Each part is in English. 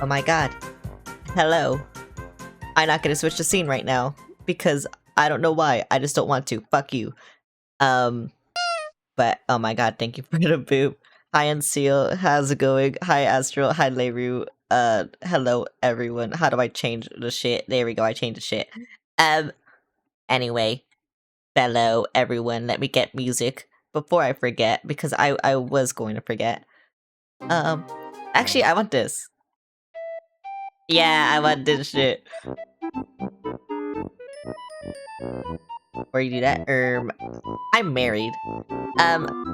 Oh my god. Hello. I'm not gonna switch the scene right now because I don't know why. I just don't want to. Fuck you. Um, but oh my god, thank you for the boop. Hi Unseal, how's it going? Hi Astral, hi Leiru. Hello everyone. How do I change the shit? There we go, I changed the shit. Um, anyway, hello everyone. Let me get music before I forget because I was going to forget. Um, actually, I want this. Yeah, I want this shit. Where you do that? I'm married.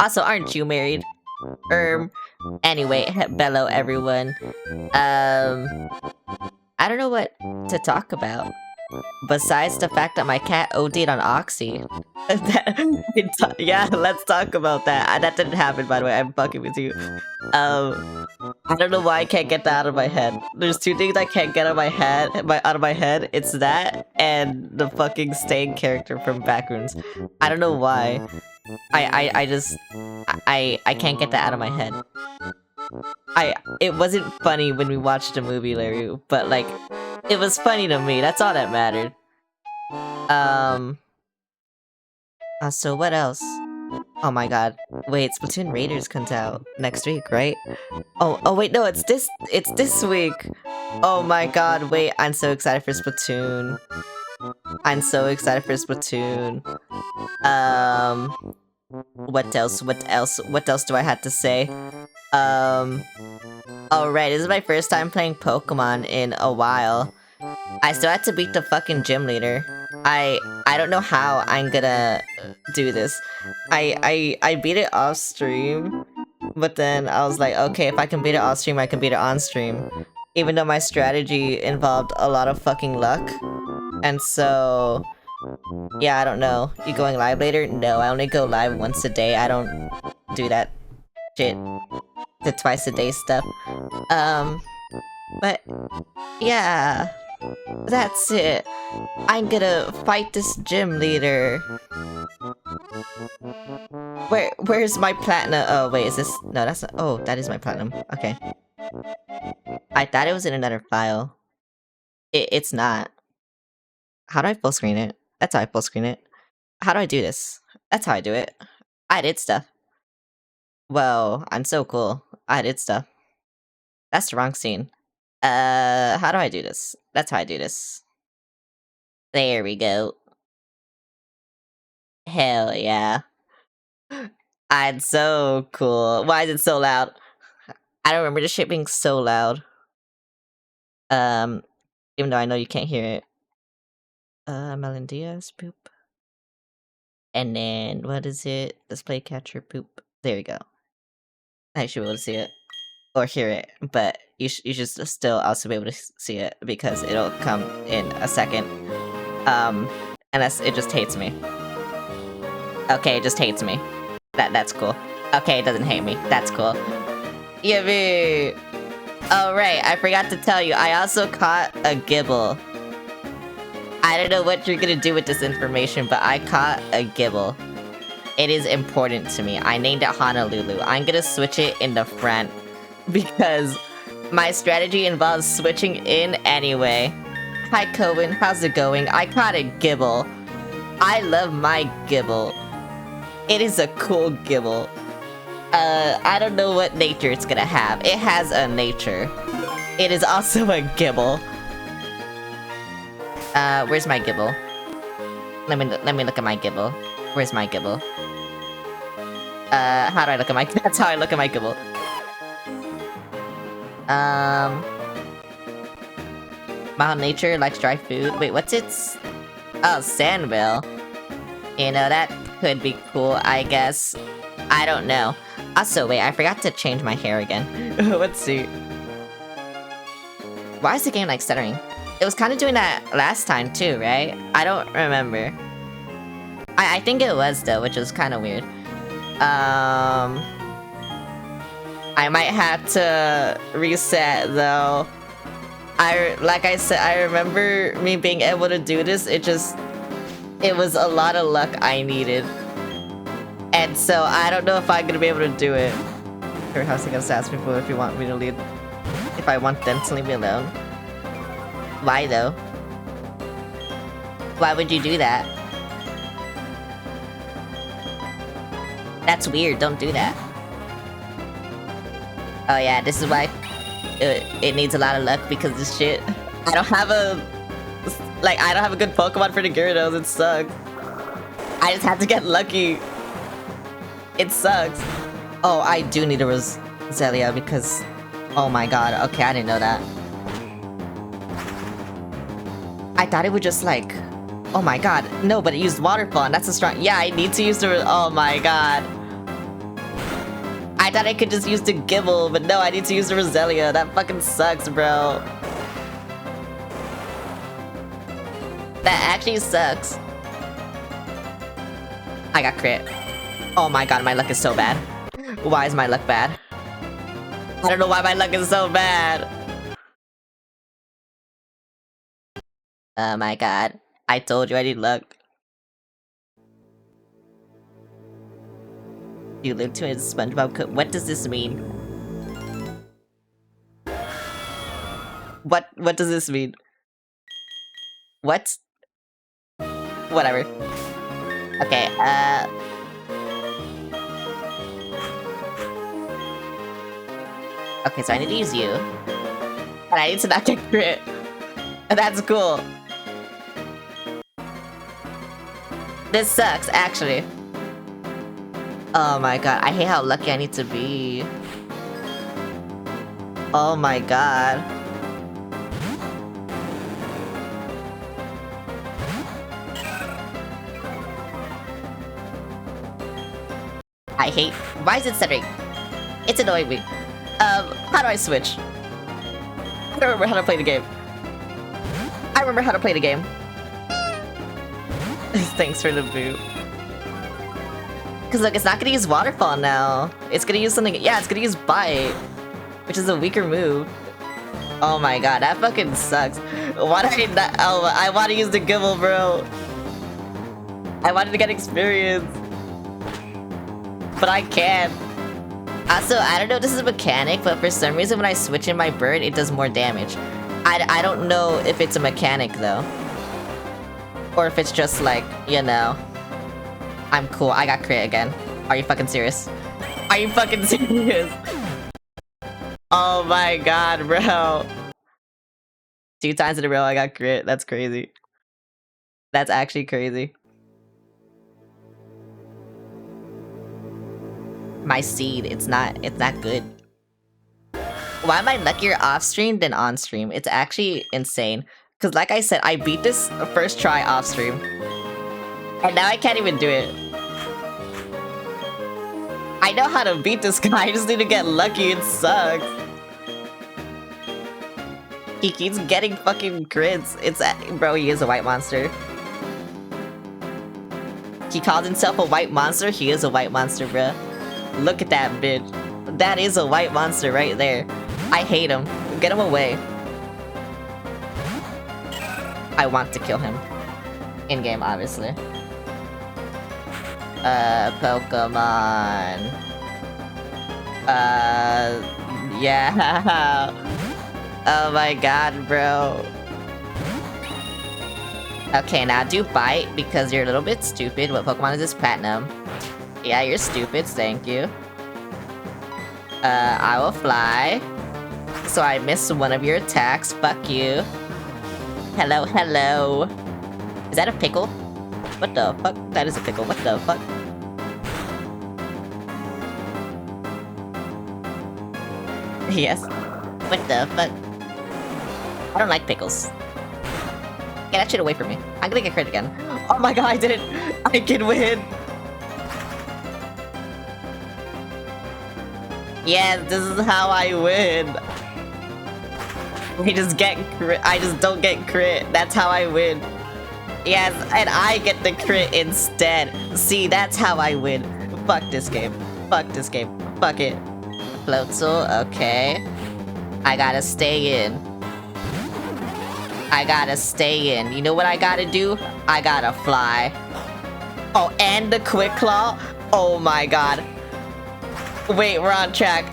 Also, aren't you married? Anyway, hello everyone. I don't know what to talk about. Besides the fact that my cat OD'd on Oxy. Yeah, let's talk about that. That didn't happen, by the way. I'm fucking with you. I don't know why I can't get that out of my head. There's two things I can't get out of my head. It's that and the fucking Stain character from Backrooms. I don't know why. I can't get that out of my head. It wasn't funny when we watched the movie, Larry, but like, it was funny to me. That's all that mattered. So what else? Oh my god. Wait, Splatoon Raiders comes out next week, right? Oh wait, no, it's this week. Oh my god, wait, I'm so excited for Splatoon. I'm so excited for Splatoon. What else do I have to say? Alright, this is my first time playing Pokemon in a while. I still had to beat the fucking gym leader. I don't know how I'm gonna do this. I beat it off stream, but then I was like, okay, if I can beat it off stream, I can beat it on stream. Even though my strategy involved a lot of fucking luck. And so, yeah, I don't know. You going live later? No, I only go live once a day. I don't do that shit. The twice a day stuff. But yeah, that's it. I'm gonna fight this gym leader. Where's my platinum? Oh wait, is this? No, that's not. Oh, that is my platinum. Okay. I thought it was in another file. It's not. How do I full screen it? That's how I full screen it. How do I do this? That's how I do it. I did stuff. Whoa, I'm so cool. I did stuff. That's the wrong scene. How do I do this? That's how I do this. There we go. Hell yeah. I'm so cool. Why is it so loud? I don't remember the shit being so loud. Even though I know you can't hear it. Melindia's poop. And then, what is it? Display catcher poop. There we go. I should be able to see it. Or hear it. But you should still also be able to see it because it'll come in a second. It just hates me. Okay, it just hates me. That's cool. Okay, it doesn't hate me. That's cool. Yippee! Oh right, I forgot to tell you, I also caught a Gibble. I don't know what you're gonna do with this information, but I caught a Gibble. It is important to me. I named it Honolulu. I'm gonna switch it in the front because my strategy involves switching in anyway. Hi Cohen, how's it going? I caught a Gibble. I love my Gibble. It is a cool Gibble. I don't know what nature it's gonna have. It has a nature. It is also a Gibble. Where's my Gibble? Let me look at my Gibble. Where's my Gibble? How do I look at my? That's how I look at my Gibble. Mild nature likes dry food. Wait, what's its? Oh, Sandville. You know, that could be cool, I guess. I don't know. Also, wait, I forgot to change my hair again. Let's see. Why is the game, like, stuttering? It was kind of doing that last time, too, right? I don't remember. I think it was, though, which was kind of weird. I might have to reset, though. Like I said, I remember me being able to do this, it was a lot of luck I needed. And so I don't know if I'm gonna be able to do it. Your house gonna ask me for if you want me to lead. If I want them to leave me alone. Why though? Why would you do that? That's weird, don't do that. Oh yeah, this is why it needs a lot of luck because this shit. I don't have a good Pokemon for the Gyarados, it sucks. I just have to get lucky. It sucks. Oh, I do need a Roselia because... Oh my god, okay, I didn't know that. I thought it would just like... Oh my god, no, but it used Waterfall and that's a strong... Yeah, I need to use the... Oh my god. I thought I could just use the Gible, but no, I need to use the Roselia. That fucking sucks, bro. That actually sucks. I got crit. Oh my god, my luck is so bad. Why is my luck bad? I don't know why my luck is so bad. Oh my god. I told you I need luck. You live to a SpongeBob What does this mean? What does this mean? What? Whatever. Okay, Okay, so I need to use you. And I need to not get crit. That's cool. This sucks, actually. Oh my god, I hate how lucky I need to be. Oh my god. I hate... Why is it stuttering? It's annoying me. How do I switch? I don't remember how to play the game. I remember how to play the game. Thanks for the boot. Cause look, it's not gonna use Waterfall now. It's gonna use something- yeah, it's gonna use Bite. Which is a weaker move. Oh my god, that fucking sucks. Why did I not- oh, I wanna use the Gible, bro. I wanted to get experience. But I can't. Also, I don't know if this is a mechanic, but for some reason when I switch in my bird, it does more damage. I don't know if it's a mechanic, though. Or if it's just like, you know... I'm cool, I got crit again. Are you fucking serious? Are you fucking serious? Oh my god, bro. 2 times in a row I got crit, that's crazy. That's actually crazy. My seed, it's not good. Why am I luckier off stream than on stream? It's actually insane. Cause like I said, I beat this first try off stream. And now I can't even do it. I know how to beat this guy, I just need to get lucky, it sucks. He keeps getting fucking crits. Bro, he is a white monster. He called himself a white monster, he is a white monster, bruh. Look at that bitch. That is a white monster right there. I hate him. Get him away. I want to kill him. In-game, obviously. Pokemon. Yeah. Oh my god, bro. Okay, now do Bite, because you're a little bit stupid. What Pokemon is this? Platinum. Yeah, you're stupid, thank you. I will fly. So I missed one of your attacks, fuck you. Hello, hello. Is that a pickle? What the fuck? That is a pickle, what the fuck? Yes. What the fuck? I don't like pickles. Get that shit away from me. I'm gonna get crit again. Oh my god, I did it! I can win! Yes, this is how I win. We just get crit. I just don't get crit. That's how I win. Yes, and I get the crit instead. See, that's how I win. Fuck this game. Fuck this game. Fuck it. Floatzel, okay. I gotta stay in. I gotta stay in. You know what I gotta do? I gotta fly. Oh, and the Quick Claw? Oh my god. Wait, we're on track.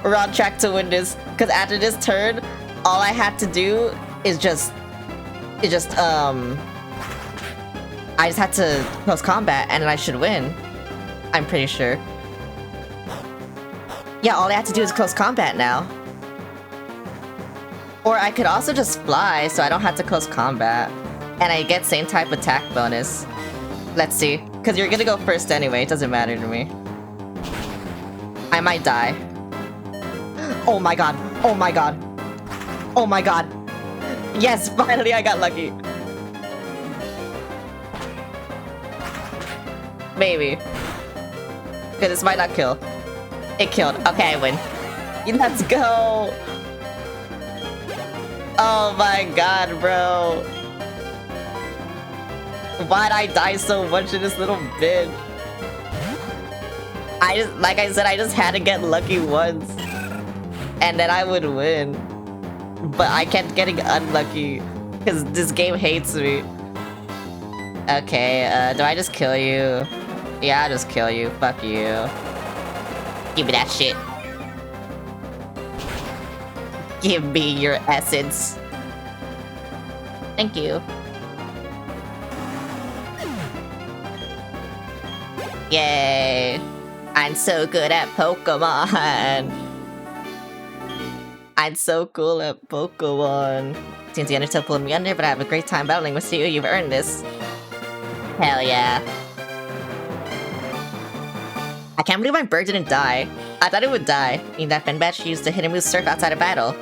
We're on track to win this. Because after this turn, all I had to do is just... I just had to close combat and then I should win. I'm pretty sure. Yeah, all I have to do is close combat now. Or I could also just fly, so I don't have to close combat. And I get same type attack bonus. Let's see. Because you're gonna go first anyway, it doesn't matter to me. I might die. Oh my god. Oh my god. Oh my god. Yes, finally I got lucky. Maybe. Because this might not kill. It killed. Okay, I win. Let's go! Oh my god, bro. Why'd I die so much in this little bit? Like I said, I just had to get lucky once. And then I would win. But I kept getting unlucky. Because this game hates me. Okay, do I just kill you? Yeah, I'll just kill you. Fuck you. Give me that shit. Give me your essence. Thank you. Yay! I'm so good at Pokemon! I'm so cool at Pokemon. Seems the Undertale pulled me under, but I have a great time battling with you. You've earned this. Hell yeah. I can't believe my bird didn't die. I thought it would die. Meaning that Fenbatch used the hidden move Surf outside of battle.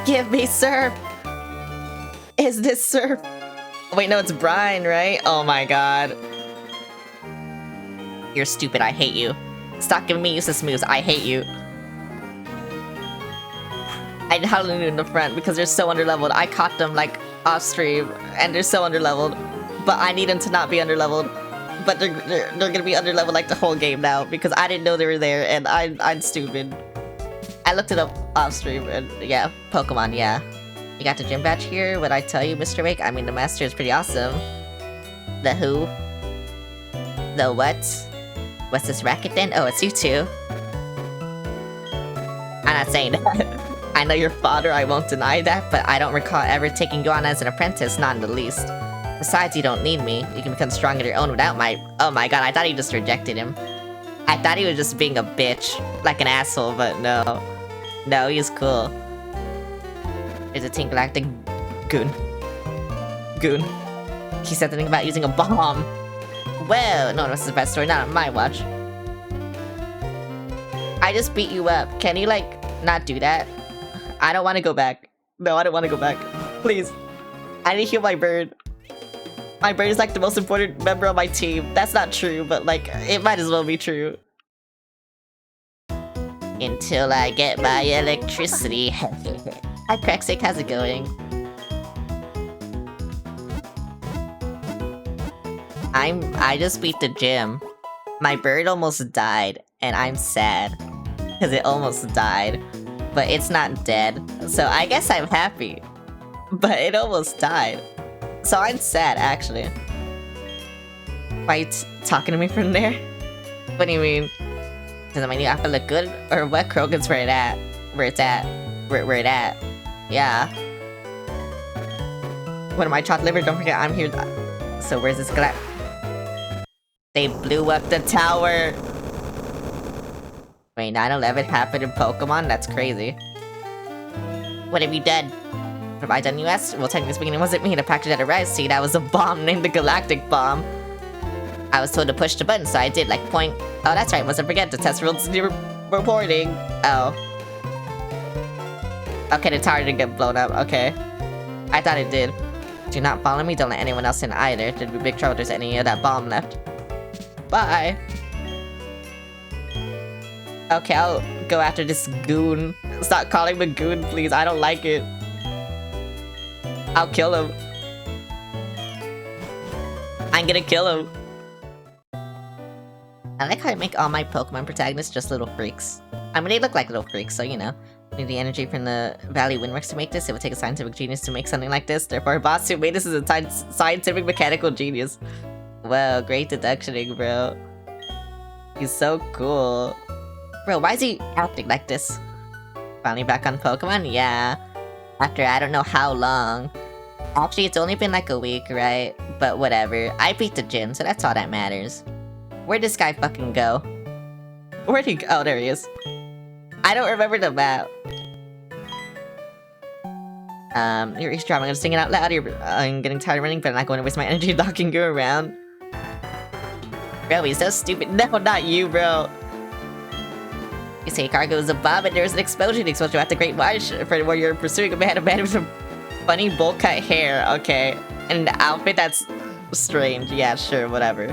Give me Surf! Is this Surf? Wait, no, it's Brine, right? Oh my god. You're stupid, I hate you. Stop giving me useless moves, I hate you. I Hallelujah in the front because they're so underleveled. I caught them like off stream and they're so underleveled. But I need them to not be underleveled. But they're gonna be underleveled like the whole game now because I didn't know they were there and I'm stupid. I looked it up off stream and yeah, Pokemon, yeah. You got the gym badge here, what I tell you, Mr. Wake? I mean, the master is pretty awesome. The who? The what? What's this racket then? Oh, it's you two. I'm not saying that. I know your father, I won't deny that, but I don't recall ever taking you on as an apprentice, not in the least. Besides, you don't need me. You can become strong on your own without my... Oh my god, I thought he just rejected him. I thought he was just being a bitch. Like an asshole, but no. No, he's cool. There's a Team Galactic goon. He said something about using a bomb. Well, no, this is the best story, not on my watch. I just beat you up. Can you, like, not do that? I don't want to go back. No, I don't want to go back. Please. I need to heal my bird. My bird is, like, the most important member of my team. That's not true, but, like, it might as well be true. Until I get my electricity. Hi, Prexic, how's it going? I just beat the gym. My bird almost died, and I'm sad. Because it almost died. But it's not dead, so I guess I'm happy. But it almost died. So I'm sad, actually. Why are you talking to me from there? What do you mean? Does my new outfit look good? Or what? Krogan's where it at. Where it's at. Where it at. Yeah. What am I, chopped liver? Don't forget, I'm here. So where's this glass? They blew up the tower. Wait, 9/11 happened in Pokemon? That's crazy. What have you done? What have I done, you asked? Well, technically speaking, it wasn't me. The package had arrived. See, that was a bomb named the Galactic Bomb. I was told to push the button, so I did, like, point... Oh, that's right, mustn't forget, the test results reporting. Oh. Okay, the tower didn't get blown up, okay. I thought it did. Do not follow me, don't let anyone else in either. There'd be big trouble if there's any of that bomb left. Bye! Okay, I'll go after this goon. Stop calling me goon, please, I don't like it. I'll kill him. I'm gonna kill him. I like how I make all my Pokemon protagonists just little freaks. I mean, they look like little freaks, so you know. We need the energy from the Valley Windworks to make this. It would take a scientific genius to make something like this. Therefore, our boss who made this is a scientific mechanical genius. Well, great deductioning, bro. He's so cool. Bro, why is he acting like this? Finally back on Pokemon? Yeah. After I don't know how long. Actually, it's only been like a week, right? But whatever. I beat the gym, so that's all that matters. Where'd this guy fucking go? Where'd he go? Oh, there he is. I don't remember the map. You're drama. I'm gonna sing it out loud. I'm getting tired of running, but I'm not going to waste my energy knocking you around. Bro, he's so stupid. No, not you, bro. You say cargo is a bomb and there's an explosion. Explosion at the Great Marsh for where you're pursuing a man with some funny bowl cut hair. Okay. And the outfit that's strange. Yeah, sure, whatever.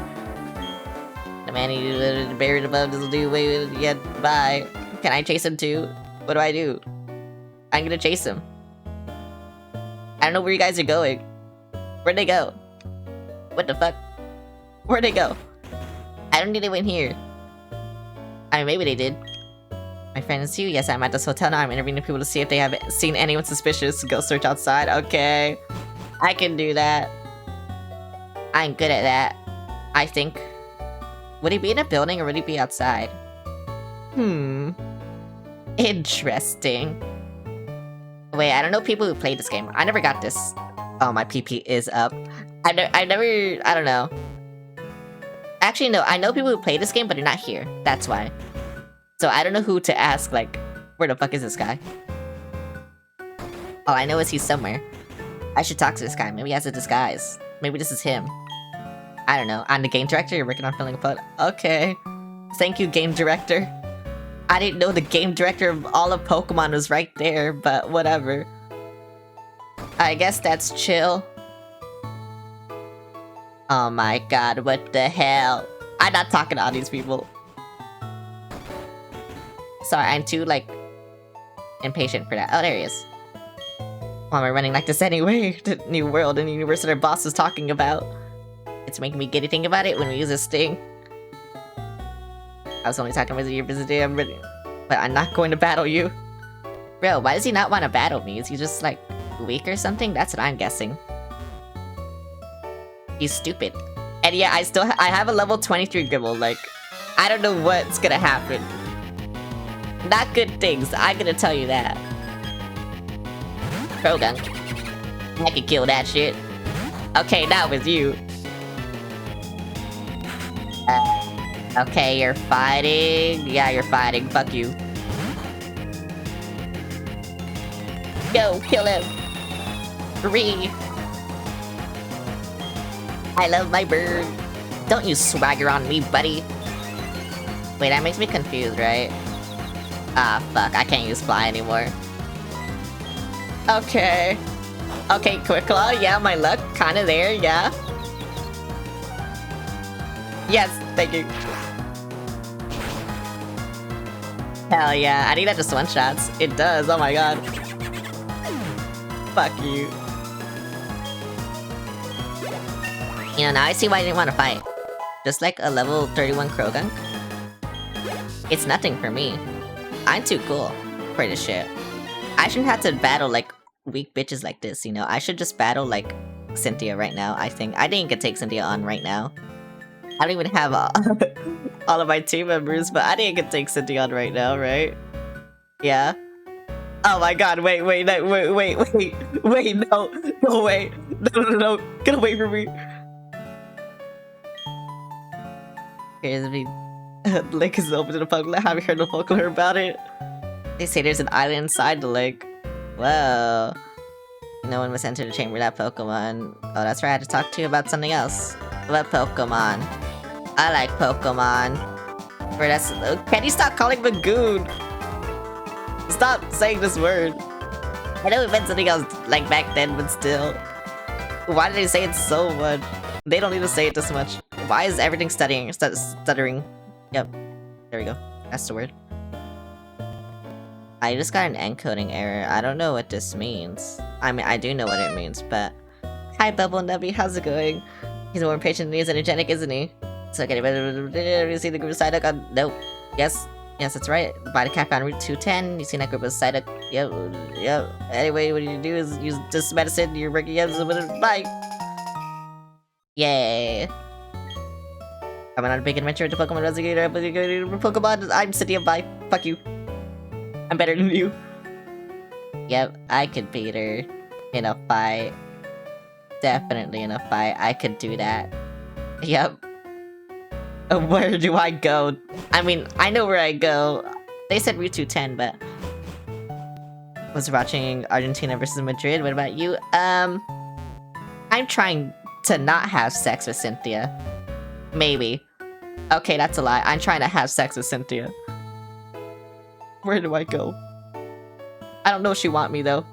The man you buried above this do away with yet. Bye. Can I chase him too? What do I do? I'm gonna chase him. I don't know where you guys are going. Where'd they go? What the fuck? Where'd they go? I don't think they went here. I mean, maybe they did. My friend is you. Yes, I'm at this hotel now. I'm interviewing people to see if they have seen anyone suspicious. Go search outside. Okay. I can do that. I'm good at that. I think. Would he be in a building or would he be outside? Interesting. Wait, I don't know people who played this game. I never got this. Oh, my PP is up. I never, I don't know. Actually, no, I know people who play this game, but they're not here. That's why. So I don't know who to ask, like, where the fuck is this guy? All I know is he's somewhere. I should talk to this guy. Maybe he has a disguise. Maybe this is him. I don't know. I'm the game director. You're working on filling a pod. Okay. Thank you, game director. I didn't know the game director of all of Pokemon was right there, but whatever. I guess that's chill. Oh my god, what the hell? I'm not talking to all these people. Sorry, I'm too, like, impatient for that. Oh, there he is. Why am I running like this anyway? The new world and universe that our boss is talking about. It's making me giddy think about it when we use this thing. I was only talking about your visiting, I'm ready. But I'm not going to battle you. Bro, why does he not want to battle me? Is he just, like, weak or something? That's what I'm guessing. He's stupid. And yeah, I have a level 23 Gribble, like, I don't know what's gonna happen. Not good things, I'm gonna tell you that. Croagunk. I could kill that shit. Okay, now with you. Okay, you're fighting. Yeah, you're fighting. Fuck you. Go, kill him. 3. I love my bird. Don't you swagger on me, buddy. Wait, that makes me confused, right? Ah, fuck. I can't use fly anymore. Okay. Okay, Quick Claw. Yeah, my luck kinda there, yeah. Yes, thank you. Hell yeah, I think that just one-shots. It does, oh my god. Fuck you. You know, now I see why I didn't want to fight. Just like a level 31 Croagunk. It's nothing for me. I'm too cool for this shit. I shouldn't have to battle like weak bitches like this, you know? I should just battle like Cynthia right now, I think. I think I could take Cynthia on right now. I don't even have all of my team members, but I think I could take Cynthia on right now, right? Yeah. Oh my god, wait, no, wait, no, no, wait. No, get away from me. Here's me. The lake is open to the public. Have you heard the folklore about it? They say there's an island inside the lake. Whoa. No one must enter the chamber without Pokemon. Oh, that's right, I had to talk to you about something else. About Pokemon. I like Pokemon. Where that's. Can you stop calling Magoon? Stop saying this word. I know it meant something else like back then, but still. Why did they say it so much? They don't need to say it this much. Why is everything stuttering? Yep. There we go. That's the word. I just got an encoding error. I don't know what this means. I mean, I do know what it means, but... Hi, Bubble Nubby. How's it going? He's more impatient than he is energetic, isn't he? So, okay, you see the group of Psyduck on... Nope. Yes, that's right. By the cap on Route 210. You see that group of Psyduck. Yep. Anyway, what you do is use this medicine. You're breaking up with it. Bye. Yay. Coming on a big adventure into Pokemon Resonator, Pokemon, I'm Cynthia, bye. Fuck you. I'm better than you. Yep, I could beat her in a fight. Definitely in a fight, I could do that. Yep. Where do I go? I mean, I know where I go. They said Route 210, but... Was watching Argentina versus Madrid. What about you? I'm trying to not have sex with Cynthia. Maybe. Okay, that's a lie. I'm trying to have sex with Cynthia. Where do I go? I don't know if she want me, though.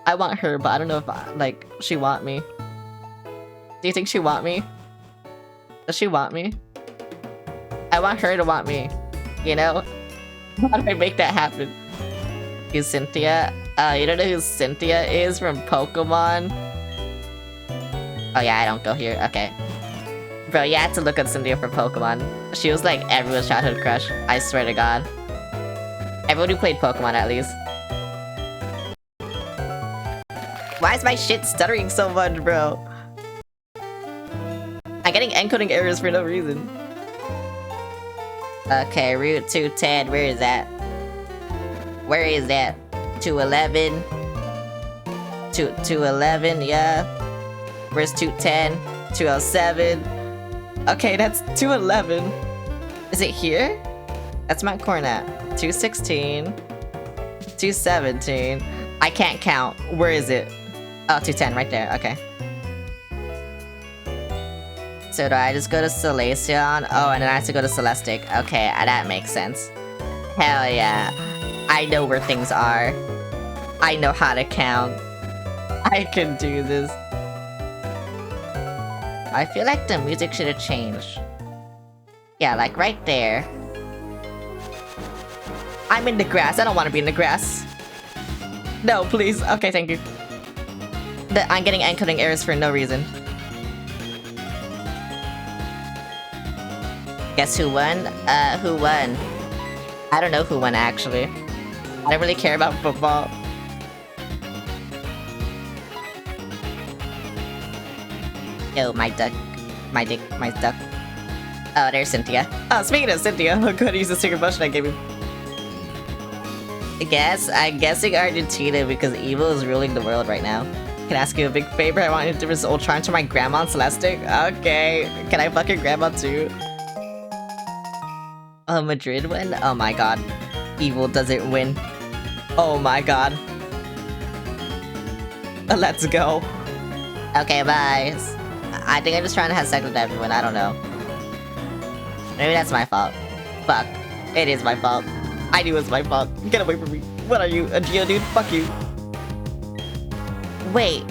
I want her, but I don't know if, like, she want me. Do you think she want me? Does she want me? I want her to want me. You know? How do I make that happen? Who's Cynthia? You don't know who Cynthia is from Pokemon? Oh yeah, I don't go here. Okay. Bro, you had to look up Cynthia for Pokemon. She was like everyone's childhood crush. I swear to God. Everyone who played Pokemon, at least. Why is my shit stuttering so much, bro? I'm getting encoding errors for no reason. Okay, Route 210, where is that? Where is that? 211? 211, yeah. Where's 210? 207? Okay, that's 211. Is it here? That's Mount Cornet. 216. 217. I can't count. Where is it? Oh, 210, right there. Okay. So do I just go to Solaceon? Oh, and then I have to go to Celestic. Okay, that makes sense. Hell yeah. I know where things are. I know how to count. I can do this. I feel like the music should have changed. Yeah, like right there. I'm in the grass. I don't want to be in the grass. No, please. Okay, thank you. I'm getting encoding errors for no reason. Guess who won? Who won? I don't know who won, actually. I don't really care about football. Yo, my duck. My dick. My duck. Oh, there's Cynthia. Oh, speaking of Cynthia, I'm gonna use the secret motion I gave you. I'm guessing Argentina because evil is ruling the world right now. Can I ask you a big favor? I want you to use Ultron to my grandma on Celestic. Okay. Can I fuck your grandma too? Oh, Madrid win? Oh my god. Evil doesn't win. Oh my god. Let's go. Okay, bye. I think I'm just trying to have sex with everyone. I don't know. Maybe that's my fault. Fuck. It is my fault. I knew it was my fault. Get away from me. What are you? A Geodude? Fuck you. Wait.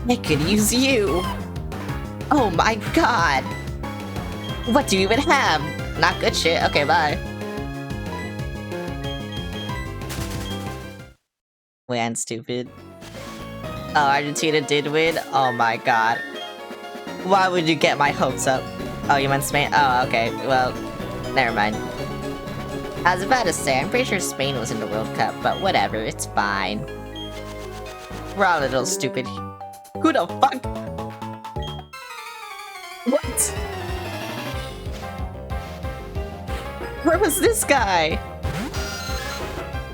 I could use you. Oh my god. What do you even have? Not good shit. Okay, bye. Wait, I'm stupid. Oh, Argentina did win? Oh my god. Why would you get my hopes up? Oh, you meant Spain? Oh, okay. Well, never mind. I was about to say, I'm pretty sure Spain was in the World Cup, but whatever, it's fine. We're all a little stupid. Who the fuck? What? Where was this guy?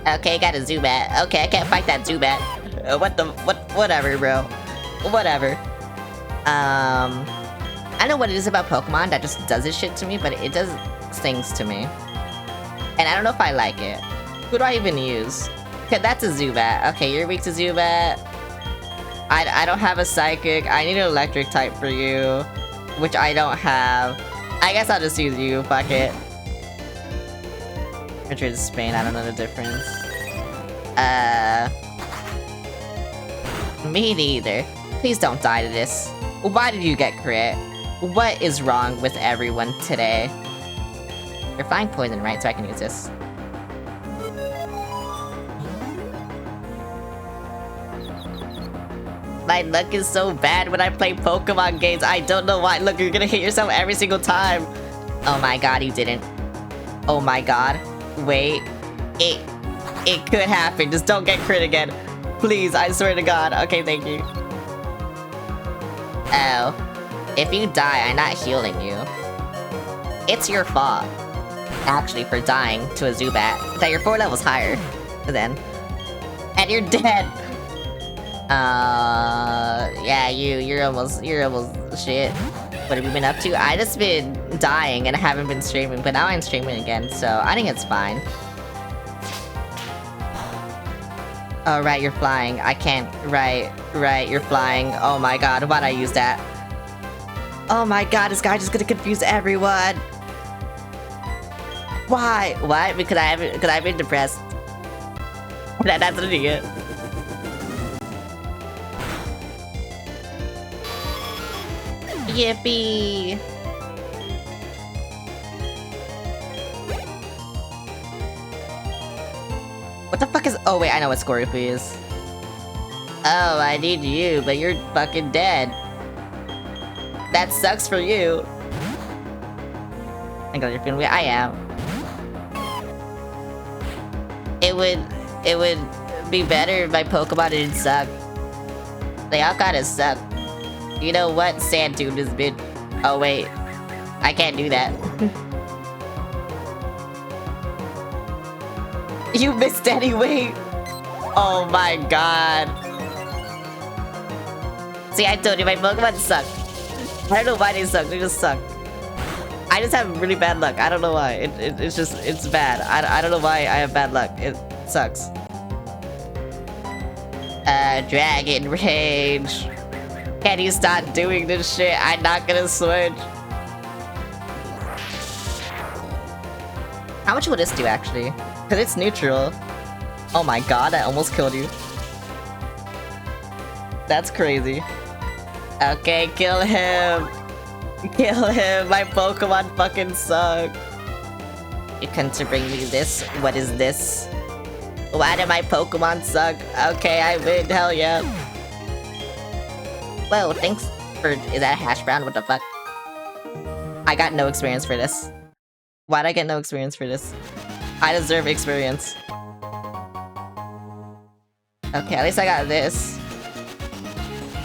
Okay, got a Zubat. Okay, I can't fight that Zubat. Whatever, bro. Whatever. I don't know what it is about Pokemon that just does this shit to me, but it does things to me. And I don't know if I like it. Who do I even use? Okay, that's a Zubat. Okay, you're weak to Zubat. I don't have a Psychic. I need an Electric type for you, which I don't have. I guess I'll just use you. Fuck it. Madrid, Spain. I don't know the difference. Me neither. Please don't die to this. Why did you get crit? What is wrong with everyone today? You're flying poison, right? So I can use this. My luck is so bad when I play Pokemon games. I don't know why. Look, you're gonna hit yourself every single time. Oh my god, you didn't. Oh my god. Wait. It could happen. Just don't get crit again. Please, I swear to god. Okay, thank you. Oh. If you die, I'm not healing you. It's your fault, actually, for dying to a Zubat. That you're 4 levels higher than. And you're dead! Yeah, you're almost shit. What have you been up to? I just been dying and haven't been streaming, but now I'm streaming again, so I think it's fine. Oh, right, you're flying. I can't. Right, you're flying. Oh my god, why'd I use that? Oh my god, this guy just gonna confuse everyone. Why? Why? Because I've been depressed. That's what it is. Yippee! What the fuck is- oh wait, I know what Scorupi is. Oh, I need you, but you're fucking dead. That sucks for you. I got your feeling weird. I am. It would be better if my Pokemon didn't suck. They all kinda suck. You know what? Sandtune has been- oh wait. I can't do that. You missed anyway! Oh my god. See, I told you, my Pokemon suck. I don't know why they suck, they just suck. I just have really bad luck, I don't know why. It's just, it's bad. I don't know why I have bad luck, it sucks. Dragon Rage. Can you stop doing this shit? I'm not gonna switch. How much will this do, actually? Because it's neutral. Oh my god, I almost killed you. That's crazy. Okay, kill him. Kill him. My Pokemon fucking suck. You come to bring me this? What is this? Why do my Pokemon suck? Okay, I win. Hell yeah. Whoa, thanks for- is that a hash brown? What the fuck? I got no experience for this. Why'd I get no experience for this? I deserve experience. Okay, at least I got this.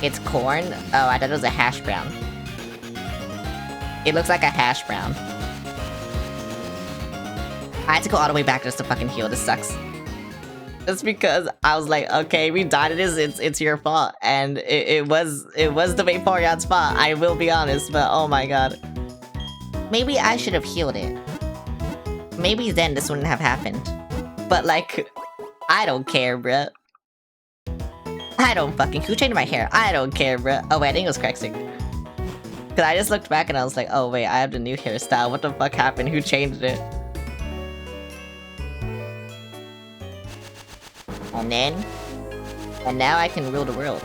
It's corn? Oh, I thought it was a hash brown. It looks like a hash brown. I had to go all the way back just to fucking heal. This sucks. It's because I was like, okay, we died at this, it's your fault. And it was the Vaporeon's fault, I will be honest, but oh my god. Maybe I should have healed it. Maybe then this wouldn't have happened. But like, I don't care, bruh. I don't fucking- who changed my hair? I don't care, bruh. Oh wait, I think it was Crexing. Cause I just looked back and I was like, oh wait, I have the new hairstyle, what the fuck happened? Who changed it? And now I can rule the world.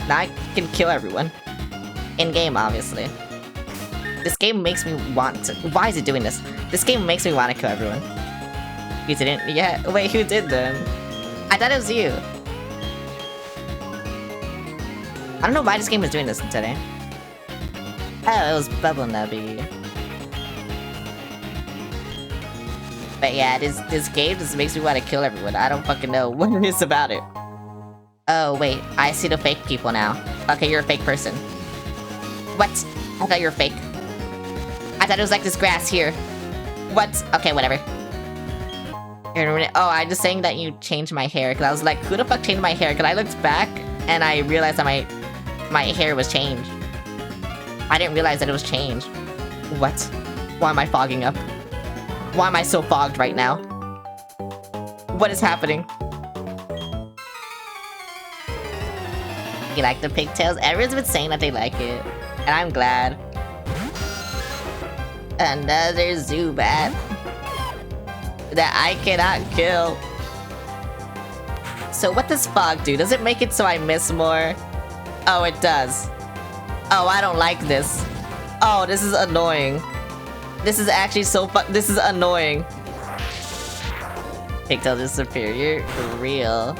Now I can kill everyone. In game, obviously. This game makes me want to- why is it doing this? This game makes me want to kill everyone. You didn't? Yeah, wait, who did then? I thought it was you. I don't know why this game is doing this today. Oh, it was Bubble Nubby. But yeah, this game just makes me want to kill everyone. I don't fucking know what it is about it. Oh, wait. I see the fake people now. Okay, you're a fake person. What? I thought you were fake. I thought it was like this grass here. What? Okay, whatever. Oh, I'm just saying that you changed my hair. Because I was like, who the fuck changed my hair? Because I looked back and I realized that my hair was changed. I didn't realize that it was changed. What? Why am I fogging up? Why am I so fogged right now? What is happening? You like the pigtails? Everyone's been saying that they like it. And I'm glad. Another Zubat that I cannot kill. So what does fog do? Does it make it so I miss more? Oh, it does. Oh, I don't like this. Oh, this is annoying. This is actually so this is annoying. Pigtails is superior. For real.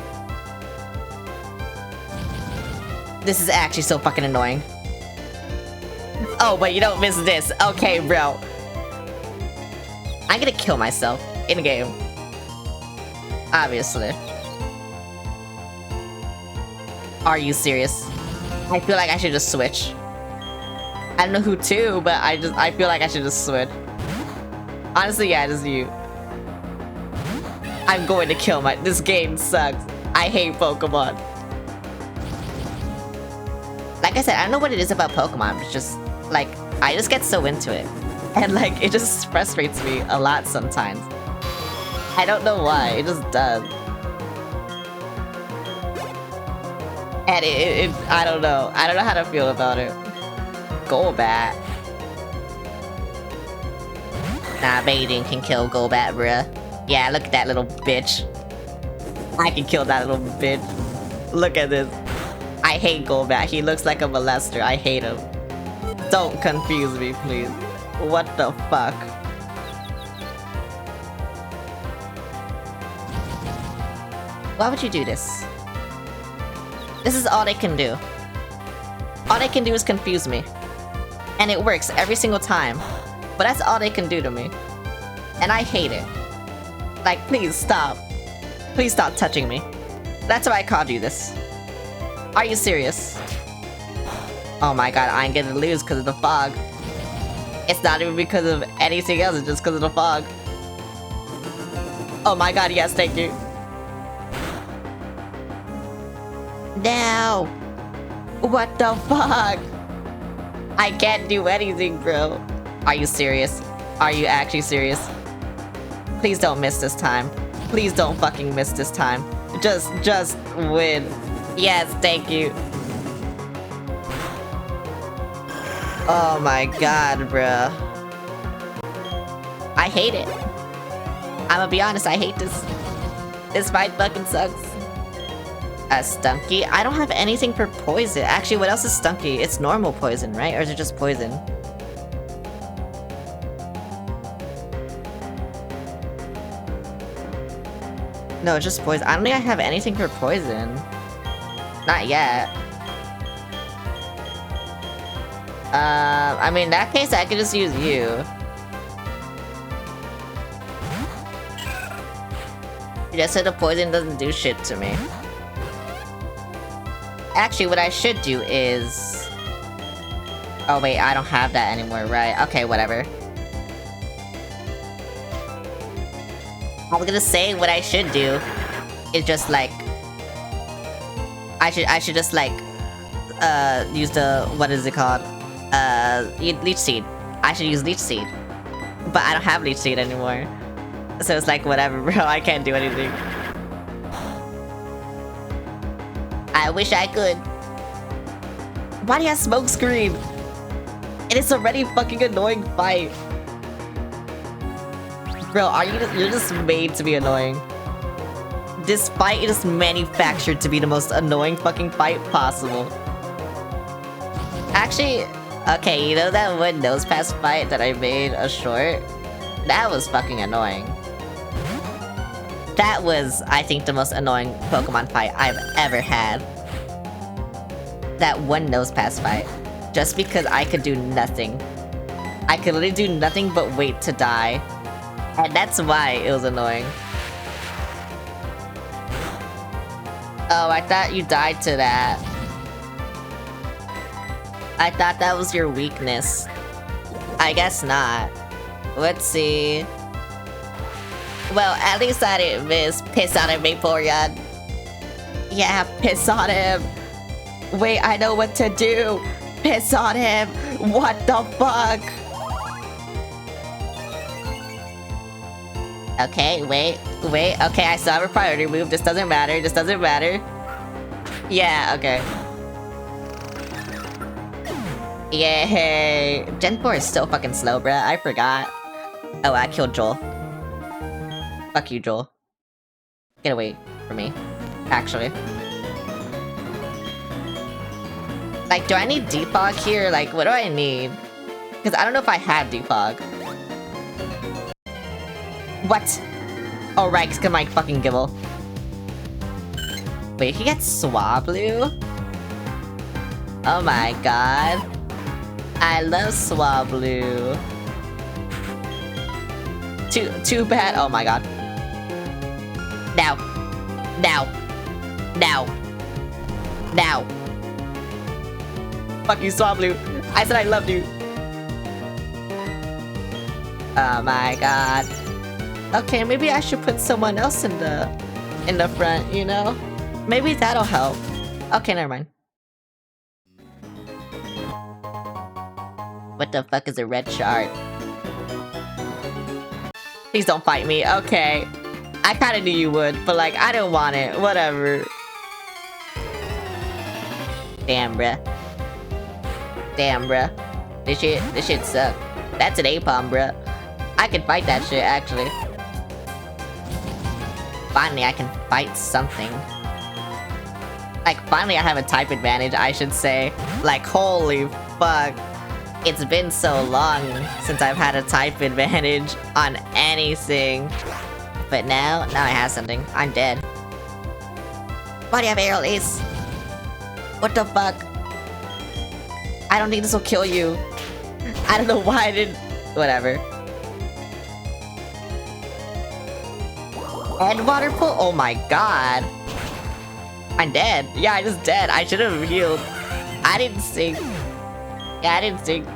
This is actually so fucking annoying. Oh, but you don't miss this. Okay, bro. I'm gonna kill myself in game. Obviously. Are you serious? I feel like I should just switch. I don't know who to, but I feel like I should just switch. Honestly, yeah, just you. I'm going to kill this game sucks. I hate Pokemon. Like I said, I don't know what it is about Pokemon. It's just, like, I just get so into it. And, like, it just frustrates me a lot sometimes. I don't know why, it just does. And I don't know. I don't know how to feel about it. Golbat. Nah, Baden can kill Golbat, bruh. Yeah, look at that little bitch. I can kill that little bitch. Look at this. I hate Golbat. He looks like a molester. I hate him. Don't confuse me, please. What the fuck? Why would you do this? This is all they can do. All they can do is confuse me. And it works every single time. But that's all they can do to me. And I hate it. Like, please stop. Please stop touching me. That's why I called you this. Are you serious? Oh my god, I ain't gonna lose because of the fog. It's not even because of anything else, it's just because of the fog. Oh my god, yes, thank you. No! What the fuck? I can't do anything, bro. Are you serious? Are you actually serious? Please don't miss this time. Please don't fucking miss this time. Just win. Yes, thank you. Oh my god, bruh. I hate it. I'ma be honest, I hate this. This fight fucking sucks. Stunky? I don't have anything for poison. Actually, what else is Stunky? It's normal poison, right? Or is it just poison? No, it's just poison. I don't think I have anything for poison. Not yet. I mean, in that case, I could just use you. You just said the poison doesn't do shit to me. Actually, what I should do is... Oh wait, I don't have that anymore, right? Okay, whatever. I was gonna say what I should do is just like... I should just like... use the... What is it called? Leech Seed. I should use Leech Seed. But I don't have Leech Seed anymore. So it's like, whatever, bro. I can't do anything. I wish I could. Why do you have Smoke Screen? And it's already fucking annoying fight. Bro, you're just made to be annoying. This fight is manufactured to be the most annoying fucking fight possible. Actually, okay, you know that one Nosepass fight that I made a short? That was fucking annoying. That was, I think, the most annoying Pokemon fight I've ever had. That one Nosepass fight. Just because I could do nothing. I could literally do nothing but wait to die. And that's why it was annoying. Oh, I thought you died to that. I thought that was your weakness. I guess not. Let's see. Well, at least I didn't miss. Piss on him, Vaporeon. Yeah, piss on him. Wait, I know what to do. Piss on him. What the fuck? Okay, wait. Okay, I still have a priority move. This doesn't matter. This doesn't matter. Yeah, okay. Yay. Gen 4 is still fucking slow, bruh. I forgot. Oh, I killed Joel. Fuck you, Joel. Get away from me. Actually. Like, do I need defog here? Like, what do I need? Because I don't know if I have defog. What? Oh, right, because my fucking Gibble. Wait, he gets Swablu? Oh my god. I love Swablu. Too bad. Oh my god. Now. Now. Now. Now. Fuck you, Swablu. I said I loved you. Oh my god. Okay, maybe I should put someone else in the front, you know? Maybe that'll help. Okay, never mind. What the fuck is a red shard? Please don't fight me. Okay. I kinda knew you would, but like, I didn't want it. Whatever. Damn, bruh. Damn, bruh. This shit suck. That's an Aipom, bruh. I can fight that shit, actually. Finally, I can fight something. Like, finally I have a type advantage, I should say. Like, holy fuck. It's been so long since I've had a type advantage on anything. But now I have something. I'm dead. Why do you have aerial ace? What the fuck? I don't think this will kill you. I don't know why I didn't... Whatever. And water pull? Oh my god. I'm dead. Yeah, I just dead. I should have healed. I didn't sink. Yeah, I didn't sink.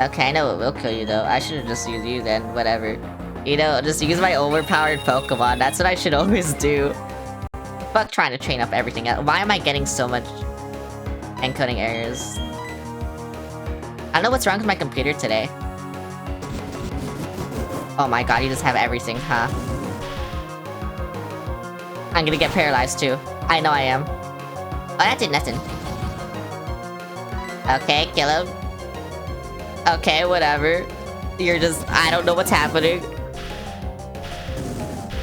Okay, I know it will kill you though. I should have just used you then. Whatever. You know, just use my overpowered Pokemon. That's what I should always do. Fuck trying to train up everything else. Why am I getting so much encoding errors? I don't know what's wrong with my computer today. Oh my god, you just have everything, huh? I'm gonna get paralyzed too. I know I am. Oh, that did nothing. Okay, kill him. Okay, whatever. You're just... I don't know what's happening.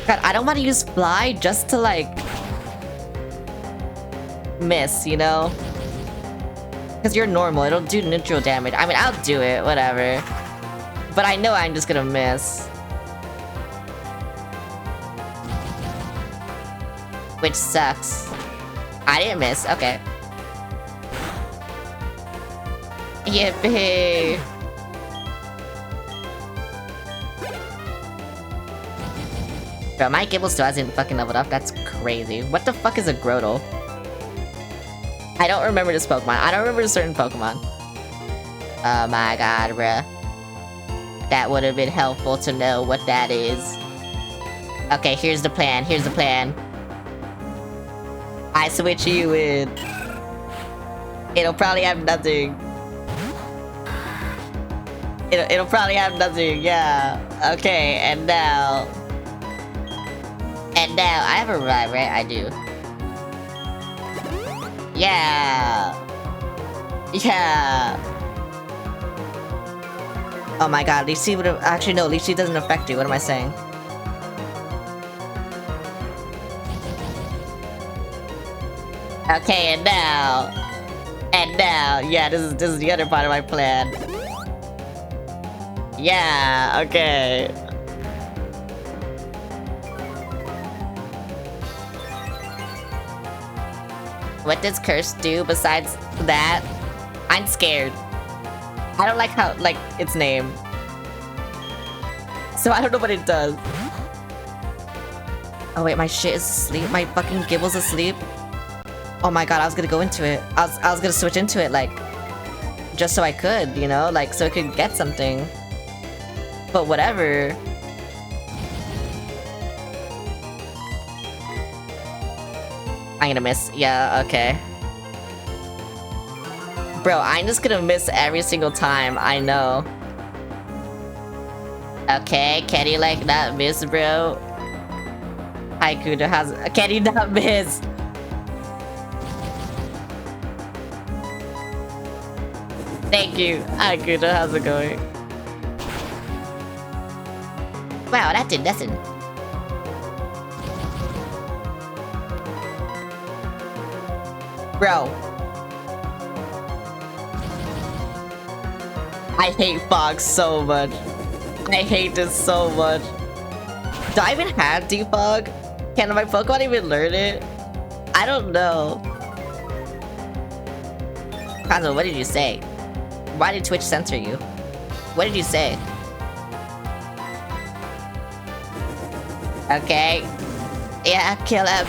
God, I don't want to use Fly just to, like... miss, you know? Because you're normal, it'll do neutral damage. I mean, I'll do it, whatever. But I know I'm just gonna miss. Which sucks. I didn't miss, okay. Yippee! Bro, my Gible still hasn't fucking leveled up, that's crazy. What the fuck is a Grotle? I don't remember this Pokemon. I don't remember a certain Pokemon. Oh my god, bruh. That would have been helpful to know what that is. Okay, here's the plan, here's the plan. I switch you in. It'll probably have nothing. It'll probably have nothing, yeah. Okay, and now... And now, I have a revive, right? I do. Yeah! Yeah! Oh my god, Leechy would have... Actually, no, Leechy doesn't affect you. What am I saying? Okay, and now... And now... Yeah, this is the other part of my plan. Yeah, okay. What does Curse do besides that? I'm scared. I don't like how, like, its name. So I don't know what it does. Oh wait, my shit is asleep. My fucking Gible's asleep. Oh my god, I was gonna go into it. I was gonna switch into it, like, just so I could, you know? Like, so it could get something. But whatever. I'm gonna miss. Yeah, okay. Bro, I'm just gonna miss every single time, I know. Okay, can you like not miss, bro? Haikudo has... Can you not miss? Thank you. Haikudo, how's it going? Wow, that did nothing. Bro. I hate Fog so much. I hate this so much. Do I even have Defog? Can my Pokemon even learn it? I don't know. Kanzo, what did you say? Why did Twitch censor you? What did you say? Okay. Yeah, kill him.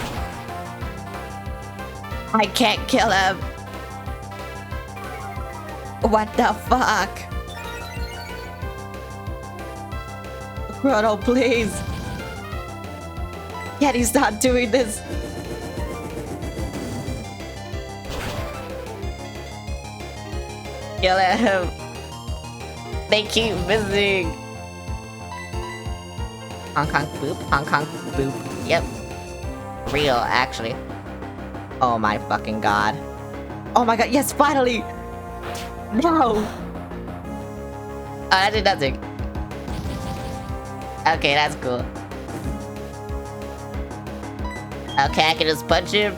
I can't kill him. What the fuck? Chrono, please. Can he stop doing this? Yell at him. They keep missing. Hong Kong boop. Hong Kong boop. Yep. Real, actually. Oh my fucking god. Oh my god, yes, finally! No! Oh, that did nothing. Okay, that's cool. Okay, I can just punch him.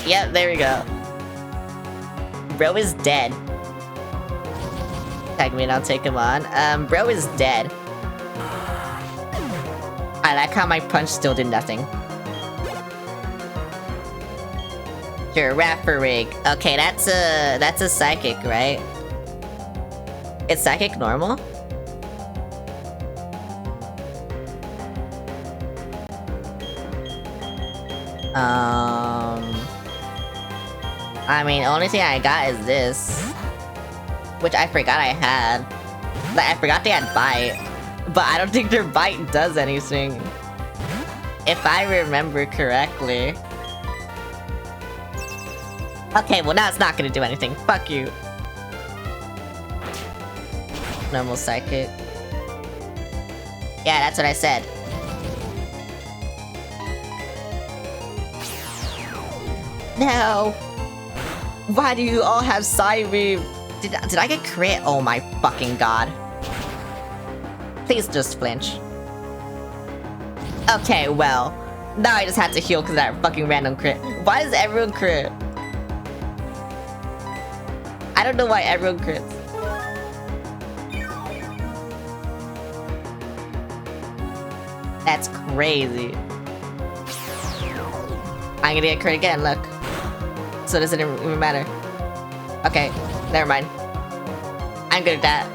Yep, there we go. Bro is dead. Tag me and I'll take him on. Bro is dead. I like how my punch still did nothing. Giraffering. Okay, that's a psychic, right? It's psychic normal? I mean, only thing I got is this. Which I forgot I had. Like, I forgot they had bite. But I don't think their bite does anything. If I remember correctly. Okay, well now it's not gonna do anything. Fuck you. Normal psychic. Yeah, that's what I said. No! Why do you all have Psybeam? Did I get crit? Oh my fucking god. Please just flinch. Okay, well. Now I just had to heal because of that fucking random crit. Why does everyone crit? I don't know why everyone crits. That's crazy. I'm gonna get crit again, look. So it doesn't even matter. Okay, never mind. I'm good at that.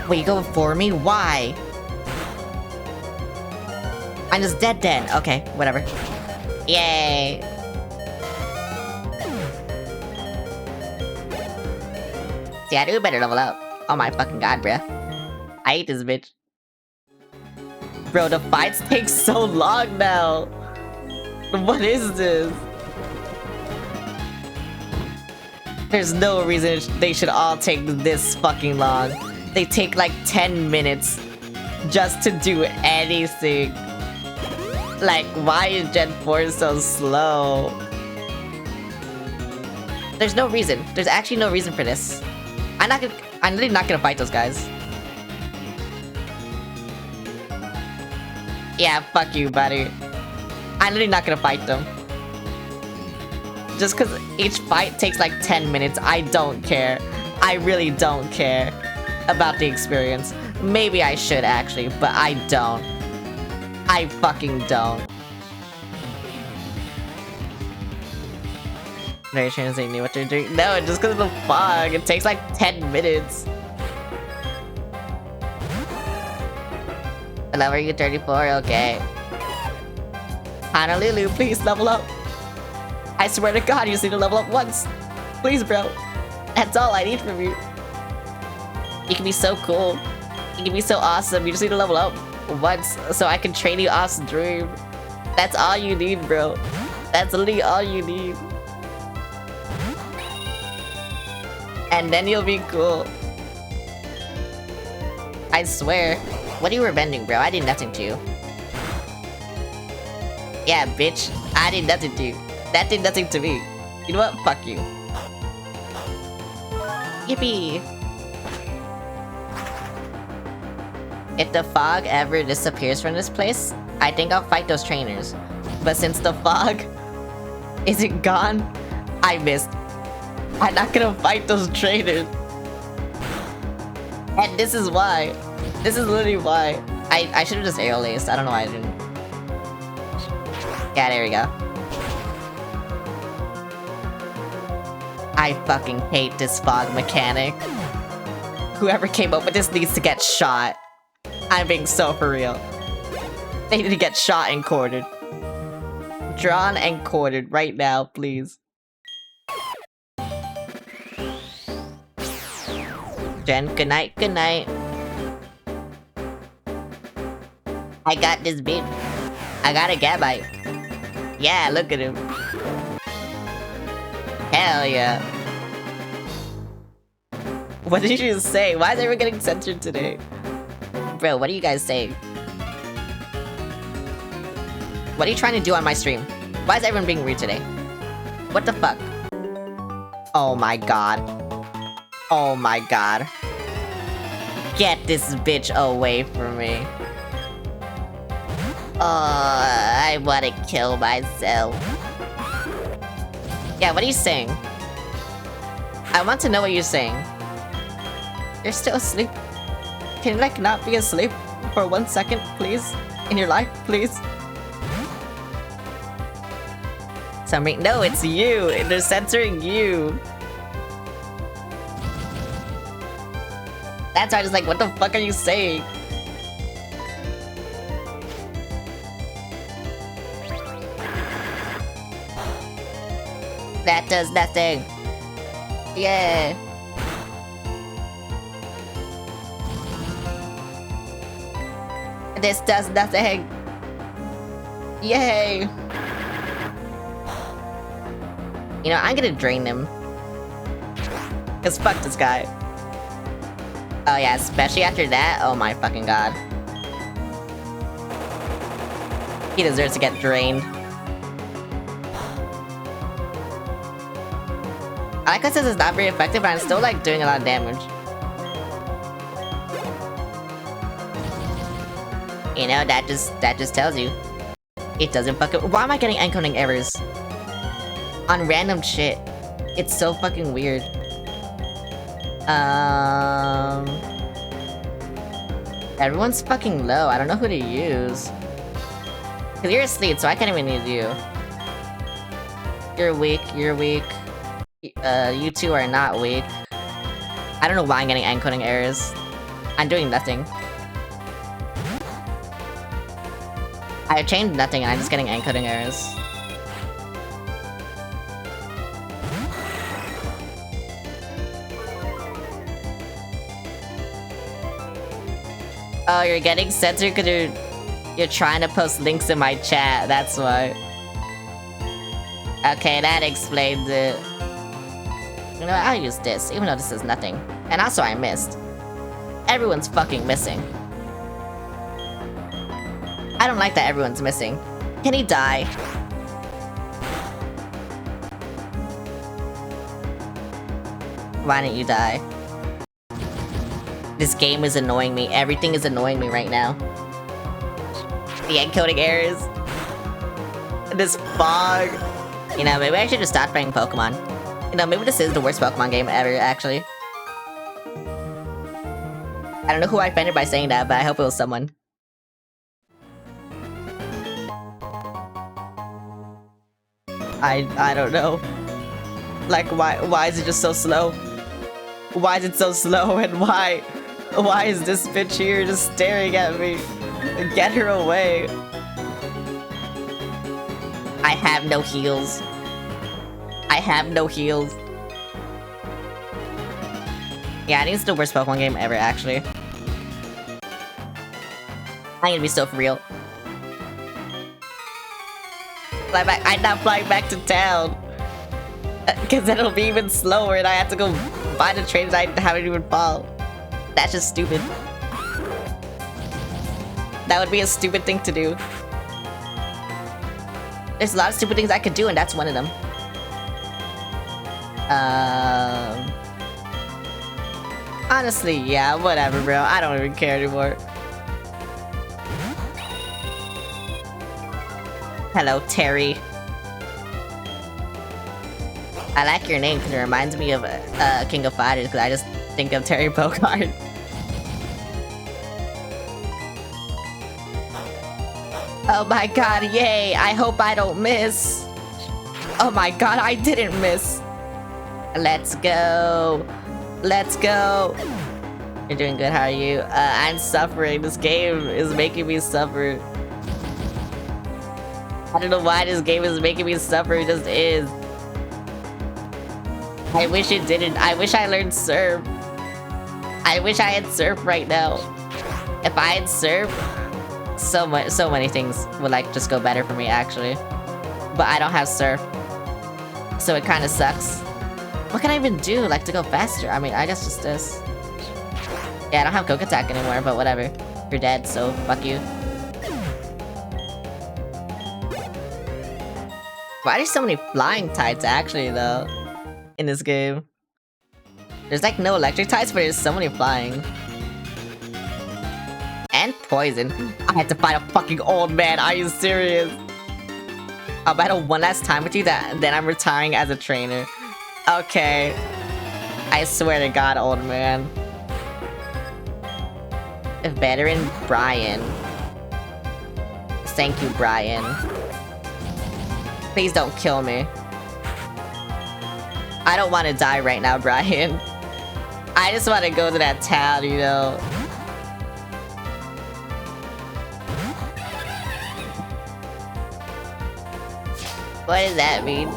Wait, you go for me? Why? I'm just dead. Okay, whatever. Yay. See, I do better level up. Oh my fucking god, bruh. I hate this bitch. Bro, the fights take so long now. What is this? There's no reason they should all take this fucking long. They take like 10 minutes just to do anything. Like, why is Gen 4 so slow? There's no reason. There's actually no reason for this. I'm literally not gonna fight those guys. Yeah, fuck you, buddy. I'm literally not gonna fight them. Just because each fight takes like 10 minutes, I don't care. I really don't care about the experience. Maybe I should actually, but I don't. I fucking don't. Very chance they knew what they're doing. No, just because of the fog. It takes like 10 minutes. Level you 34, okay. Honolulu, please level up. I swear to God, you just need to level up once. Please, bro. That's all I need from you. You can be so cool. You can be so awesome. You just need to level up once so I can train you off stream. That's all you need, bro. That's literally all you need. And then you'll be cool. I swear. What are you revenging, bro? I did nothing to you. Yeah, bitch. I did nothing to you. That did nothing to me. You know what? Fuck you. Yippee! If the fog ever disappears from this place, I think I'll fight those trainers. But since the fog isn't gone, I missed. I'm not gonna fight those trainers. And this is why. This is literally why. I should've just aerial laced. I don't know why I didn't. Yeah, there we go. I fucking hate this fog mechanic. Whoever came up with this needs to get shot. I'm being so for real. They need to get shot and quartered. Drawn and quartered right now, please. Jen, good night, good night. I got this bitch. I got a Gabite. Yeah, look at him. Hell yeah. What did you just say? Why is everyone getting censored today? Bro, what are you guys saying? What are you trying to do on my stream? Why is everyone being rude today? What the fuck? Oh my god. Oh my god. Get this bitch away from me. I wanna kill myself. Yeah, what are you saying? I want to know what you're saying. You're still asleep. Can you, like, not be asleep for 1 second, please? In your life, please? Somebody— no, it's you! They're censoring you! That's why I was like, what the fuck are you saying? That does nothing. Yeah. This does nothing. Yay. You know, I'm gonna drain him. Cause fuck this guy. Oh yeah, especially after that. Oh my fucking god. He deserves to get drained. I like how this is not very effective, but I'm still like doing a lot of damage. You know, that just tells you. It doesn't fucking— why am I getting encoding errors? On random shit. It's so fucking weird. Everyone's fucking low. I don't know who to use. Cause you're asleep, so I can't even use you. You're weak, you're weak. You two are not weak. I don't know why I'm getting encoding errors. I'm doing nothing. I changed nothing and I'm just getting encoding errors. Oh, you're getting censored because you're trying to post links in my chat, that's why. Okay, that explains it. You know what, I'll use this, even though this is nothing. And also I missed. Everyone's fucking missing. I don't like that everyone's missing. Can he die? Why didn't you die? This game is annoying me. Everything is annoying me right now. The encoding errors. This fog. You know, maybe I should just stop playing Pokemon. You know, maybe this is the worst Pokemon game ever, actually. I don't know who I offended by saying that, but I hope it was someone. I don't know. Like, why is it just so slow? Why is it so slow, and why is this bitch here just staring at me? Get her away. I have no heals. I have no heals. Yeah, I think it's the worst Pokemon game ever, actually. I'm gonna be so for real. Fly back. I'm not flying back to town. Because then it'll be even slower and I have to go find a train that I haven't even fall. That's just stupid. That would be a stupid thing to do. There's a lot of stupid things I could do and that's one of them. Honestly, yeah, whatever, bro. I don't even care anymore. Hello, Terry. I like your name because it reminds me of King of Fighters because I just think of Terry Bogard. Oh my god, yay! I hope I don't miss! Oh my god, I didn't miss! Let's go! Let's go! You're doing good, how are you? I'm suffering. This game is making me suffer. I don't know why this game is making me suffer, it just is. I wish it didn't. I wish I learned Serve. I wish I had Surf right now. If I had Surf, so many things would like just go better for me actually. But I don't have Surf, so it kind of sucks. What can I even do like to go faster? I mean, I guess just this. Yeah, I don't have Coke Attack anymore, but whatever. You're dead, so fuck you. Why are there so many flying types actually though in this game? There's like no electric types, but there's so many flying. And poison. I had to fight a fucking old man, are you serious? I'll battle one last time with you, then I'm retiring as a trainer. Okay. I swear to God, old man. Veteran Brian. Thank you, Brian. Please don't kill me. I don't want to die right now, Brian. I just want to go to that town, you know. What does that mean?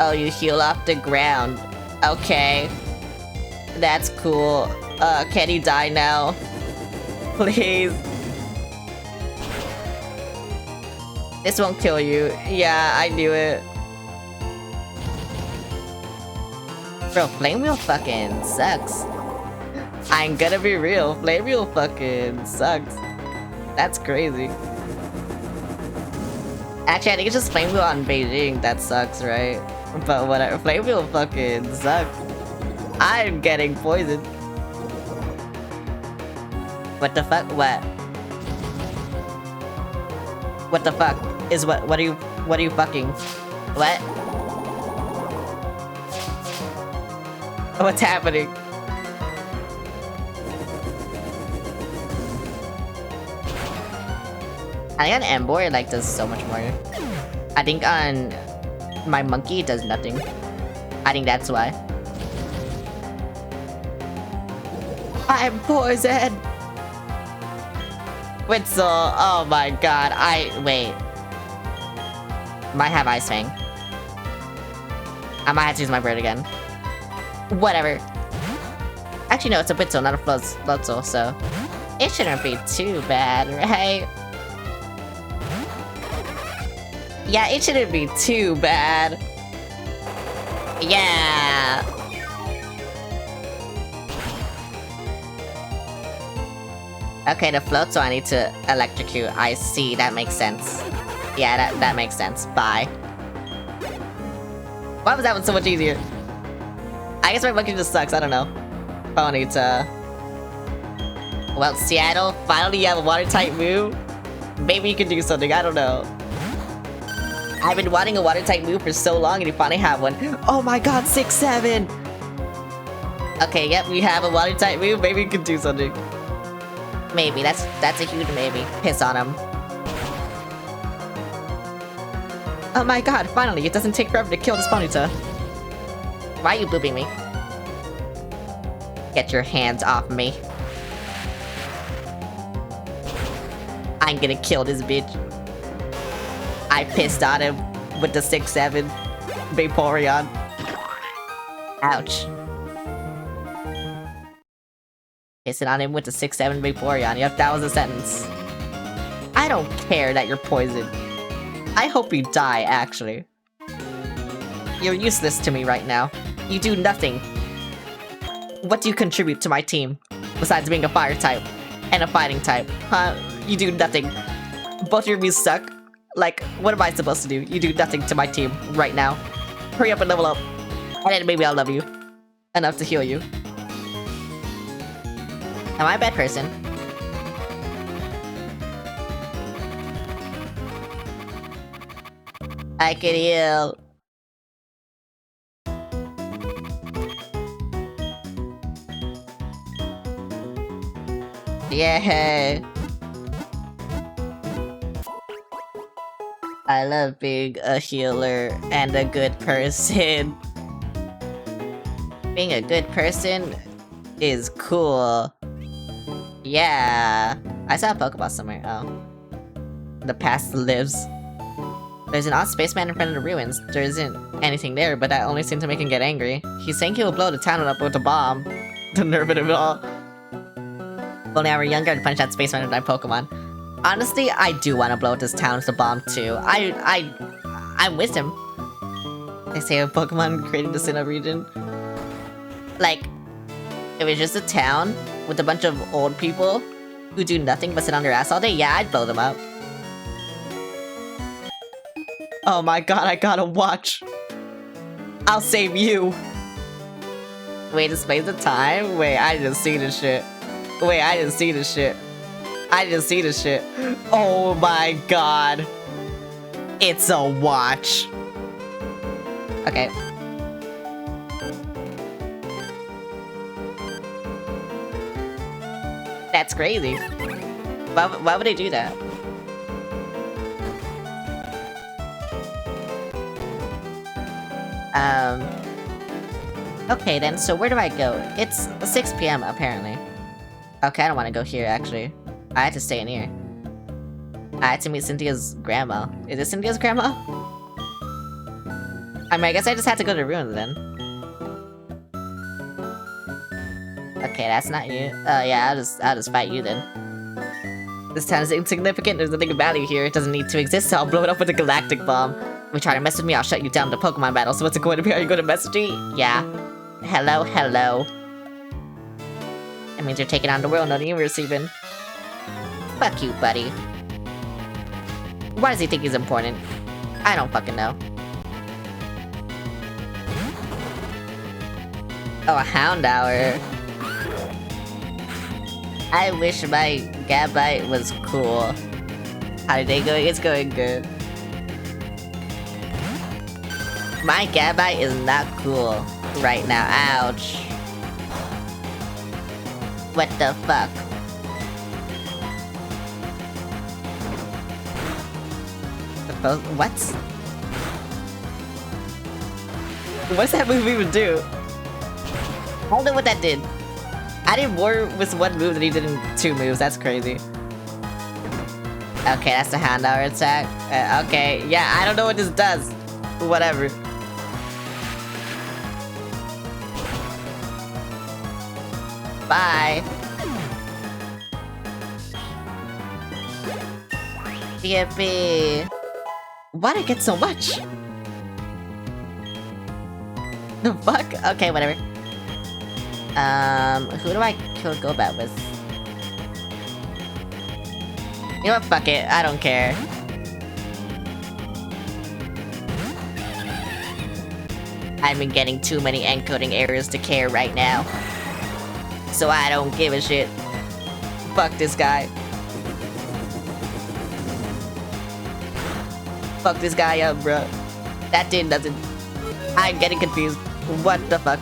Oh, you heal off the ground. Okay. That's cool. Can he die now? Please. This won't kill you. Yeah, I knew it. Bro, Flame Wheel fucking sucks. I'm gonna be real. Flame Wheel fucking sucks. That's crazy. Actually, I think it's just Flame Wheel on Beijing that sucks, right? But whatever. Flame Wheel fucking sucks. I'm getting poisoned. What the fuck? What? What the fuck? Is what are you fucking? What? What's happening? I think on Embor it like does so much more. I think on my monkey it does nothing. I think that's why. I'm poisoned! Witzel, oh my god, wait. Might have Ice Fang. I might have to use my bird again. Whatever. Actually, no, it's a Witzel, not a Floatzel, so... It shouldn't be too bad, right? Yeah, it shouldn't be too bad. Yeah! Okay, the Floatzel I need to electrocute. I see, that makes sense. Yeah, that makes sense. Bye. Why was that one so much easier? I guess my monkey just sucks, I don't know. Ponyta. Well, Seattle, finally you have a water-type move? Maybe you can do something, I don't know. I've been wanting a water-type move for so long and you finally have one. Oh my god, 6-7! Okay, yep, we have a water-type move, maybe you can do something. Maybe, that's a huge maybe. Piss on him. Oh my god, finally, it doesn't take forever to kill this Ponyta. Why are you booping me? Get your hands off me. I'm gonna kill this bitch. I pissed on him with the 6-7 Vaporeon. Ouch. Pissing on him with the 6-7 Vaporeon. Yep, that was a sentence. I don't care that you're poisoned. I hope you die, actually. You're useless to me right now. You do nothing. What do you contribute to my team? Besides being a fire type and a fighting type. Huh? You do nothing. Both of your moves suck. Like, what am I supposed to do? You do nothing to my team right now. Hurry up and level up. And then maybe I'll love you. Enough to heal you. Am I a bad person? I can heal. Yeah. I love being a healer and a good person. Being a good person is cool. Yeah. I saw a Pokeball somewhere. Oh. The past lives. There's an odd spaceman in front of the ruins. There isn't anything there, but that only seemed to make him get angry. He's saying he will blow the town up with a bomb. The nerve of it all. If only I were younger, I'd punch that spaceman with my Pokemon. Honestly, I do want to blow this town with a bomb too. I'm with him. They say a Pokemon created the Sinnoh region. Like, if it's just a town with a bunch of old people who do nothing but sit on their ass all day, yeah, I'd blow them up. Oh my god, I gotta watch. I'll save you. Wait, displays the time? Wait, I didn't see this shit. Wait, I didn't see this shit. I didn't see this shit. Oh my god. It's a watch. Okay. That's crazy. Why would they do that? Okay then, so where do I go? It's 6 PM apparently. Okay, I don't want to go here actually. I had to stay in here. I had to meet Cynthia's grandma. Is this Cynthia's grandma? I mean, I guess I just had to go to the ruins then. Okay, that's not you. Yeah, I'll just fight you then. This town is insignificant. There's nothing of value here. It doesn't need to exist, so I'll blow it up with a galactic bomb. If you try to mess with me, I'll shut you down to Pokemon battle. So what's it going to be? Are you going to mess with me? Yeah. Hello, hello. That means you're taking on the world, not the universe even. Fuck you, buddy. Why does he think he's important? I don't fucking know. Oh, a Houndour. I wish my Gabite was cool. How are they going? It's going good. My Gabite is not cool right now. Ouch. What the fuck? What? What's that move even do? I don't know what that did. I did more with one move than he did in 2 moves. That's crazy. Okay, that's the Houndour attack. Okay, yeah, I don't know what this does. Whatever. Bye. Yippee. Why'd I get so much? The fuck? Okay, whatever. Who do I kill Golbat with? You know what? Fuck it. I don't care. I've been getting too many encoding errors to care right now. So I don't give a shit. Fuck this guy. Fuck this guy up, bro. That did nothing. I'm getting confused. What the fuck?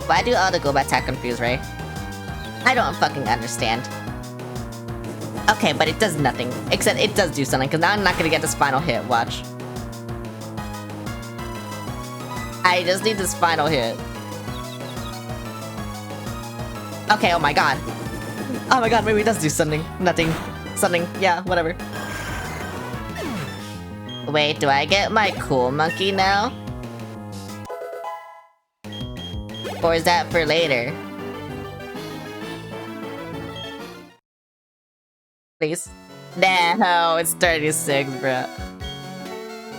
Why do all the Golbat attack confused, right? I don't fucking understand. Okay, but it does nothing. Except it does do something, because now I'm not gonna get this final hit, watch. I just need this final hit. Okay, oh my god. Oh my god, maybe it does do something. Nothing. Something. Yeah, whatever. Wait, do I get my cool monkey now? Or is that for later? Please? No, it's 36, bro.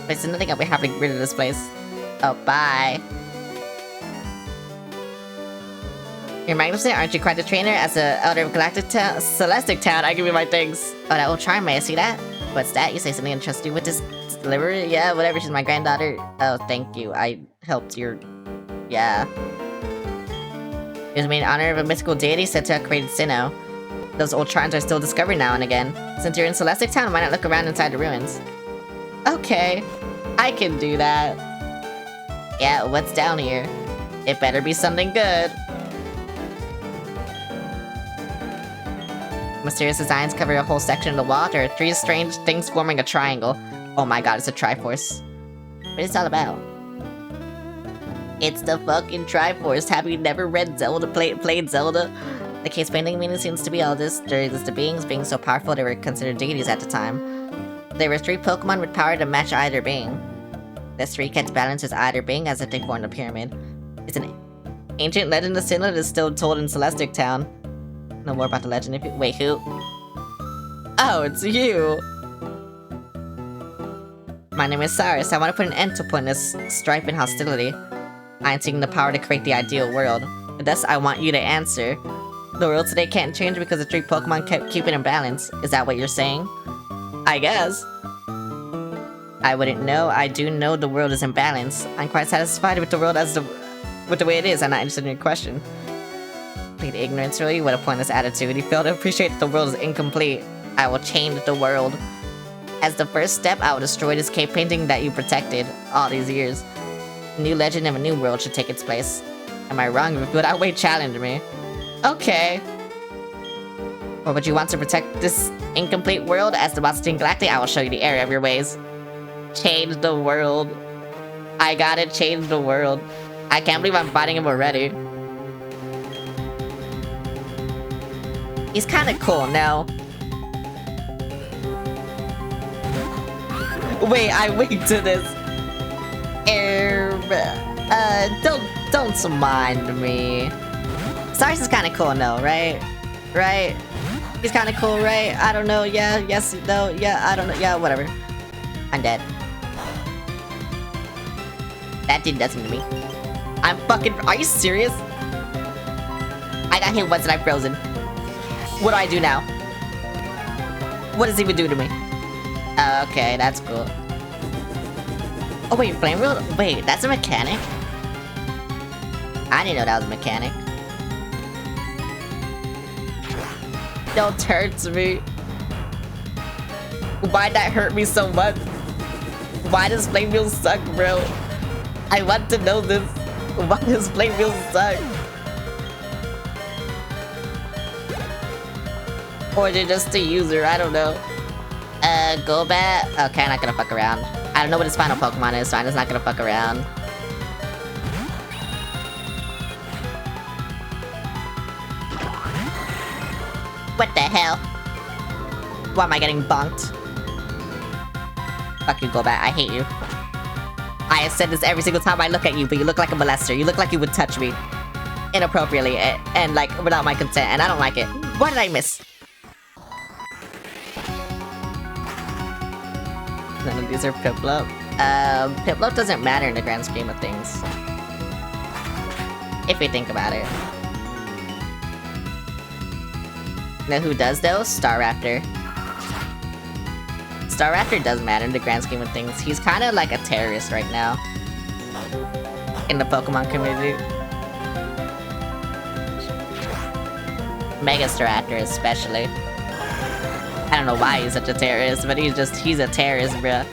Wait, so nothing I'll be having rid of this place. Oh, bye. You're magnificent, aren't you? Quite the trainer. As the elder of Galactic Town, Celestic Town, I give you my things. Oh, that old charm, may I see that? What's that? You say something and trust you with this delivery? Yeah, whatever, she's my granddaughter. Oh, thank you. I helped your... Yeah. It was made in honor of a mythical deity said to have created Sinnoh. Those old charms are still discovered now and again. Since you're in Celestic Town, why not look around inside the ruins? Okay. I can do that. Yeah, what's down here? It better be something good. Mysterious designs cover a whole section of the wall. There are 3 strange things forming a triangle. Oh my god, it's a Triforce. What is it all about? It's the fucking Triforce. Have you never read Zelda, played Zelda? The case painting meaning seems to be all this. There is the beings being so powerful they were considered deities at the time. There were 3 Pokemon with power to match either being. The 3 kept balance as either being as if they formed a pyramid. It's an ancient legend of Sinnoh that is still told in Celestic Town. Know more about the legend if you- wait, who? Oh, it's you! My name is Cyrus. I want to put an end to pointless strife and hostility. I am seeking the power to create the ideal world. Thus, I want you to answer. The world today can't change because the 3 Pokemon kept keeping in balance. Is that what you're saying? I guess. I wouldn't know. I do know the world is in balance. I'm quite satisfied with the world with the way it is. I'm not interested in your question. Complete ignorance, really? What a pointless attitude. You fail to appreciate that the world is incomplete. I will change the world. As the first step, I will destroy this cave painting that you protected all these years. A new legend of a new world should take its place. Am I wrong? If you feel that way, challenge me. Okay. Or would you want to protect this incomplete world? As the Monster Team Galactic, I will show you the error of your ways. Change the world. I gotta change the world. I can't believe I'm fighting him already. He's kinda cool, no? Wait, I wait to this. Don't mind me. Cyrus is kinda cool, no, right? Right? He's kinda cool, right? I don't know, yeah, yes, no, yeah, I don't know, yeah, whatever. I'm dead. That did nothing to me. I'm fucking- are you serious? I got hit once and I'm frozen. What do I do now? What does he even do to me? Okay, that's cool. Oh wait, flame wheel? Wait, that's a mechanic? I didn't know that was a mechanic. Don't hurt me. Why'd that hurt me so much? Why does flame wheel suck, bro? I want to know this. Why does flame wheel suck? Or is it just a user? I don't know. Golbat? Okay, I'm not gonna fuck around. I don't know what his final Pokemon is, so I'm just not gonna fuck around. What the hell? Why am I getting bonked? Fuck you, Golbat. I hate you. I have said this every single time I look at you, but you look like a molester. You look like you would touch me. Inappropriately, and like, without my consent, and I don't like it. What did I miss? None of these are Piplup. Piplup doesn't matter in the grand scheme of things. If we think about it. Know who does though? Staraptor. Staraptor does matter in the grand scheme of things. He's kind of like a terrorist right now. In the Pokemon community. Mega Staraptor especially. I don't know why he's such a terrorist, but he's a terrorist, bruh.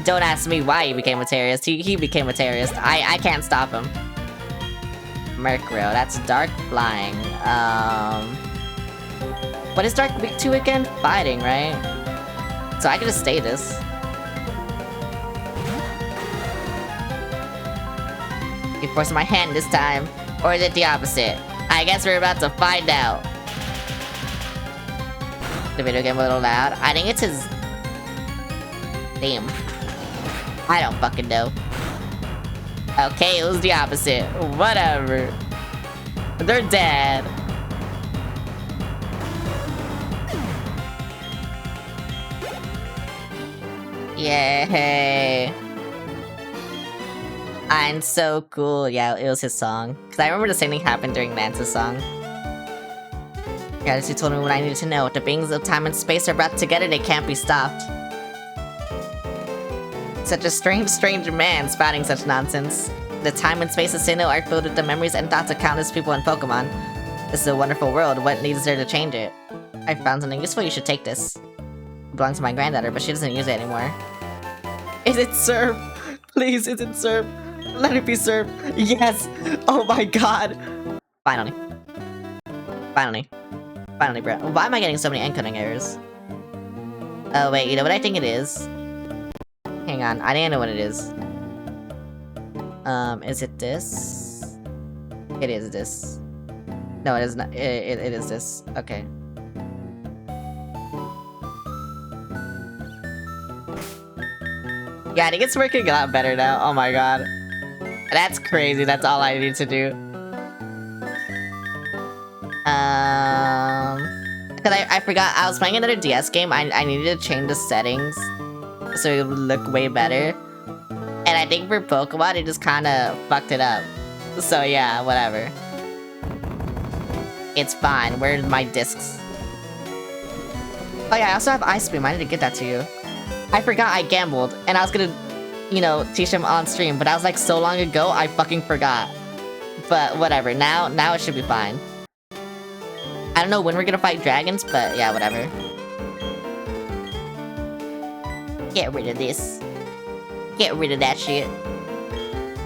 Don't ask me why he became a terrorist. He became a terrorist. I can't stop him. Murkrow, that's Dark Flying. What is Dark weak to again? Fighting, right? So I can just stay this. You forced my hand this time. Or is it the opposite? I guess we're about to find out. The video game a little loud. I think it's his... Damn. I don't fucking know. Okay, it was the opposite. Whatever. They're dead. Yay. I'm so cool. Yeah, it was his song. Because I remember the same thing happened during Lance's song. Galaxy told me what I needed to know. The beings of time and space are brought together, they can't be stopped. Such a strange man spouting such nonsense. The time and space of Sinnoh are filled with the memories and thoughts of countless people and Pokemon. This is a wonderful world. What needs there to change it? I found something useful. You should take this. It belongs to my granddaughter, but she doesn't use it anymore. Is it Surf? Please, is it Surf? Let it be Surf. Yes! Oh my god! Finally. Finally. Finally, bro. Why am I getting so many encoding errors? Oh, wait, you know what I think it is? Hang on, I didn't know what it is. Is it this? It is this. No, it is not. It is this. Okay. Yeah, I think it's working a lot better now. Oh my god. That's crazy. That's all I need to do. Because I forgot. I was playing another DS game. I needed to change the settings so it would look way better. And I think for Pokemon, it just kind of fucked it up. So yeah, whatever. It's fine. Where's my discs? Oh yeah, I also have Ice Beam. I need to get that to you. I forgot I gambled, and I was gonna, you know, teach him on stream, but that was like so long ago, I fucking forgot. But whatever, now it should be fine. I don't know when we're gonna fight dragons, but yeah, whatever. Get rid of this. Get rid of that shit.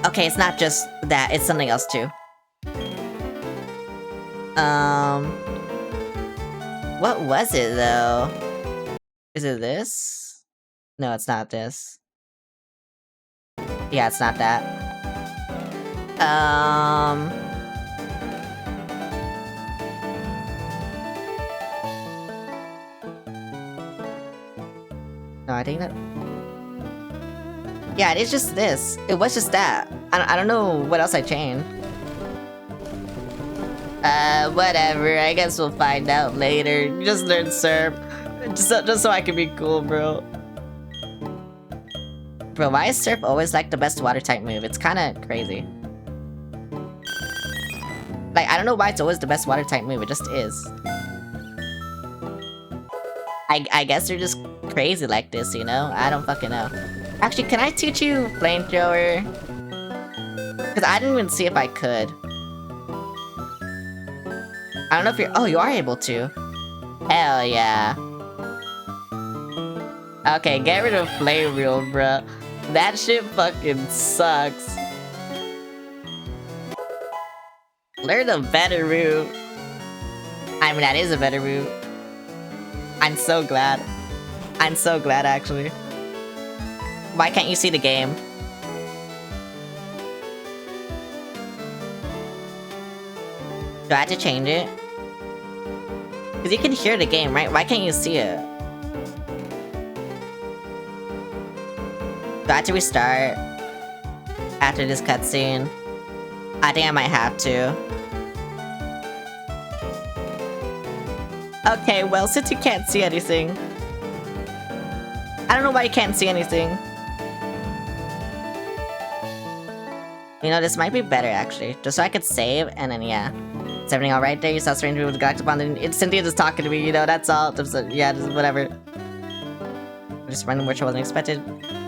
Okay, it's not just that, it's something else too. What was it though? Is it this? No, it's not this. Yeah, it's not that. No, I think that... Yeah, it is just this. It was just that. I don't know what else I changed. Whatever. I guess we'll find out later. Just learn Surf. Just so I can be cool, bro. Bro, why is Surf always like the best water type move? It's kinda crazy. Like, I don't know why it's always the best water type move, it just is. I guess they're just crazy like this, you know? I don't fucking know. Actually, can I teach you Flamethrower? Because I didn't even see if I could. I don't know if you're... Oh, you are able to. Hell yeah. Okay, get rid of Flame Rule, bruh. That shit fucking sucks. Learn a better route. I mean, that is a better route. I'm so glad. I'm so glad, actually. Why can't you see the game? Do I have to change it? Because you can hear the game, right? Why can't you see it? Do I have to restart after this cutscene? I think I might have to. Okay, well, since you can't see anything... I don't know why you can't see anything. You know, this might be better, actually. Just so I could save, and then, yeah. Is everything alright there? You saw strange people with Galactic Bond, and Cynthia just talking to me, you know, that's all. Just, yeah, just whatever. Just running which I wasn't expected.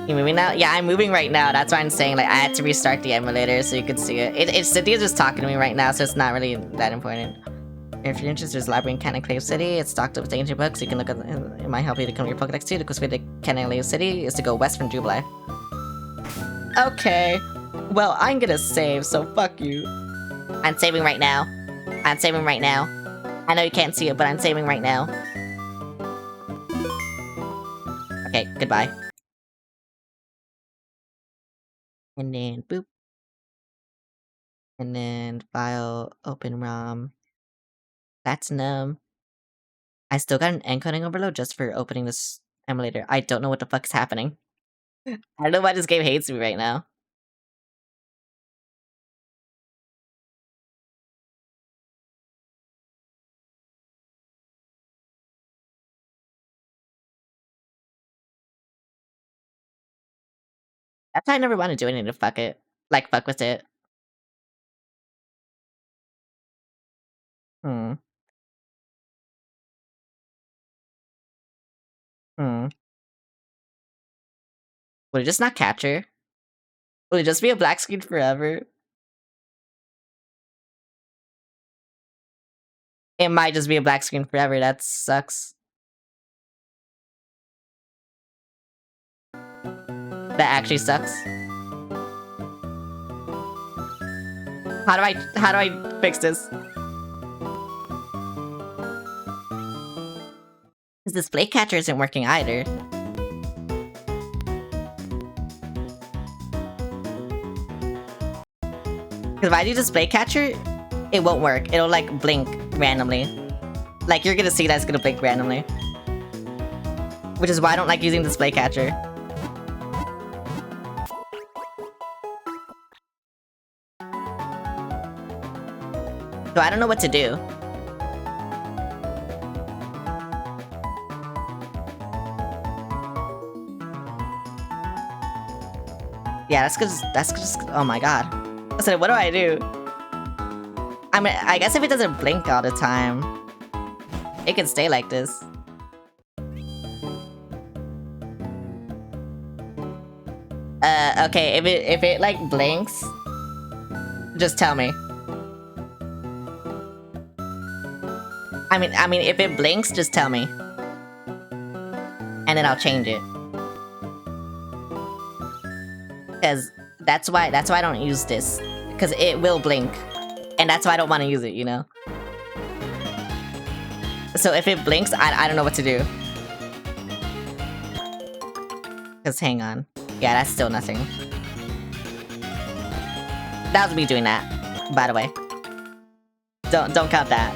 You moving now? Yeah, I'm moving right now. That's why I'm saying, like, I had to restart the emulator so you could see it. Cynthia's just talking to me right now, so it's not really that important. If you're interested, there's a library in Canaclave City. It's stocked up with ancient books. You can look at it. Might help you to come to your Pokedex too. The quickest way to Canaclave City is to go west from Jubilee. Okay. Well, I'm gonna save, so fuck you. I'm saving right now. I'm saving right now. I know you can't see it, but I'm saving right now. Okay, goodbye. And then boop. And then file, open ROM. That's numb. I still got an encoding overload just for opening this emulator. I don't know what the fuck is happening. I don't know why this game hates me right now. That's why I never want to do anything to fuck it. Like, fuck with it. Hmm. Hmm. Would it just not capture? Will it just be a black screen forever? It might just be a black screen forever. That sucks. That actually sucks. How do I fix this? This display catcher isn't working either. Because if I do display catcher, it won't work. It'll like blink randomly. Like you're gonna see that it's gonna blink randomly. Which is why I don't like using display catcher. So I don't know what to do. Yeah, that's just, oh my god. I said, what do I do? I mean, I guess if it doesn't blink all the time, it can stay like this. Okay, if it like blinks, just tell me. I mean, if it blinks, just tell me. And then I'll change it. Because that's why I don't use this. Because it will blink. And that's why I don't want to use it, you know? So if it blinks, I don't know what to do. Because hang on. Yeah, that's still nothing. That was me doing that, by the way. Don't count that.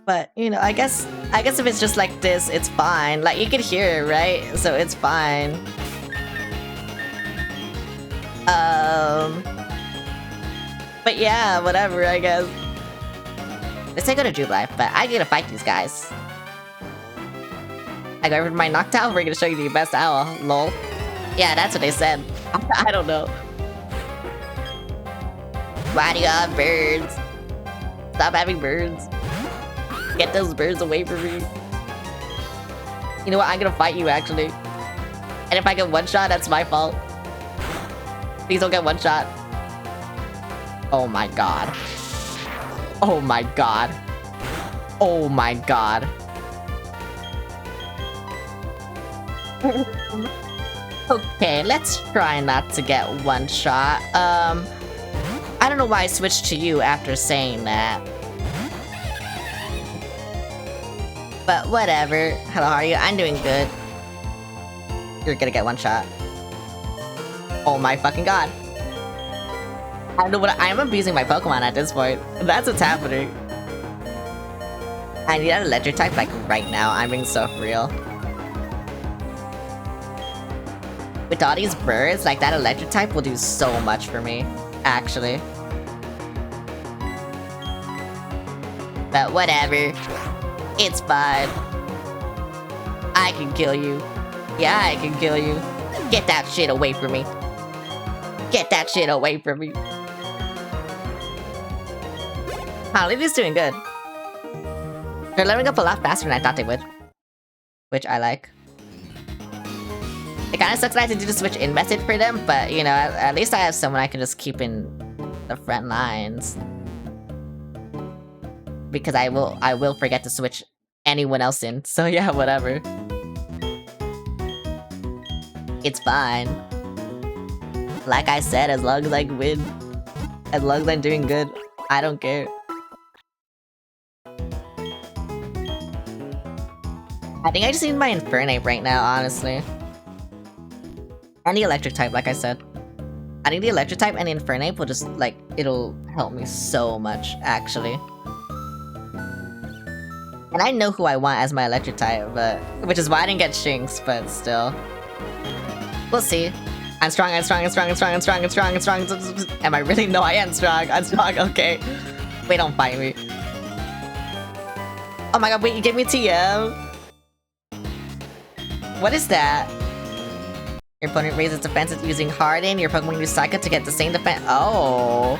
But, you know, I guess if it's just like this, it's fine. Like, you can hear it, right? So it's fine. But yeah, whatever, I guess. Let's say go to Jubilife, but I gotta fight these guys. I go over to my Noctowl, we're gonna show you the best owl, lol. Yeah, that's what they said. I don't know. Why do you have birds? Stop having birds. Get those birds away from me. You know what? I'm gonna fight you, actually. And if I get one shot, that's my fault. Please don't get one shot. Oh my god. Oh my god. Oh my god. Okay, let's try not to get one shot. I don't know why I switched to you after saying that. But whatever. Hello, how are you? I'm doing good. You're gonna get one shot. Oh my fucking god. I don't know what I'm abusing my Pokemon at this point. That's what's happening. I need an electric type like right now. I'm being so real. With all these birds, like that electric type will do so much for me, actually. But whatever. It's fine. I can kill you. Yeah, I can kill you. Get that shit away from me. Get that shit away from me. Lily's doing good. They're leveling up a lot faster than I thought they would. Which I like. It kinda sucks that I have to do the switch in method for them, but you know, at least I have someone I can just keep in the front lines. Because I will forget to switch anyone else in, so yeah, whatever. It's fine. Like I said, as long as I win, as long as I'm doing good, I don't care. I think I just need my Infernape right now, honestly. And the electric type, like I said. I think the electric type and the Infernape will just, like, it'll help me so much, actually. And I know who I want as my electric type, but... Which is why I didn't get Shinx, but still. We'll see. I'm strong, I'm strong, I'm strong, I'm strong, I'm strong, I'm strong, I'm strong. Am I really? No, I am strong. I'm strong, okay. Wait, don't fight me. Oh my god, wait, you gave me TM? What is that? Your opponent raises defenses using Harden. Your Pokemon use Psycho to get the same defense. Oh.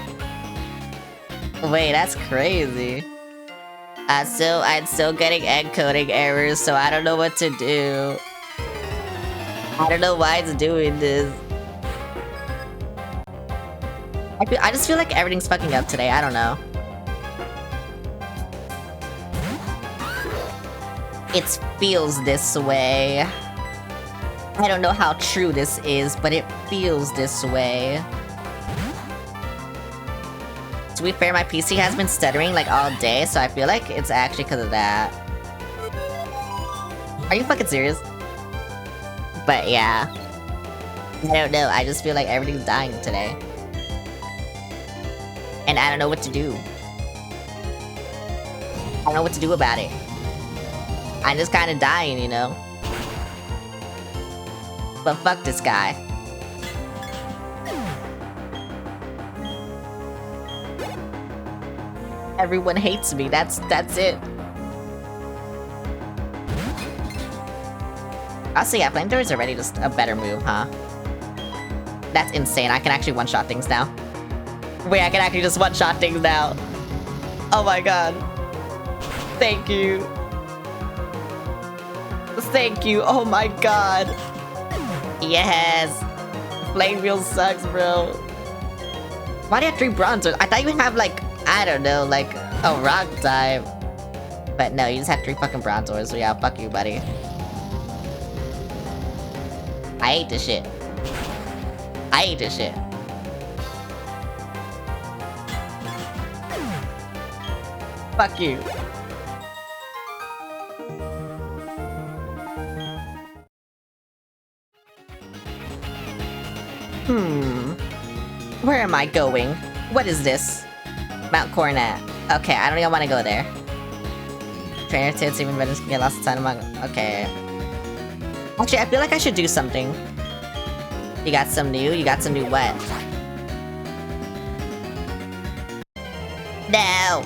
Wait, that's crazy. I'm still getting encoding errors, so I don't know what to do. I don't know why it's doing this. I just feel like everything's fucking up today. I don't know. It feels this way. I don't know how true this is, but it feels this way. To be fair, my PC has been stuttering like all day, so I feel like it's actually because of that. Are you fucking serious? But yeah. I don't know, I just feel like everything's dying today. And I don't know what to do. I don't know what to do about it. I'm just kinda dying, you know? But fuck this guy. Everyone hates me, that's it. Honestly, yeah, flamethrowers are already just a better move, huh? That's insane, I can actually one-shot things now. Wait, I can actually just one-shot things now. Oh my god. Thank you. Thank you, oh my god. Yes! Flame Wheel sucks, bro. Why do you have 3 bronzers? I thought you would have, like, I don't know, like, a rock type. But no, you just have 3 fucking bronzers, so yeah, fuck you, buddy. I hate this shit. I hate this shit. Fuck you. Where am I going? What is this? Mount Coronet. Okay, I don't even want to go there. Trainer tits even better get lost of time among. Okay. Actually, I feel like I should do something. You got some new? You got some new what? No!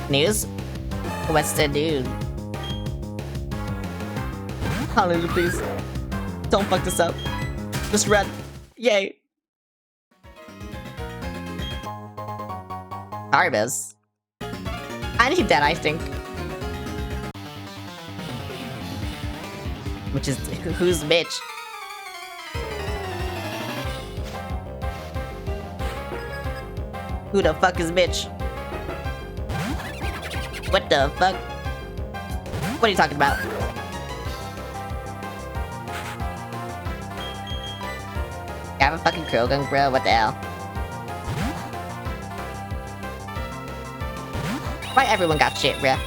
News? What's the news? Hallelujah, please. Don't fuck this up. Just run. Yay. Harvest. I need that, I think. Which is who's bitch? Who the fuck is bitch? What the fuck? What are you talking about? You have a fucking Krogan, bro? What the hell? Why everyone got shit, bruh?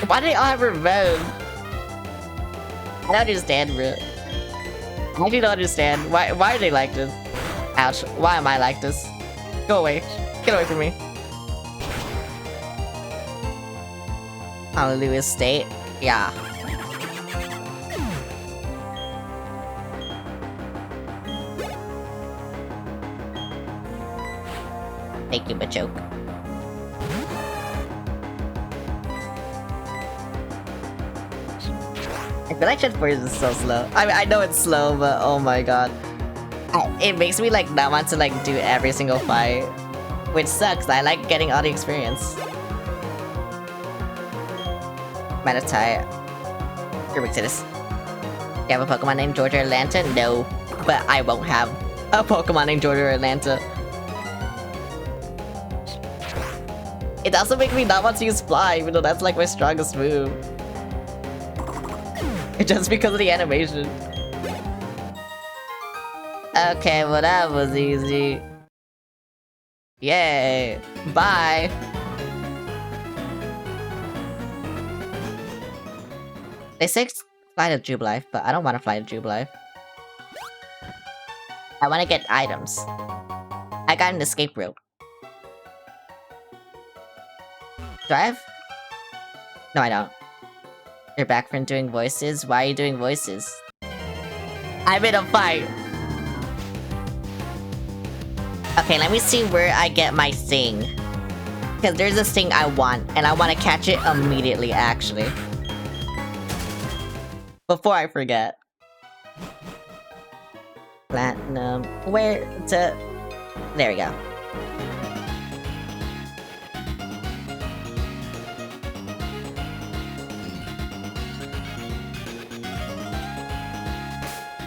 Why do they all have revenge? I don't understand, bro. I do not understand. Why are they like this? Ouch. Why am I like this? Go away. Get away from me. Hallelujah State? Yeah. Thank you, Machoke. I feel like Shed Force is so slow. I mean, I know it's slow, but oh my god. It makes me like not want to like do every single fight. Which sucks, I like getting all the experience. Metatai. You're weak to this. You have a Pokemon named Georgia Atlanta? No. But I won't have a Pokemon named Georgia Atlanta. It also makes me not want to use Fly, even though that's like my strongest move. Just because of the animation. Okay, well that was easy. Yay. Bye. They say fly to Jubilife, but I don't want to fly to Jubilife. I want to get items. I got an escape rope. Do I have? No, I don't. You're back from doing voices? Why are you doing voices? I'm in a fight! Okay, let me see where I get my thing. Because there's this thing I want, and I want to catch it immediately, actually. Before I forget. Platinum. Where to... There we go.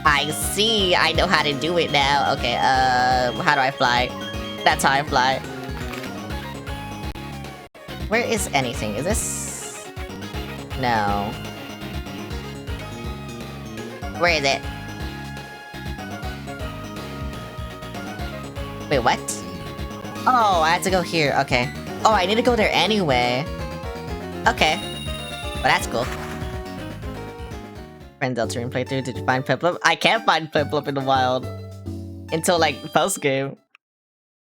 I see. I know how to do it now. Okay, how do I fly? That's how I fly. Where is anything? Is this... No. Where is it? Wait, what? Oh, I have to go here. Okay. Oh, I need to go there anyway. Okay. Well, that's cool. Friend Deltarune playthrough, did you find Piplup? I can't find Piplup in the wild. Until, like, post-game.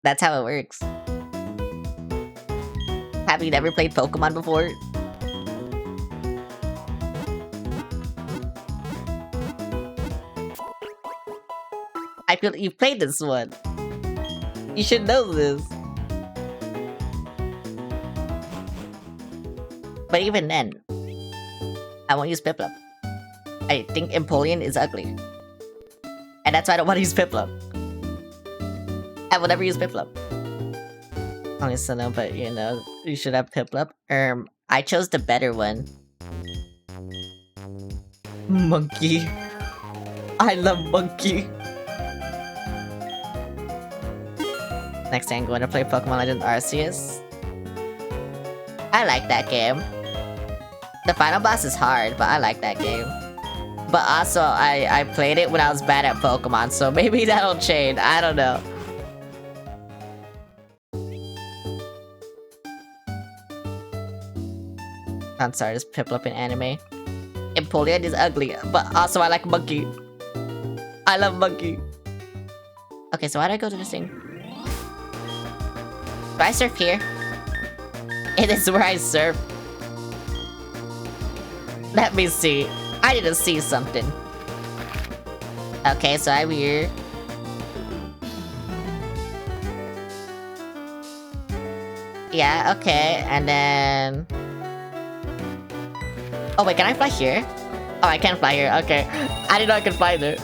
That's how it works. Have you never played Pokemon before? I feel you've played this one. You should know this. But even then, I won't use Piplup. I think Empoleon is ugly. And that's why I don't want to use Piplup. I will never use Piplup. Only Sinnoh, but you know, you should have Piplup. I chose the better one. Monkey. I love Monkey. Next time I'm going to play Pokemon Legends Arceus. I like that game. The final boss is hard, but I like that game. But also, I played it when I was bad at Pokemon, so maybe that'll change. I don't know. I'm sorry, this Piplup in anime. Empoleon is ugly, but also I like Monkey. I love Monkey. Okay, so why do I go to this thing? Do I surf here? It is where I surf. Let me see. I need to see something. Okay, so I'm here. Yeah, okay, and then... Oh wait, can I fly here? Oh, I can fly here, okay. I didn't know I could fly there.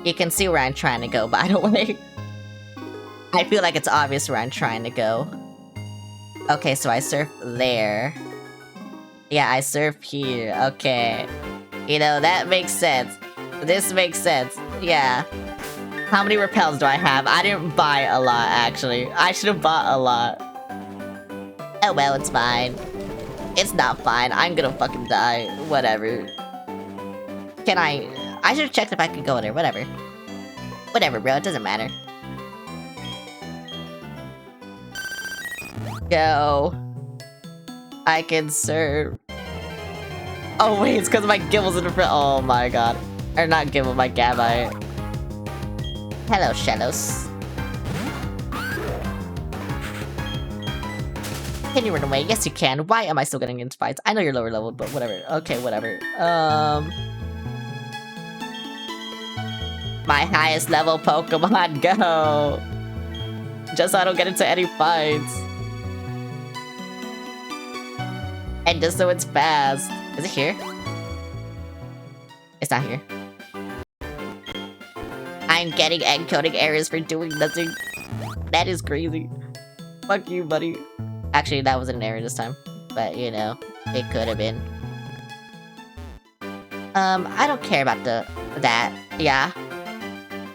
You can see where I'm trying to go, by the way. I feel like it's obvious where I'm trying to go. Okay, so I surf there. Yeah, I surf here. Okay. You know, that makes sense. This makes sense. Yeah. How many repels do I have? I didn't buy a lot, actually. I should have bought a lot. Oh well, it's fine. It's not fine. I'm gonna fucking die. Whatever. Can I should have checked if I could go in there. Whatever. Whatever, bro. It doesn't matter. Go. I can serve. Oh wait, it's because my Gibble's in the front. Oh my god. Or not Gibble, my Gabite. Hello, Shellos. Can you run away? Yes, you can. Why am I still getting into fights? I know you're lower leveled, but whatever. Okay, whatever. My highest level Pokemon, go! Just so I don't get into any fights. And just so it's fast. Is it here? It's not here. I'm getting encoding errors for doing nothing. That is crazy. Fuck you, buddy. Actually, that wasn't an error this time. But, you know, it could have been. I don't care about that. Yeah.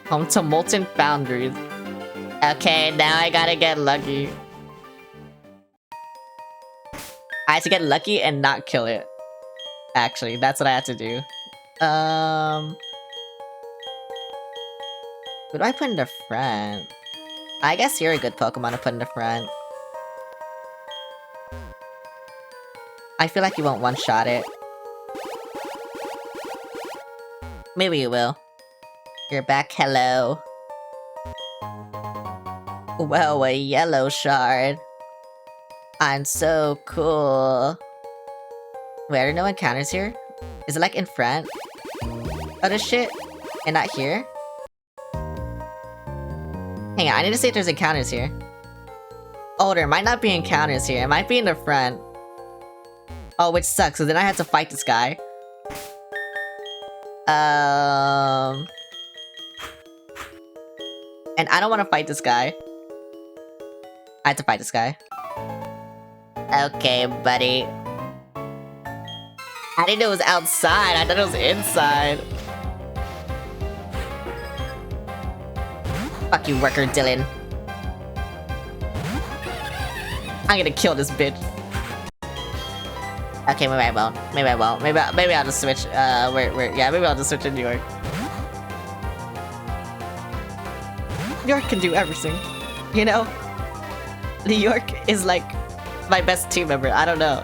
Home to Molten Foundries. Okay, now I gotta get lucky. I have to get lucky and not kill it. Actually, that's what I have to do. Who do I put in the front? I guess you're a good Pokemon to put in the front. I feel like you won't one-shot it. Maybe you will. You're back, hello. Well, a yellow shard. I'm so cool. Wait, are there no encounters here? Is it like in front of this shit? And not here? Hang on, I need to see if there's encounters here. Oh, there might not be encounters here. It might be in the front. Oh, which sucks, so then I have to fight this guy. And I don't want to fight this guy. I have to fight this guy. Okay, buddy. I didn't know it was outside. I thought it was inside. Fuck you, worker Dylan. I'm gonna kill this bitch. Okay, maybe I won't. Maybe I won't. Maybe I'll just switch. Yeah, maybe I'll just switch to New York. York can do everything. You know? New York is like my best team member. I don't know.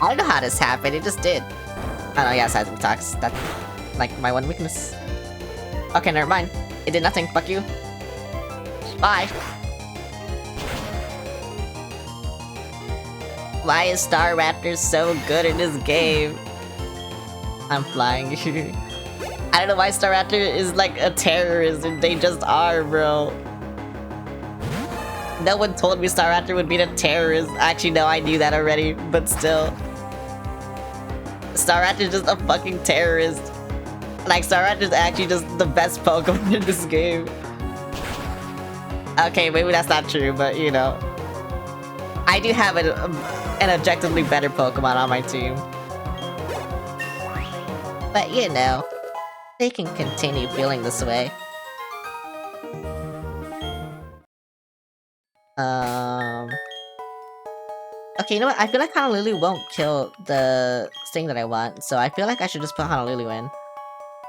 I don't know how this happened. It just did. Oh no, yeah, seismic talks. That's like my one weakness. Okay, never mind. It did nothing. Fuck you. Bye. Why is Star Raptor so good in this game? I'm flying. I don't know why Star Raptor is like a terrorist, and they just are, bro. No one told me Star Raptor would be a terrorist. Actually, no, I knew that already, but still. Star Raptor is just a fucking terrorist. Like, Star Raptor is actually just the best Pokemon in this game. Okay, maybe that's not true, but you know. I do have an objectively better Pokemon on my team. But you know, they can continue feeling this way. Okay, you know what? I feel like Honolulu won't kill the thing that I want, so I feel like I should just put Honolulu in.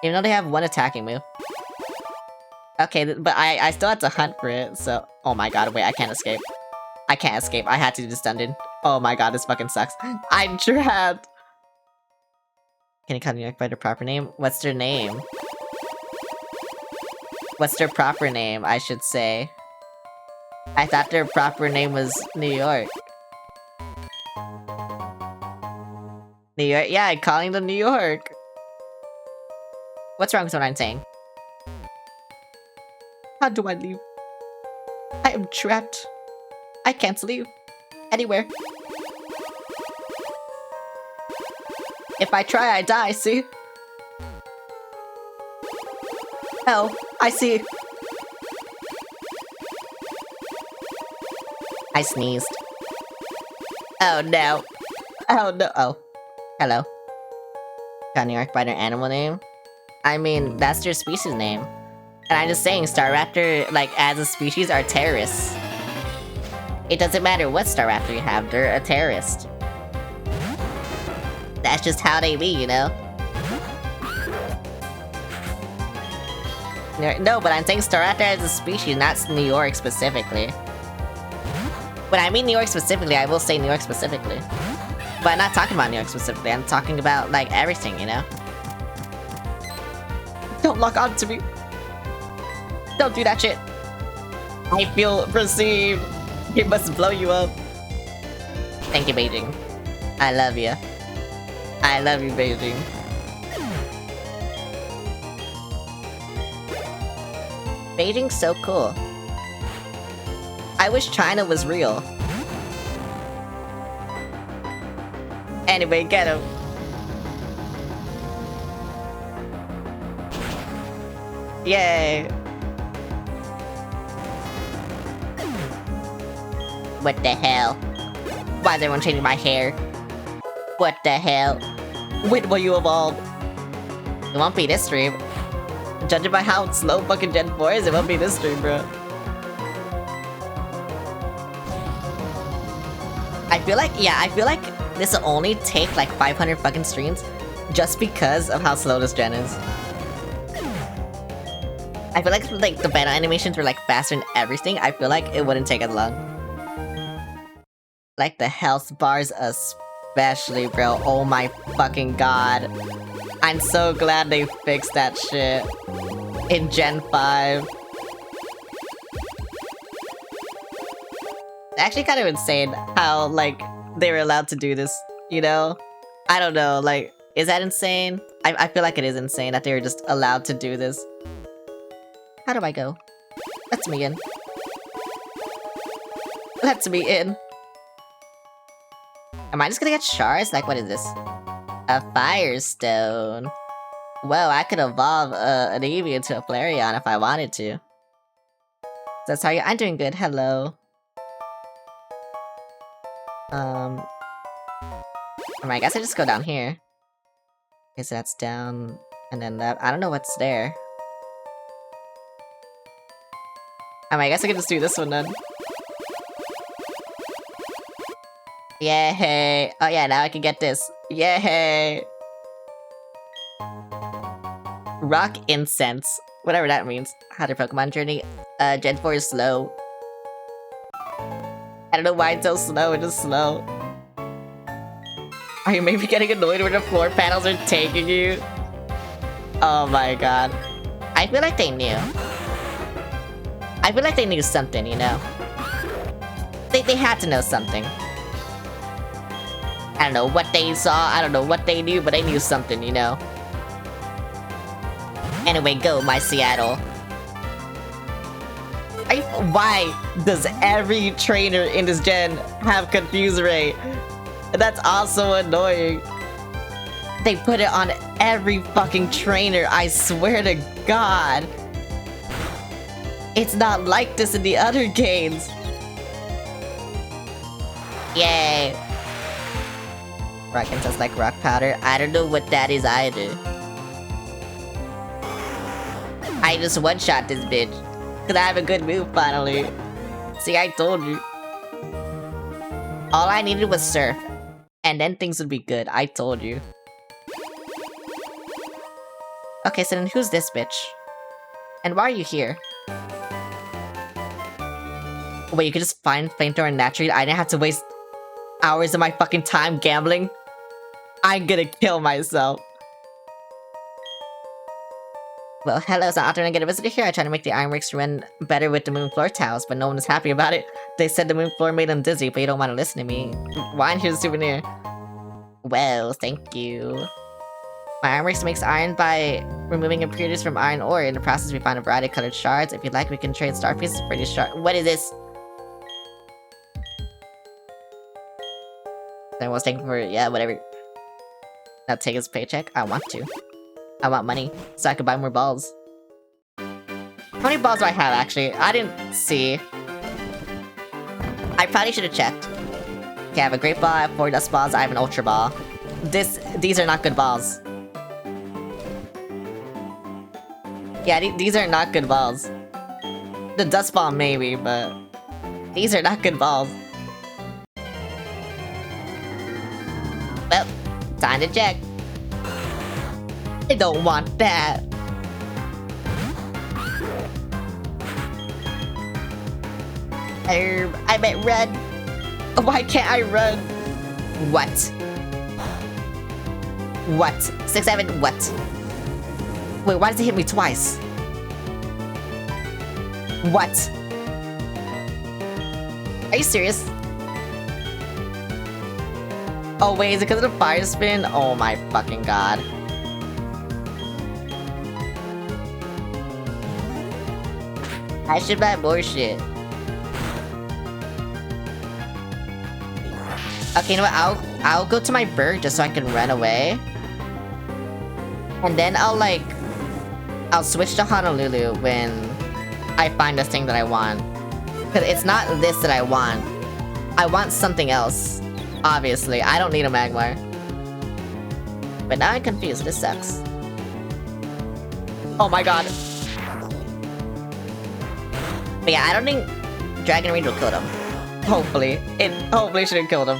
Even though they have one attacking move. Okay, but I still have to hunt for it, so... Oh my god, wait, I can't escape. I can't escape. I had to do this dungeon. Oh my god, this fucking sucks. I'm trapped! Can you call New York by their proper name? What's their name? What's their proper name, I should say? I thought their proper name was New York. New York? Yeah, I'm calling them New York. What's wrong with what I'm saying? How do I leave? I am trapped. I can't leave. Anywhere. If I try, I die, see? Oh, I see. I sneezed. Oh no. Oh no. Oh. Hello. Got New York by their animal name? I mean, that's their species name. And I'm just saying, Staraptor, like, as a species, are terrorists. It doesn't matter what Staraptor you have, they're a terrorist. That's just how they be, you know? No, but I'm saying Staraptor as a species, not New York specifically. When I mean New York specifically, I will say New York specifically. But I'm not talking about New York specifically, I'm talking about, like, everything, you know? Don't lock on to me. Don't do that shit. I feel perceived. It must blow you up. Thank you, Beijing. I love you. I love you, Beijing. Beijing's so cool. I wish China was real. Anyway, get him. Yay. What the hell? Why is everyone changing my hair? What the hell? When will you evolve? It won't be this stream. Judging by how slow fucking Gen 4 is, it won't be this stream, bro. I feel like this will only take like 500 fucking streams just because of how slow this gen is. I feel like the battle animations were like faster and everything, I feel like it wouldn't take as long. Like the health bars especially, bro. Oh my fucking god. I'm so glad they fixed that shit in Gen 5. Actually kind of insane how, like, they were allowed to do this, you know? I don't know, like, is that insane? I feel like it is insane that they were just allowed to do this. How do I go? Let me in. Let me in. Am I just gonna get shards? Like, what is this? A Firestone. Whoa, I could evolve an Eevee into a Flareon if I wanted to. That's how I'm doing good, hello. I guess I just go down here. Okay, so that's down, and then that. I don't know what's there. I guess I can just do this one then. Yay! Oh yeah, now I can get this. Yay! Rock incense. Whatever that means. How's your Pokemon journey? Gen 4 is slow. I don't know why it's so slow, it's just slow. Are you maybe getting annoyed when the floor panels are taking you? Oh my god. I feel like they knew. I feel like they knew something, you know? They had to know something. I don't know what they saw, I don't know what they knew, but they knew something, you know? Anyway, go, my Seattle. Why does every trainer in this gen have Confuse Ray? That's also annoying. They put it on every fucking trainer, I swear to God. It's not like this in the other games. Yay. Rock'n'Test like rock powder. I don't know what that is either. I just one-shot this bitch. Cause I have a good move finally. See, I told you. All I needed was Surf. And then things would be good. I told you. Okay, so then who's this bitch? And why are you here? Wait, you could just find Flamethrower naturally? I didn't have to waste hours of my fucking time gambling? I'm gonna kill myself. Well, hello, so after I get a visitor here, I tried to make the Ironworks run better with the Moon Floor tiles, but no one is happy about it. They said the Moon Floor made them dizzy, but you don't want to listen to me. Why here's a souvenir? Well, thank you. My Ironworks makes iron by removing impurities from iron ore. In the process, we find a variety of colored shards. If you'd like, we can trade star pieces for these shards. What is this? Then was taking for yeah, whatever. Now take his paycheck. I want to. I want money so I can buy more balls. How many balls do I have actually? I didn't see. I probably should have checked. Okay, I have a great ball, I have 4 dust balls, I have an ultra ball. These are not good balls. Yeah, these are not good balls. The dust ball maybe, but these are not good balls. Well, time to check. I don't want that. I meant run. Why can't I run? What? What? 6, 7, what? Wait, why does it hit me twice? What? Are you serious? Oh wait, is it because of the fire spin? Oh my fucking god. I should buy more shit. Okay, you know what? I'll go to my bird just so I can run away. And then I'll switch to Honolulu when I find this thing that I want. Because it's not this that I want. I want something else. Obviously, I don't need a Magmar. But now I'm confused. This sucks. Oh my god. But yeah, I don't think Dragon Rage will kill him. Hopefully. It hopefully shouldn't kill him.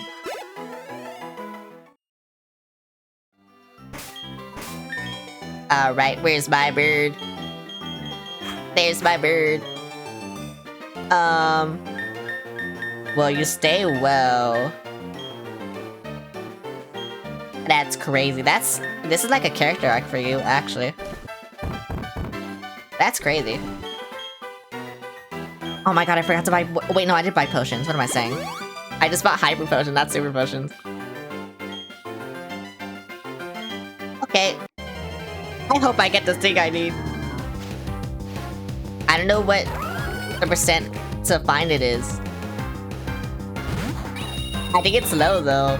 Alright, where's my bird? There's my bird. Well, you stay well. That's crazy. This is like a character arc for you, actually. That's crazy. Oh my god, I forgot to buy- wait, no, I did buy potions. What am I saying? I just bought Hyper Potion, not Super Potions. Okay. I hope I get this thing I need. I don't know what the percent to find it is. I think it's low though,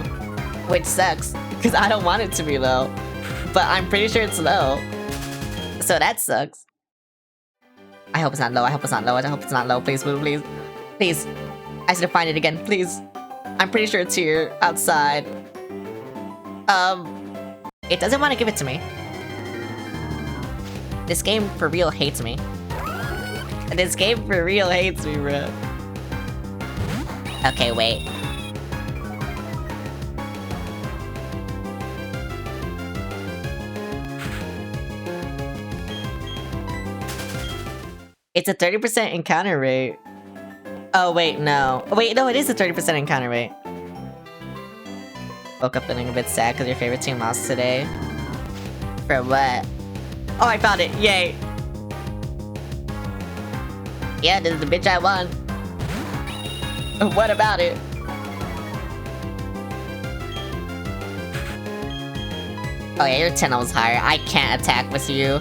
which sucks, because I don't want it to be low. But I'm pretty sure it's low. So that sucks. I hope it's not low, I hope it's not low, I hope it's not low. Please, please, please. I should find it again, please. I'm pretty sure it's here, outside. It doesn't want to give it to me. This game for real hates me. This game for real hates me, bro. Okay, wait. It's a 30% encounter rate. Oh, wait, no. Wait, no, it is a 30% encounter rate. Woke up feeling a bit sad because your favorite team lost today. For what? Oh, I found it. Yay. Yeah, this is the bitch I won. What about it? Oh yeah, your 10 levels higher. I can't attack with you.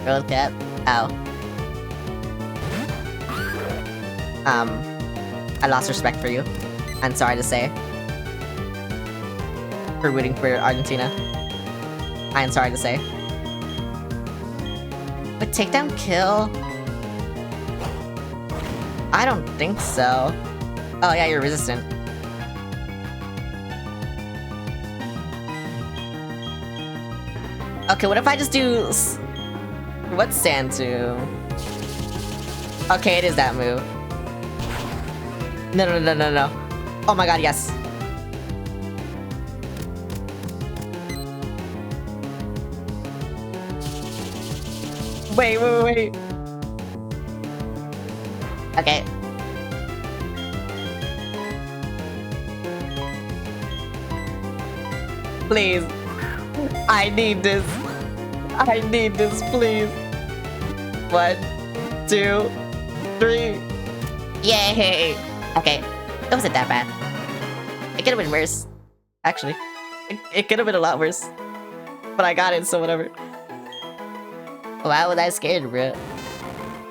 Road cap. Oh. I lost respect for you. I'm sorry to say. For rooting for Argentina. I am sorry to say. But takedown kill? I don't think so. Oh yeah, you're resistant. Okay, what if I just do... What's Santu? Okay, it is that move. No, no, no, no, no. Oh my god, yes. Wait, wait, wait. Okay. Please. I need this. I need this, please. 1, 2, 3. Yay! Okay, it wasn't that bad. It could have been worse. Actually. It could have been a lot worse. But I got it, so whatever. Why was I scared, bro?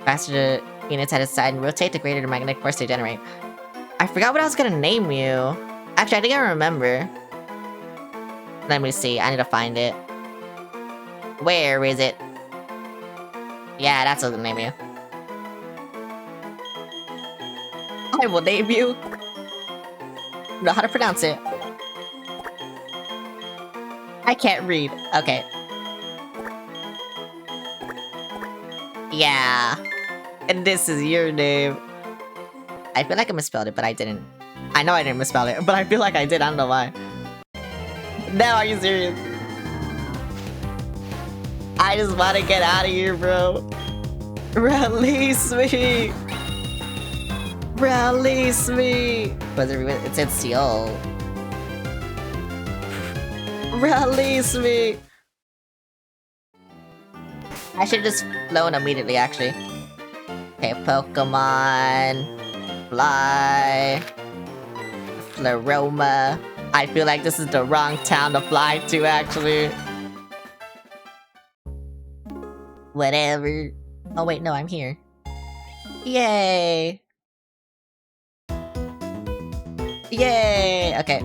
Faster units at its side and rotate the greater the magnetic force they generate. I forgot what I was gonna name you. Actually, I think I remember. Let me see, I need to find it. Where is it? Yeah, that's what I'm gonna name you. I will name you. Know how to pronounce it. I can't read. Okay. Yeah. And this is your name. I feel like I misspelled it, but I didn't. I know I didn't misspell it, but I feel like I did. I don't know why. Now, are you serious? I just want to get out of here, bro. Release me. Release me. Was it said Seoul. Release me. I should just flown immediately, actually. Okay, Pokemon. Fly. Floroma. I feel like this is the wrong town to fly to, actually. Whatever. Oh wait, no, I'm here. Yay! Yay! Okay.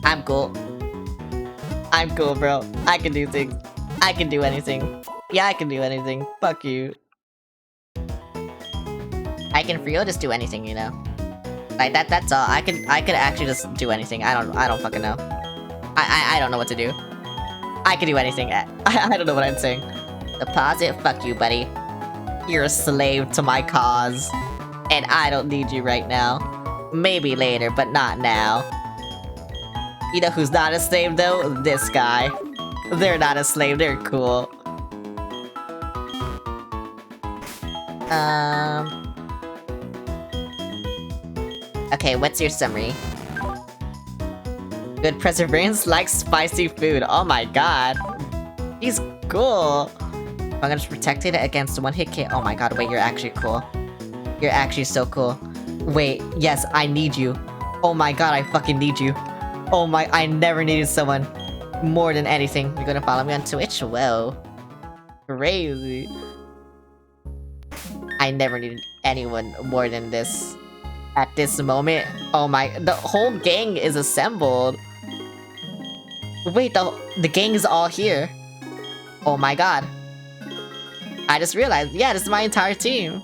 I'm cool. I'm cool, bro. I can do things. I can do anything. Yeah, I can do anything. Fuck you. I can for real just do anything, you know? Like that's all. I could actually just do anything. I don't fucking know. I don't know what to do. I can do anything. I don't know what I'm saying. Deposit, fuck you, buddy. You're a slave to my cause. And I don't need you right now. Maybe later, but not now. You know who's not a slave though? This guy. They're not a slave, they're cool. Okay, what's your summary? Good perseverance, likes spicy food. Oh my god. He's cool. I'm gonna protect it against one hit kit. Oh my god, wait, you're actually cool. You're actually so cool. Wait, yes, I need you. Oh my god, I fucking need you. Oh my, I never needed someone more than anything. You're gonna follow me on Twitch? Whoa. Crazy. I never needed anyone more than this. At this moment. Oh my, the whole gang is assembled. Wait, the gang is all here. Oh my god. I just realized, yeah, this is my entire team.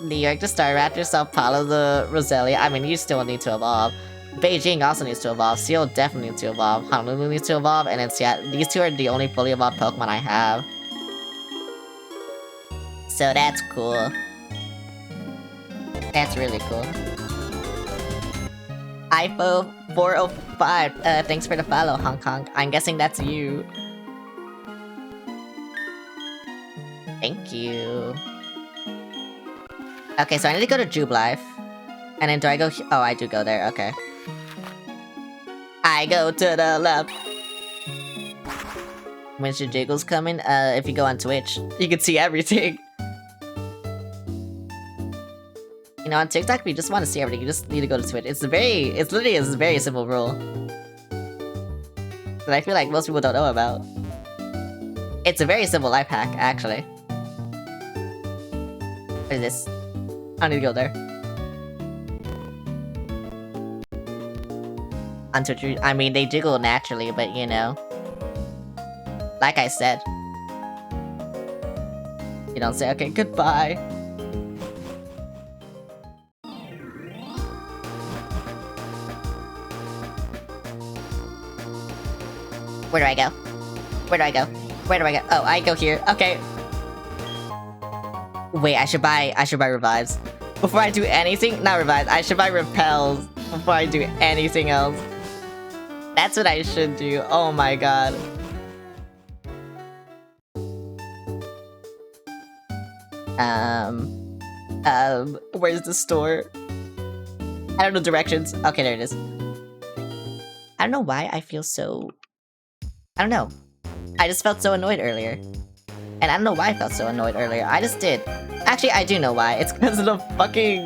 New York, the Star Raptor, Sao Paulo, the Roselia. I mean, you still need to evolve. Beijing also needs to evolve. Seoul definitely needs to evolve. Honolulu needs to evolve. And then Seattle. These two are the only fully evolved Pokemon I have. So that's cool. That's really cool. iPhone405. Thanks for the follow, Hong Kong. I'm guessing that's you. Thank you. Okay, so I need to go to Jubilife. And then do I go... Oh, I do go there. Okay. I go to the left. When's your jiggles coming? If you go on Twitch, you can see everything. You know, on TikTok, if you just want to see everything, you just need to go to Twitch. It's literally a very simple rule. That I feel like most people don't know about. It's a very simple life hack, actually. What is this? I don't need to go there. On Twitch, I mean, they jiggle naturally, but you know. Like I said. You don't say, okay, goodbye. Where do I go? Where do I go? Where do I go? Oh, I go here. Okay. Wait, I should buy revives. Before I do anything, not revives, I should buy repels before I do anything else. That's what I should do. Oh my god. Where's the store? I don't know directions. Okay, there it is. I don't know why I feel so... I don't know. I just felt so annoyed earlier. And I don't know why I felt so annoyed earlier. I just did. Actually, I do know why. It's because of the fucking...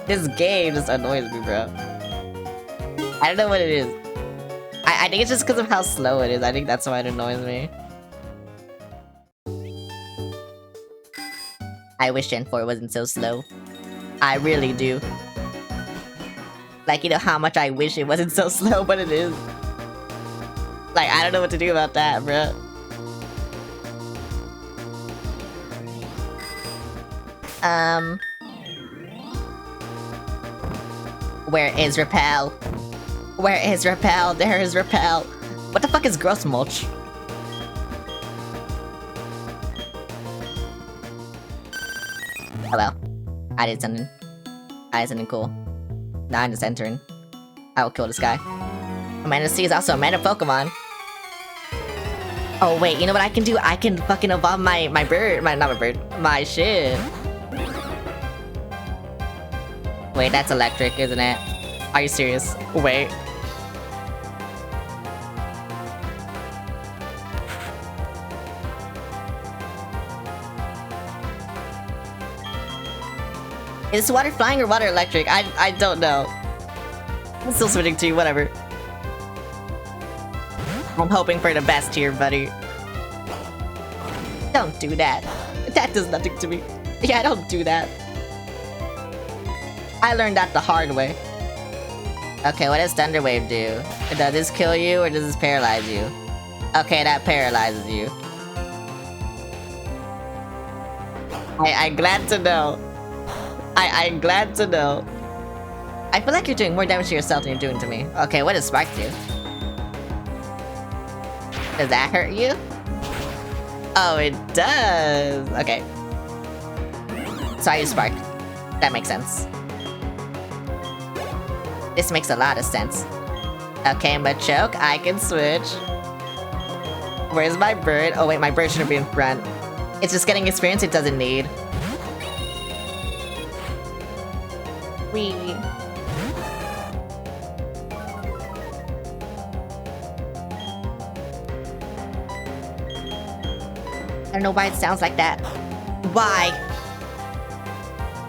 This game just annoys me, bro. I don't know what it is. I think it's just because of how slow it is. I think that's why it annoys me. I wish Gen 4 wasn't so slow. I really do. Like, you know how much I wish it wasn't so slow, but it is. Like, I don't know what to do about that, bruh. Where is Repel? Where is Repel? There is Repel. What the fuck is Gross Mulch? Hello. I did something. I did something cool. Now I'm just entering. I will kill this guy. Amanda C is also a mana Pokemon. Oh wait, you know what I can do? I can fucking evolve my bird. Not my bird. My shit. Wait, that's electric, isn't it? Are you serious? Wait. Is water flying or water electric? I don't know. I'm still switching to you, whatever. I'm hoping for the best here, buddy. Don't do that. That does nothing to me. Yeah, don't do that. I learned that the hard way. Okay, what does Thunder Wave do? Does this kill you or does this paralyze you? Okay, that paralyzes you. I'm glad to know. I'm glad to know. I feel like you're doing more damage to yourself than you're doing to me. Okay, what does Spark do? Does that hurt you? Oh, it does. Okay. So I use Spark. That makes sense. This makes a lot of sense. Okay, Machoke, I can switch. Where's my bird? Oh wait, my bird shouldn't be in front. It's just getting experience it doesn't need. Wee. I don't know why it sounds like that. Why?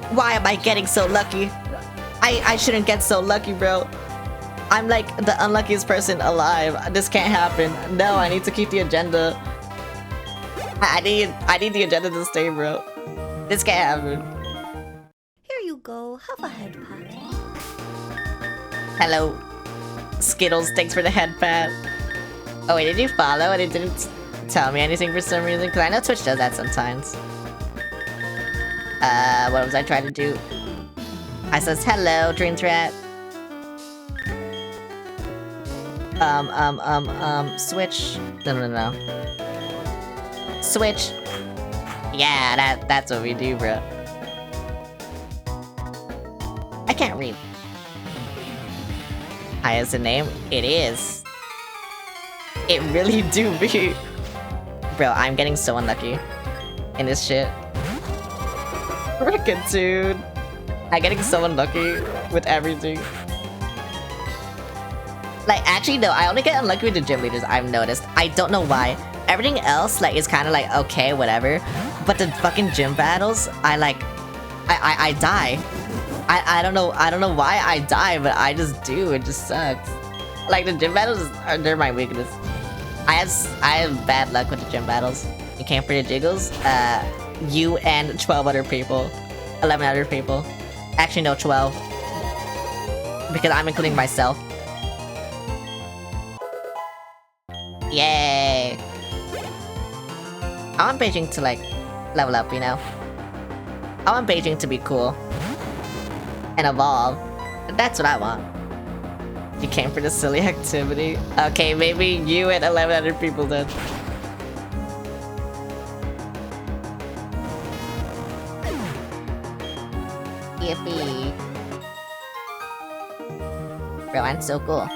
Why am I getting so lucky? I shouldn't get so lucky, bro. I'm like the unluckiest person alive. This can't happen. No, I need to keep the agenda. I need the agenda to stay, bro. This can't happen. Here you go. Have a head pat. Hello. Skittles, thanks for the head pat. Oh wait, did you follow and it didn't tell me anything for some reason? Because I know Twitch does that sometimes. What was I trying to do? I says hello, Dream Threat. Switch. No. Switch. Yeah, that's what we do, bro. I can't read. Hi, is the name? It is. It really do be. Bro, I'm getting so unlucky. in this shit. Frickin' dude. I'm getting so unlucky with everything. Like, actually, no, I only get unlucky with the gym leaders, I've noticed. I don't know why. Everything else, like, is kind of like, okay, whatever. But the fucking gym battles, I die. I don't know why I die, but I just do. It just sucks. Like, the gym battles, they're my weakness. I have bad luck with the gym battles. You came for the jiggles? You and 12 other people. 11 other people. Actually, no, 12. Because I'm including myself. Yay! I want Beijing to, like, level up, you know? I want Beijing to be cool. And evolve. That's what I want. You came for the silly activity? Okay, maybe you and 11 other people then. Yippee. Bro, I'm so cool.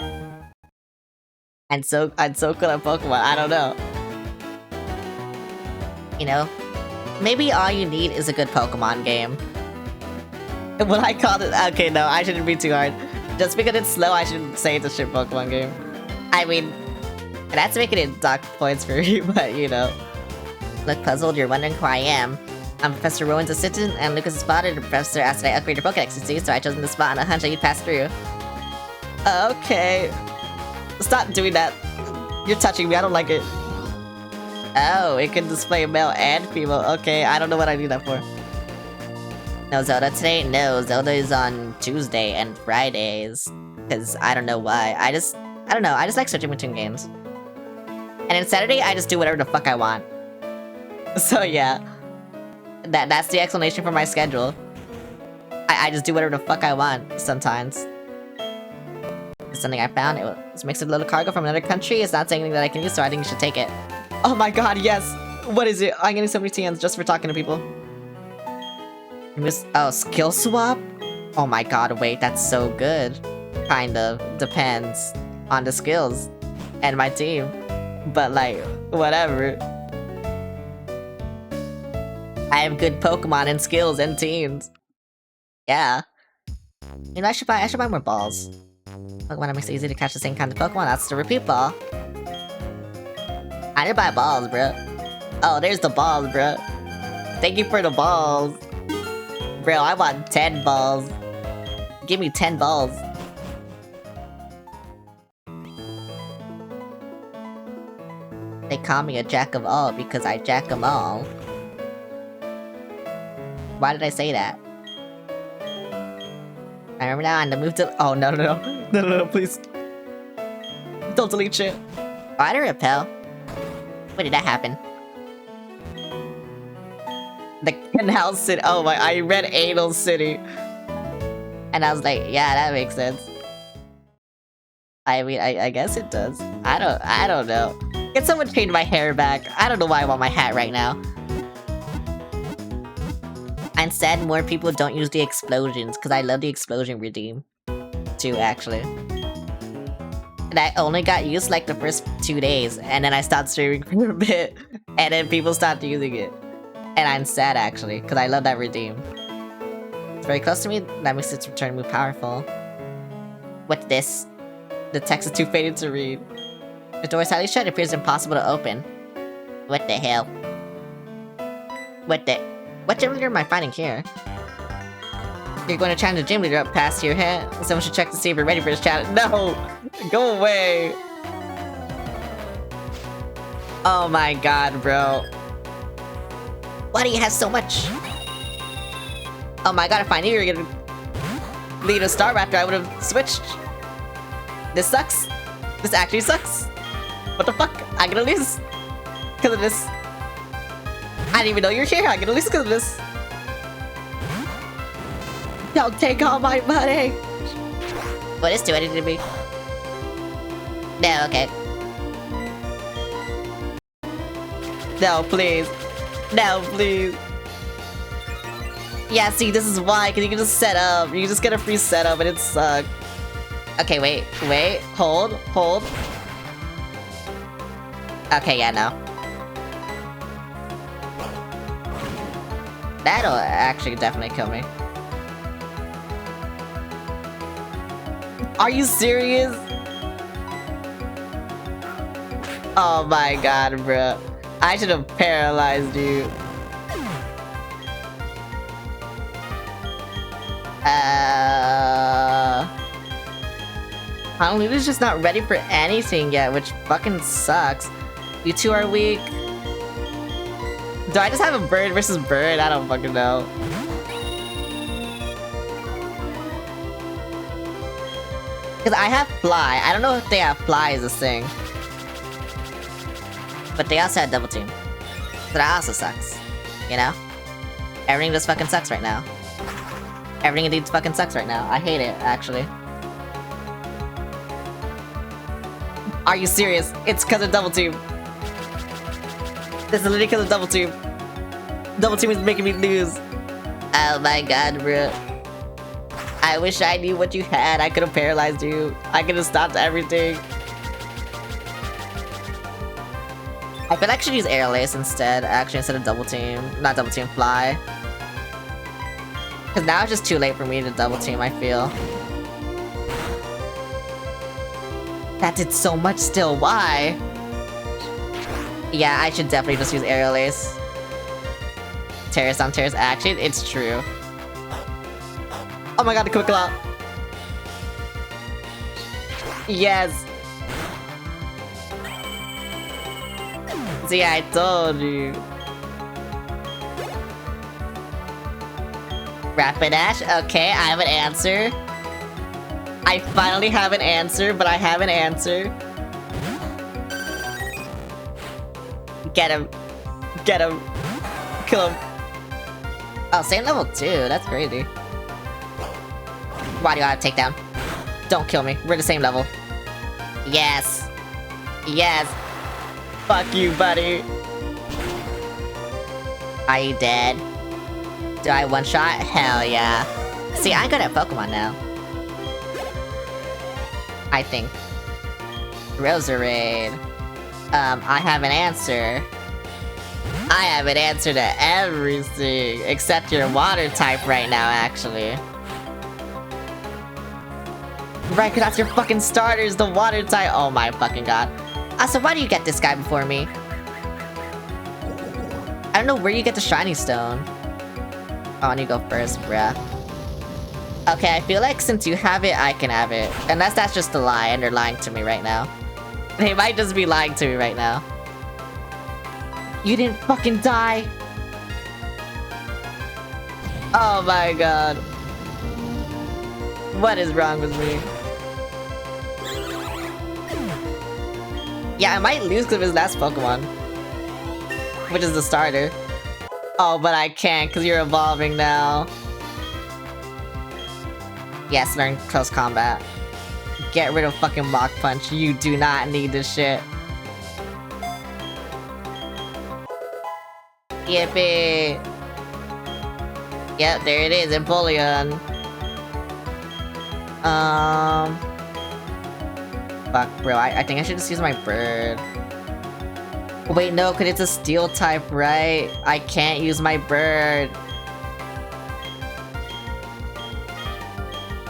I'm so cool at Pokemon, I don't know. You know? Maybe all you need is a good Pokemon game. What I called it— okay, no, I shouldn't be too hard. Just because it's slow, I shouldn't say it's a shit Pokemon game. I mean, that's making it dock points for you, but you know. Look puzzled, you're wondering who I am. I'm Professor Rowan's assistant, and Lucas' father. The professor asked that I upgrade your Pokedex, you see, so I chose him to spot on a hunch that you'd pass through. Okay. Stop doing that. You're touching me, I don't like it. Oh, it can display male and female. Okay, I don't know what I need that for. No Zelda today? No, Zelda is on Tuesday and Fridays. Because I don't know why. I don't know, I just like switching between games. And then Saturday, I just do whatever the fuck I want. So yeah. That's the explanation for my schedule. I just do whatever the fuck I want, sometimes. It's something I found. It was mixed with a little cargo from another country. It's not something that I can use, so I think you should take it. Oh my god, yes! What is it? I'm getting so many TNs just for talking to people. Oh, skill swap? Oh my god, wait, that's so good. Kind of. Depends on the skills and my team. But like, whatever. I have good Pokemon and skills and teams. Yeah. You know, I should buy more balls. Pokemon that makes it easy to catch the same kind of Pokemon, that's the repeat ball. I need to buy balls, bro. Oh, there's the balls, bro. Thank you for the balls. Bro, I want 10 balls. Give me 10 balls. They call me a jack of all because I jack them all. Why did I say that? I remember now on the move to— oh, no, please. Don't delete shit. Why did I repel? When did that happen? The Canal City— oh my, I read Anal City. And I was like, yeah, that makes sense. I mean, I guess it does. I don't know. Can someone change my hair back? I don't know why I want my hat right now. I'm sad more people don't use the explosions, because I love the explosion redeem. Too, actually. And I only got used like the first 2 days, and then I stopped streaming for a bit, and then people stopped using it. And I'm sad, actually, because I love that redeem. It's very close to me, that makes its return move powerful. What's this? The text is too faded to read. The door is highly shut, it appears impossible to open. What the hell? What gym leader am I finding here? You're going to challenge the gym leader up past your head? Someone should check to see if you're ready for this challenge. No! Go away! Oh my god, bro. Why do you have so much? Oh my god, if I knew you were gonna lead a Staraptor, I would have switched. This sucks. This actually sucks. What the fuck? I'm gonna lose. Because of this. I didn't even know you're here. I'm gonna lose because of this. Don't take all my money. What is doing anything to me? No, okay. No, please. No, please. Yeah, see, this is why, because you can just set up. You can just get a free setup and it sucks. Okay, wait, hold. Okay, yeah, no. That'll actually definitely kill me. Are you serious? Oh my god, bro. I should have paralyzed you. Honolulu's just not ready for anything yet, which fucking sucks. You two are weak. Do I just have a bird versus bird? I don't fucking know. Because I have fly. I don't know if they have fly as a thing. But they also had double team. So that also sucks. You know? Everything just fucking sucks right now. Everything indeed fucking sucks right now. I hate it, actually. Are you serious? It's because of double team. This is literally because of double team. Double team is making me lose. Oh my god, bro. I wish I knew what you had. I could have paralyzed you. I could have stopped everything. I feel like I should use Aerial Ace instead. Actually, instead of double team. Not double team, fly. Because now it's just too late for me to double team, I feel. That did so much still. Why? Yeah, I should definitely just use Aerial Ace. Terrace on Terrace action. It's true. Oh my god, the quick claw. Yes. See, I told you. Rapidash? Okay, I have an answer. I finally have an answer, but I have an answer. Get him. Get him. Kill him. Oh, same level too. That's crazy. Why do I have takedown? Don't kill me. We're the same level. Yes. Yes. Fuck you, buddy. Are you dead? Do I one-shot? Hell yeah. See, I'm good at Pokemon now. I think. Roserade. I have an answer. I have an answer to everything, except your water type right now, actually. Right, because that's your fucking starters, the water type. Oh my fucking god. So why do you get this guy before me? I don't know where you get the shiny stone. Oh, and you go first, bruh. Okay, I feel like since you have it, I can have it. Unless that's just a lie, and they're lying to me right now. They might just be lying to me right now. You didn't fucking die! Oh my god. What is wrong with me? Yeah, I might lose because of his last Pokemon. Which is the starter. Oh, but I can't because you're evolving now. Yes, learn close combat. Get rid of fucking Mach Punch. You do not need this shit. Yippee! Yep, there it is, Empoleon. Fuck, bro, I think I should just use my bird. Wait, no, cause it's a steel type, right? I can't use my bird.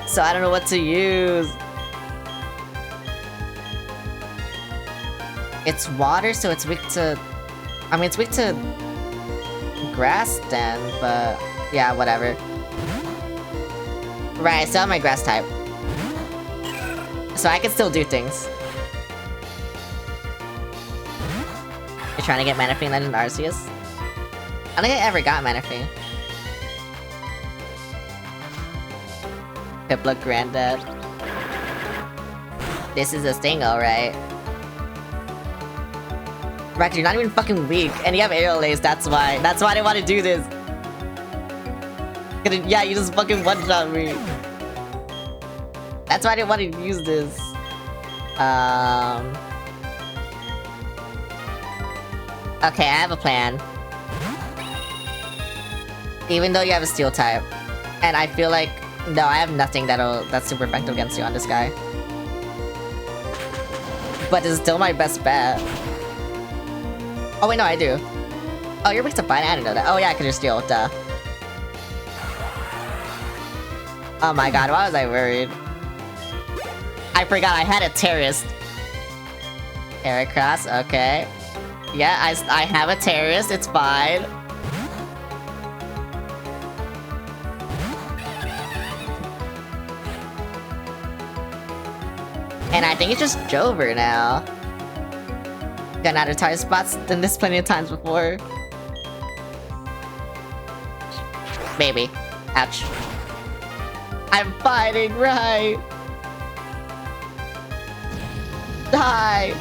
So I don't know what to use. It's water, so it's weak to... I mean, it's weak to... grass then, but... yeah, whatever. Right, I still have my grass type. So I can still do things. You're trying to get Manaphy and Arceus? I don't think I ever got Manaphy. Piplup Granddad. This is a Stingo, right? Right, you're not even fucking weak, and you have Aerial Ace, that's why. That's why I didn't want to do this. Yeah, you just fucking one-shot me. That's why I didn't want to use this. Okay, I have a plan. Even though you have a Steel type. And I feel like... no, I have nothing that's super effective against you on this guy. But it's still my best bet. Oh wait, no, I do. Oh, you're weak to Fire, I didn't know that. Oh yeah, because you're Steel, duh. Oh my god, why was I worried? I forgot I had a terrorist. Heracross, okay. Yeah, I have a terrorist, it's fine. And I think it's just Jover now. Gotten out of target spots than this plenty of times before. Maybe. Ouch. I'm fighting right. Die.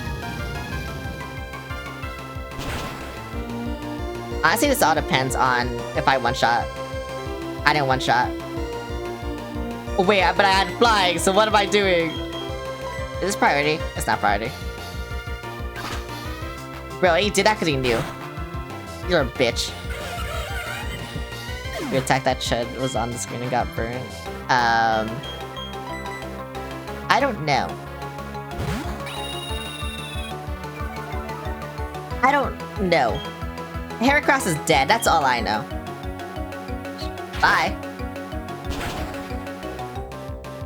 Honestly, this all depends on if I one-shot. I didn't one-shot. Wait, but I had flying, so what am I doing? Is this priority? It's not priority. Bro, he did that because he knew. You're a bitch. You attacked that Chud was on the screen and got burned. I don't know. I don't know. Heracross is dead, that's all I know. Bye.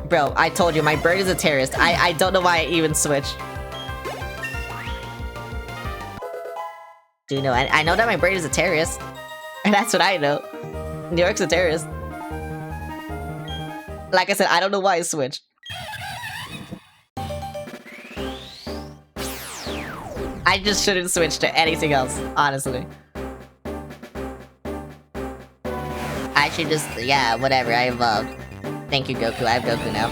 Bro, I told you, my bird is a terrorist. I don't know why I even switched. Do you know? I know that my bird is a terrorist. And that's what I know. New York's a terrorist. Like I said, I don't know why I switched. I just shouldn't switch to anything else, honestly. I should just, yeah, whatever, I evolved. Thank you, Goku, I have Goku now.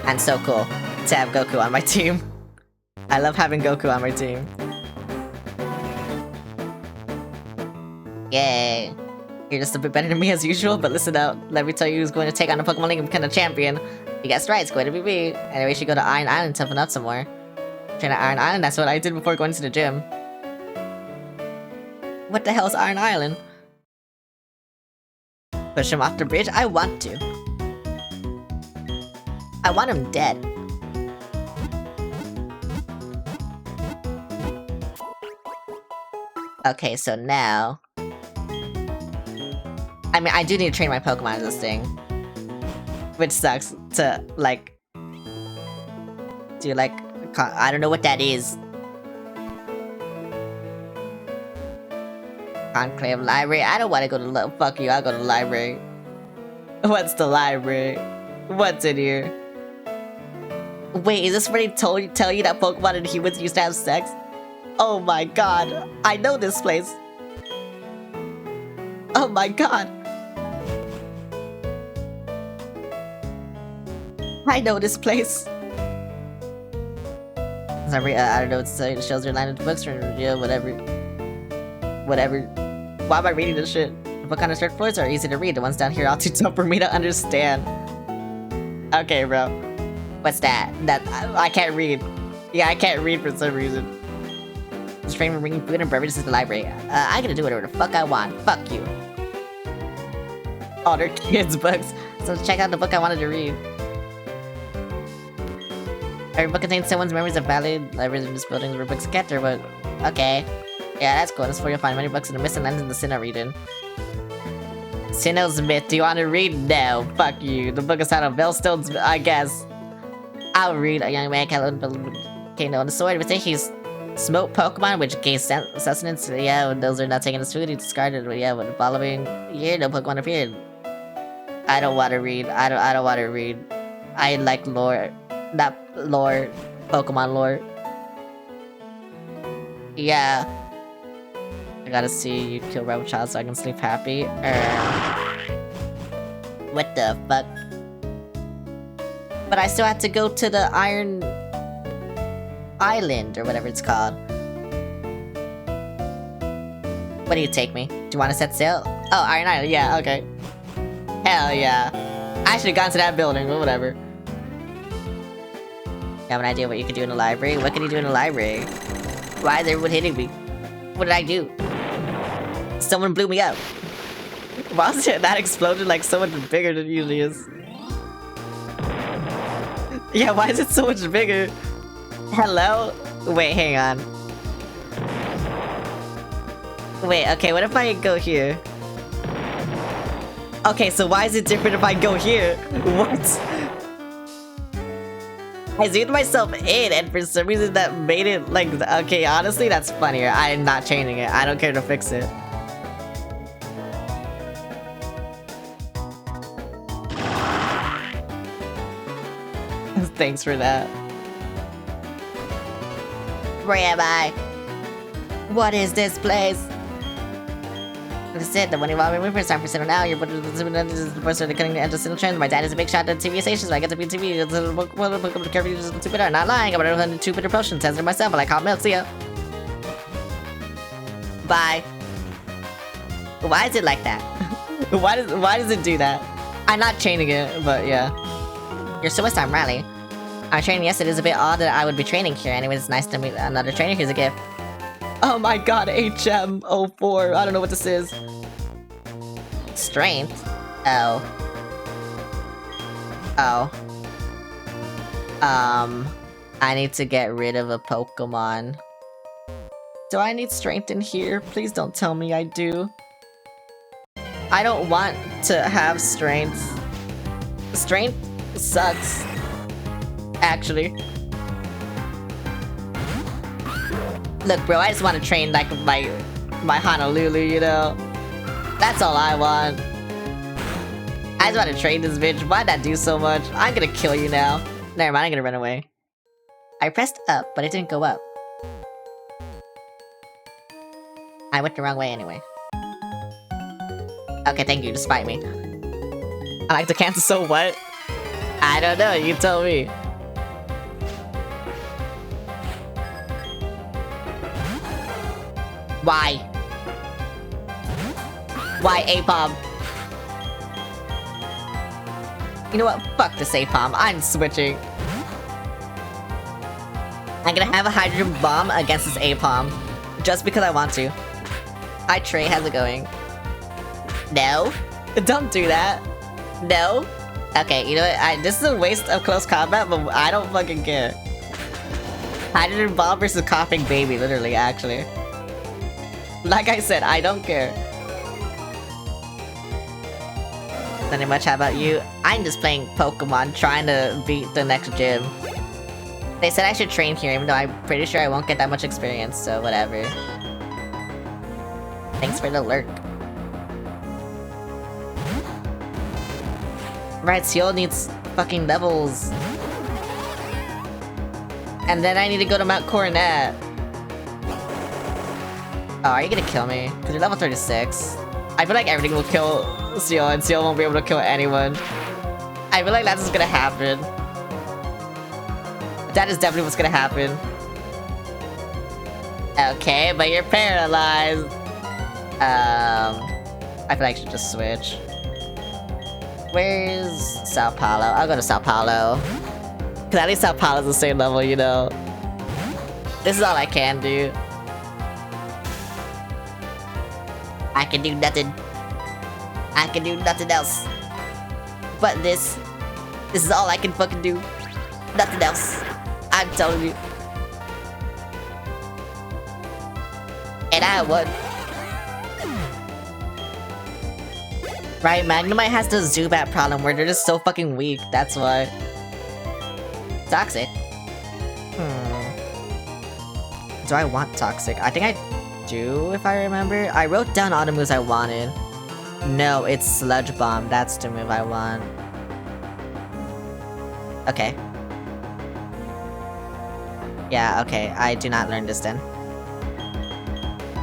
And so cool to have Goku on my team. I love having Goku on my team. Yay. You're just a bit better than me as usual, but listen out. Let me tell you who's going to take on the Pokemon League and become a champion. You guessed right, it's going to be me. Anyway, you should go to Iron Island and toughen up some more. Train at Iron Island, that's what I did before going to the gym. What the hell is Iron Island? Push him off the bridge? I want to. I want him dead. Okay, so now... I mean, I do need to train my Pokemon as this thing. Which sucks to, like... do, like... I don't know what that is. Conclave Library? I don't want to go to fuck you, I'll go to the library. What's the library? What's in here? Wait, is this where they tell you that Pokemon and humans used to have sex? Oh my god, I know this place. Oh my god. I know this place. Sorry, I don't know what to say. It shows your line of books or yeah, whatever. Whatever. Why am I reading this shit? The book on the third floors are easy to read. The ones down here are too tough for me to understand. Okay, bro. What's that? I can't read. Yeah, I can't read for some reason. Just train from bringing food and beverages to the library. I get to do whatever the fuck I want. Fuck you. Oh, they're kids' books. So let's check out the book I wanted to read. Every book contains someone's memories of valid libraries in this building where books get there, but... okay. Yeah, that's cool. That's where you'll find many books in the missing lands in the Sinnoh region. Sinnoh's Myth, do you want to read? No, fuck you. The book is titled Veilstone's Myth, I guess. I'll read. A young man can't know the sword, but he's smoked Pokemon, which gains sustenance. Yeah, when those are not taking his food, he discarded. But yeah, when the following year, no Pokemon appeared. I don't want to read. I don't want to read. I like lore. Not lore. Pokemon lore. Yeah. I gotta see you kill Rebel Child so I can sleep happy. What the fuck? But I still have to go to the Iron Island, or whatever it's called. What do you take me? Do you want to set sail? Oh, Iron Island, yeah, okay. Hell yeah. I should have gone to that building, but whatever. You have an idea what you could do in the library? What can you do in the library? Why is everyone hitting me? What did I do? Someone blew me up. Why was it that exploded like so much bigger than it usually is? Yeah, why is it so much bigger? Hello? Wait, hang on. Wait, okay, what if I go here? Okay, so why is it different if I go here? What? I zoomed myself in, and for some reason that made it like... Okay, honestly, that's funnier. I'm not changing it. I don't care to fix it. Thanks for that. Where am I? What is this place? This is it, the one you want to remove. It's time for settle now. You're the person cutting the edge of single trend. My dad is a big shot at TV stations. I get to be TV. It's carefully just too bitter. I'm not lying. I'm gonna 2 bitter potions. Tested myself. I like hot milk. See ya. Bye. Why is it like that? Why does it do that? I'm not chaining it, but yeah. You're so I'm Riley. I'm training. Yes, it is a bit odd that I would be training here. Anyways, it's nice to meet another trainer. Here's a gift. Oh my god, HM04. I don't know what this is. Strength? Oh. Oh. I need to get rid of a Pokemon. Do I need strength in here? Please don't tell me I do. I don't want to have strength. Strength sucks. Actually. Look, bro, I just want to train like my Honolulu, you know? That's all I want. I just want to train this bitch. Why'd that do so much? I'm gonna kill you now. Never mind, I'm gonna run away. I pressed up, but it didn't go up. I went the wrong way anyway. Okay, thank you, despite me. I like to cancel, so what? I don't know, you tell me. Why? Why Apom? You know what? Fuck this Apom. I'm switching. I'm gonna have a hydrogen bomb against this Apom. Just because I want to. Hi Trey, how's it going? No? Don't do that. No? Okay, you know what? This is a waste of close combat, but I don't fucking care. Hydrogen bomb versus coughing baby, literally, actually. Like I said, I don't care. Nothing much, how about you? I'm just playing Pokemon, trying to beat the next gym. They said I should train here, even though I'm pretty sure I won't get that much experience, so whatever. Thanks for the lurk. Right, Seal needs fucking levels. And then I need to go to Mount Coronet. Oh, are you gonna kill me? Because you're level 36. I feel like everything will kill Seal, and Seal won't be able to kill anyone. I feel like that's what's gonna happen. That is definitely what's gonna happen. Okay, but you're paralyzed. I feel like I should just switch. Where's Sao Paulo? I'll go to Sao Paulo. Cause at least Sao Paulo's the same level, you know. This is all I can do. I can do nothing. I can do nothing else. But this is all I can fucking do. Nothing else. I'm telling you. And I won. Right, Magnemite has the Zubat problem where they're just so fucking weak, that's why. Toxic? Do I want Toxic? I think I do, if I remember. I wrote down all the moves I wanted. No, it's Sludge Bomb, that's the move I want. Okay. Yeah, okay, I do not learn this then.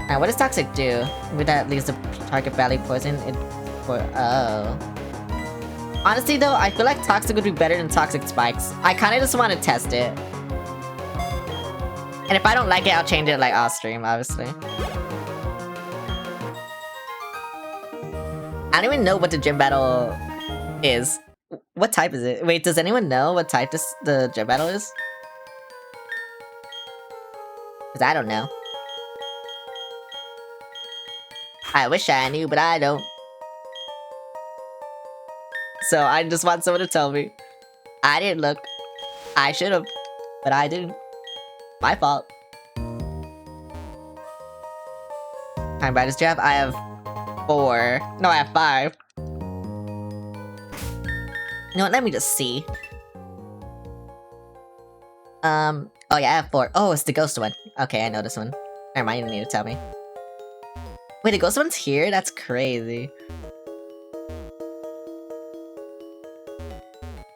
Now, what does Toxic do? With that leaves the target badly poisoned, oh. Honestly though, I feel like Toxic would be better than Toxic Spikes. I kinda just want to test it. And if I don't like it, I'll change it like off stream, obviously. I don't even know what the gym battle is. What type is it? Wait, does anyone know what type the gym battle is? Because I don't know. I wish I knew, but I don't. So I just want someone to tell me. I didn't look. I should've, but I didn't. My fault. How many badges do you have? I have 4. No, I have 5. No, let me just see. Oh yeah, I have 4. Oh, it's the ghost one. Okay, I know this one. Never mind, you don't need to tell me. Wait, the ghost one's here? That's crazy.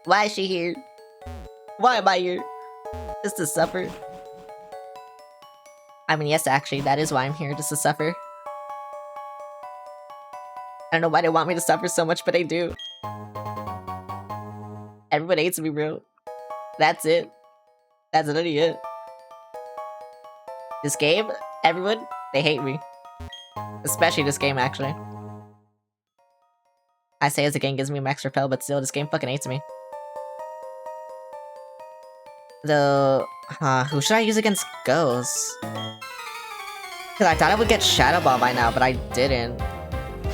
Why is she here? Why am I here? Just to suffer? I mean, yes, actually, that is why I'm here, just to suffer. I don't know why they want me to suffer so much, but they do. Everyone hates me, bro. That's it. That's literally it. This game, everyone, they hate me. Especially this game, actually. I say as the game gives me max repel, but still, this game fucking hates me. Though, who should I use against ghosts? Cause I thought I would get Shadow Ball by now, but I didn't.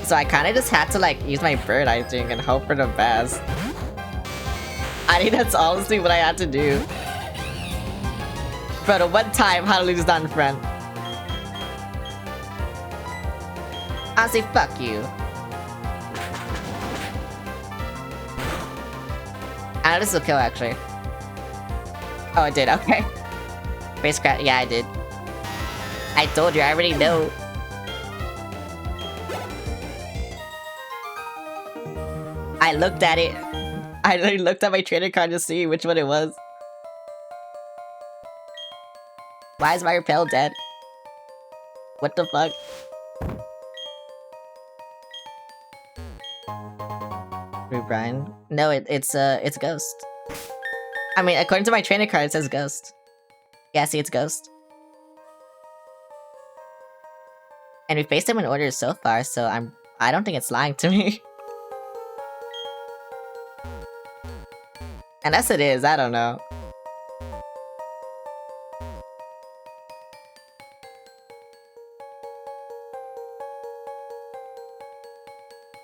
So I kinda just had to like use my bird, I think, and hope for the best. I think that's honestly what I had to do. Bro, the one time how to lose not in front. Honestly, fuck you. I know this will kill actually. Oh, it did, okay. Base crap, yeah, I did. I told you, I already know. I looked at it. I literally looked at my trainer card to see which one it was. Why is my repel dead? What the fuck? Brian? No, it's Ghost. I mean, according to my trainer card, it says Ghost. Yeah, see, it's Ghost. And we faced him in order so far, so I don't think it's lying to me. Unless it is, I don't know.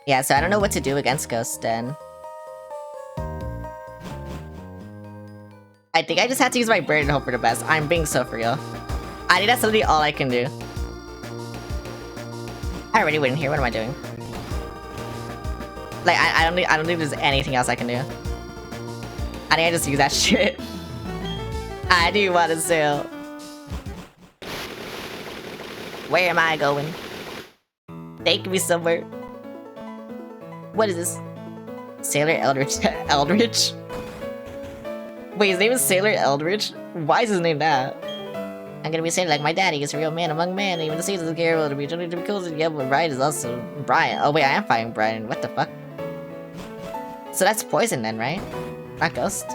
Yeah, so I don't know what to do against Ghost then. I think I just have to use my bird and hope for the best. I'm being so for real. I think that's literally all I can do. I already went in here. What am I doing? Like, I don't think there's anything else I can do. I think I just use that shit. I do want to sail. Where am I going? Take me somewhere. What is this? Sailor Eldritch. Eldritch? Wait, his name is Sailor Eldritch? Why is his name that? I'm gonna be saying like my daddy is a real man among men, even the seasons of able to be generally to be cool. Yeah, but Brian is also Brian. Oh wait, I am fighting Brian. What the fuck? So that's poison then, right? Not ghost.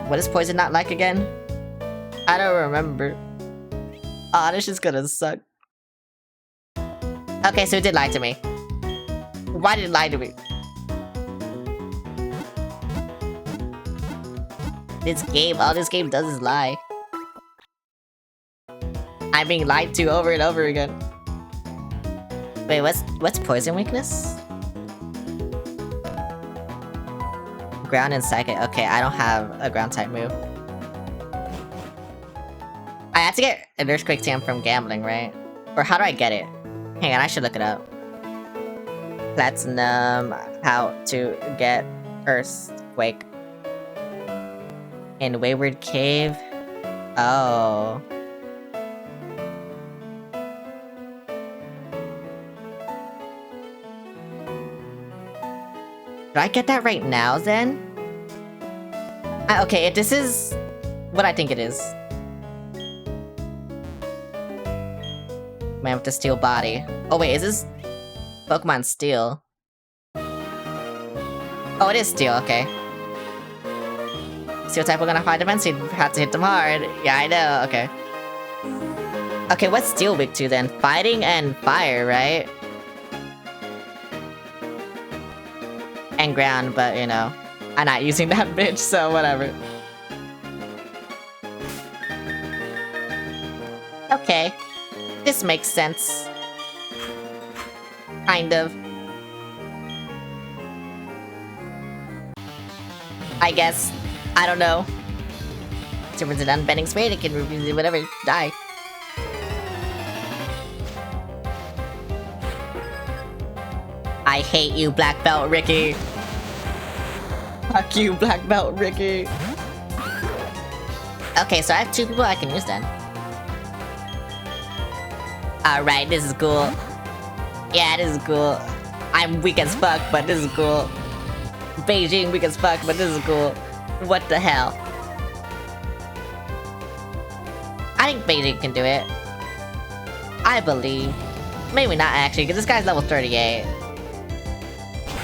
What is poison not like again? I don't remember. Aw, this is gonna suck. Okay, so it did lie to me. Why did it lie to me? This game, all this game does is lie. I'm being lied to over and over again. Wait, what's poison weakness? Ground and psychic. Okay, I don't have a ground type move. I have to get an earthquake TM from gambling, right? Or how do I get it? Hang on, I should look it up. Platinum, how to get earthquake. In Wayward Cave? Oh. Do I get that right now, then? Okay, if this is what I think it is. Man with the steel body. Oh wait, is this Pokemon Steel? Oh, it is Steel, okay. Steel type we're gonna find defense, you have to hit them hard. Yeah, I know, okay. Okay, what's Steel weak to then? Fighting and fire, right? And ground, but you know, I'm not using that bitch, so whatever. Okay. This makes sense. Kind of. I guess. I don't know. Difference in unbending spade, it can do whatever, die. I I hate you, Black Belt Ricky. Fuck you, Black Belt Ricky. Okay, so I have 2 people I can use then. Alright, this is cool. Yeah, this is cool. I'm weak as fuck, but this is cool. Beijing weak as fuck, but this is cool. What the hell? I think Beijing can do it. I believe. Maybe not actually, because this guy's level 38.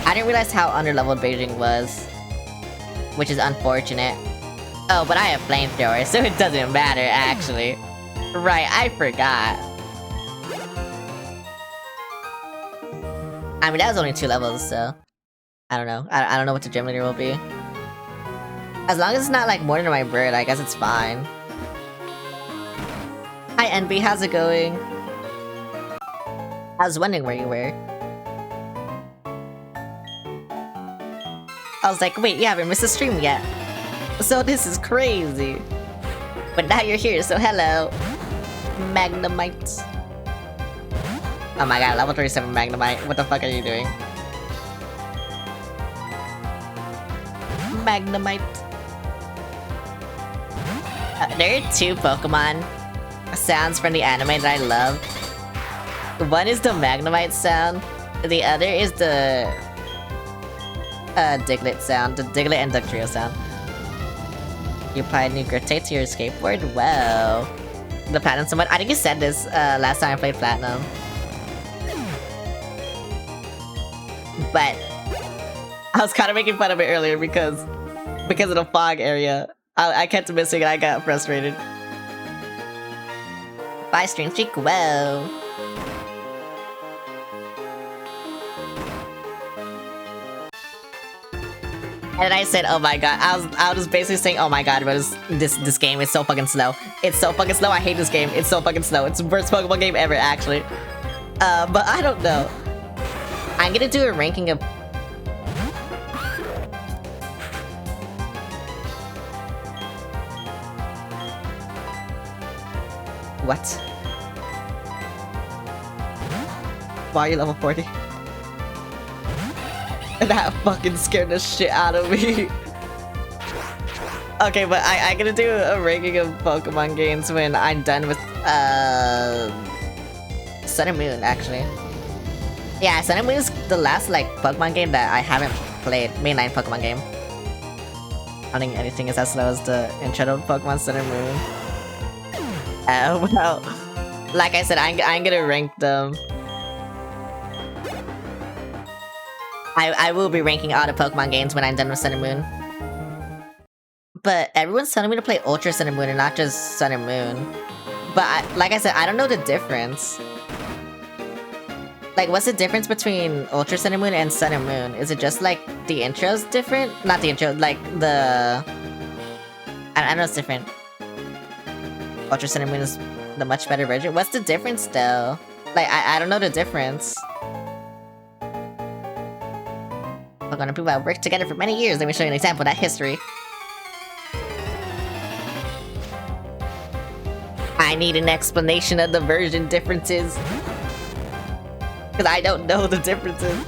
I didn't realize how underleveled Beijing was. Which is unfortunate. Oh, but I have flamethrower, so it doesn't matter actually. Right, I forgot. I mean, that was only 2 levels, so... I don't know. I don't know what the gym leader will be. As long as it's not, like, more than my bird, I guess it's fine. Hi, NB, how's it going? I was wondering where you were. I was like, wait, you haven't missed a stream yet. So this is crazy. But now you're here, so hello. Magnemite. Oh my god, level 37 Magnemite. What the fuck are you doing? Magnemite. There are 2 Pokemon sounds from the anime that I love. One is the Magnemite sound. The other is the Diglett sound. The Diglett and Dugtrio sound. You applied new Gravtate to your skateboard? Wow. The Platinum somewhat. I think you said this last time I played Platinum. But I was kind of making fun of it earlier because of the fog area. I kept missing and I got frustrated. Bye, Stream Streak. Whoa. And I said, oh my god. I was basically saying, oh my god, but this game is so fucking slow. It's so fucking slow. I hate this game. It's so fucking slow. It's the worst Pokemon game ever, actually. But I don't know. I'm gonna do a ranking of... What? Why are you level 40? That fucking scared the shit out of me. Okay, but I'm gonna do a ranking of Pokemon games when I'm done with Sun and Moon, actually. Yeah, Sun and Moon is the last like Pokemon game that I haven't played. Mainline Pokemon game. I don't think anything is as slow as the intro to Pokemon Sun and Moon. Well, like I said, I'm gonna rank them. I will be ranking all the Pokemon games when I'm done with Sun and Moon. But everyone's telling me to play Ultra Sun and Moon and not just Sun and Moon. But like I said, I don't know the difference. Like, what's the difference between Ultra Sun and Moon and Sun and Moon? Is it just like the intro's different? Not the intro, like the... I know it's different. Ultra Sun and Moon is the much better version. What's the difference though? Like, I don't know the difference. Pokemon and people have worked together for many years. Let me show you an example of that history. I need an explanation of the version differences. Because I don't know the differences.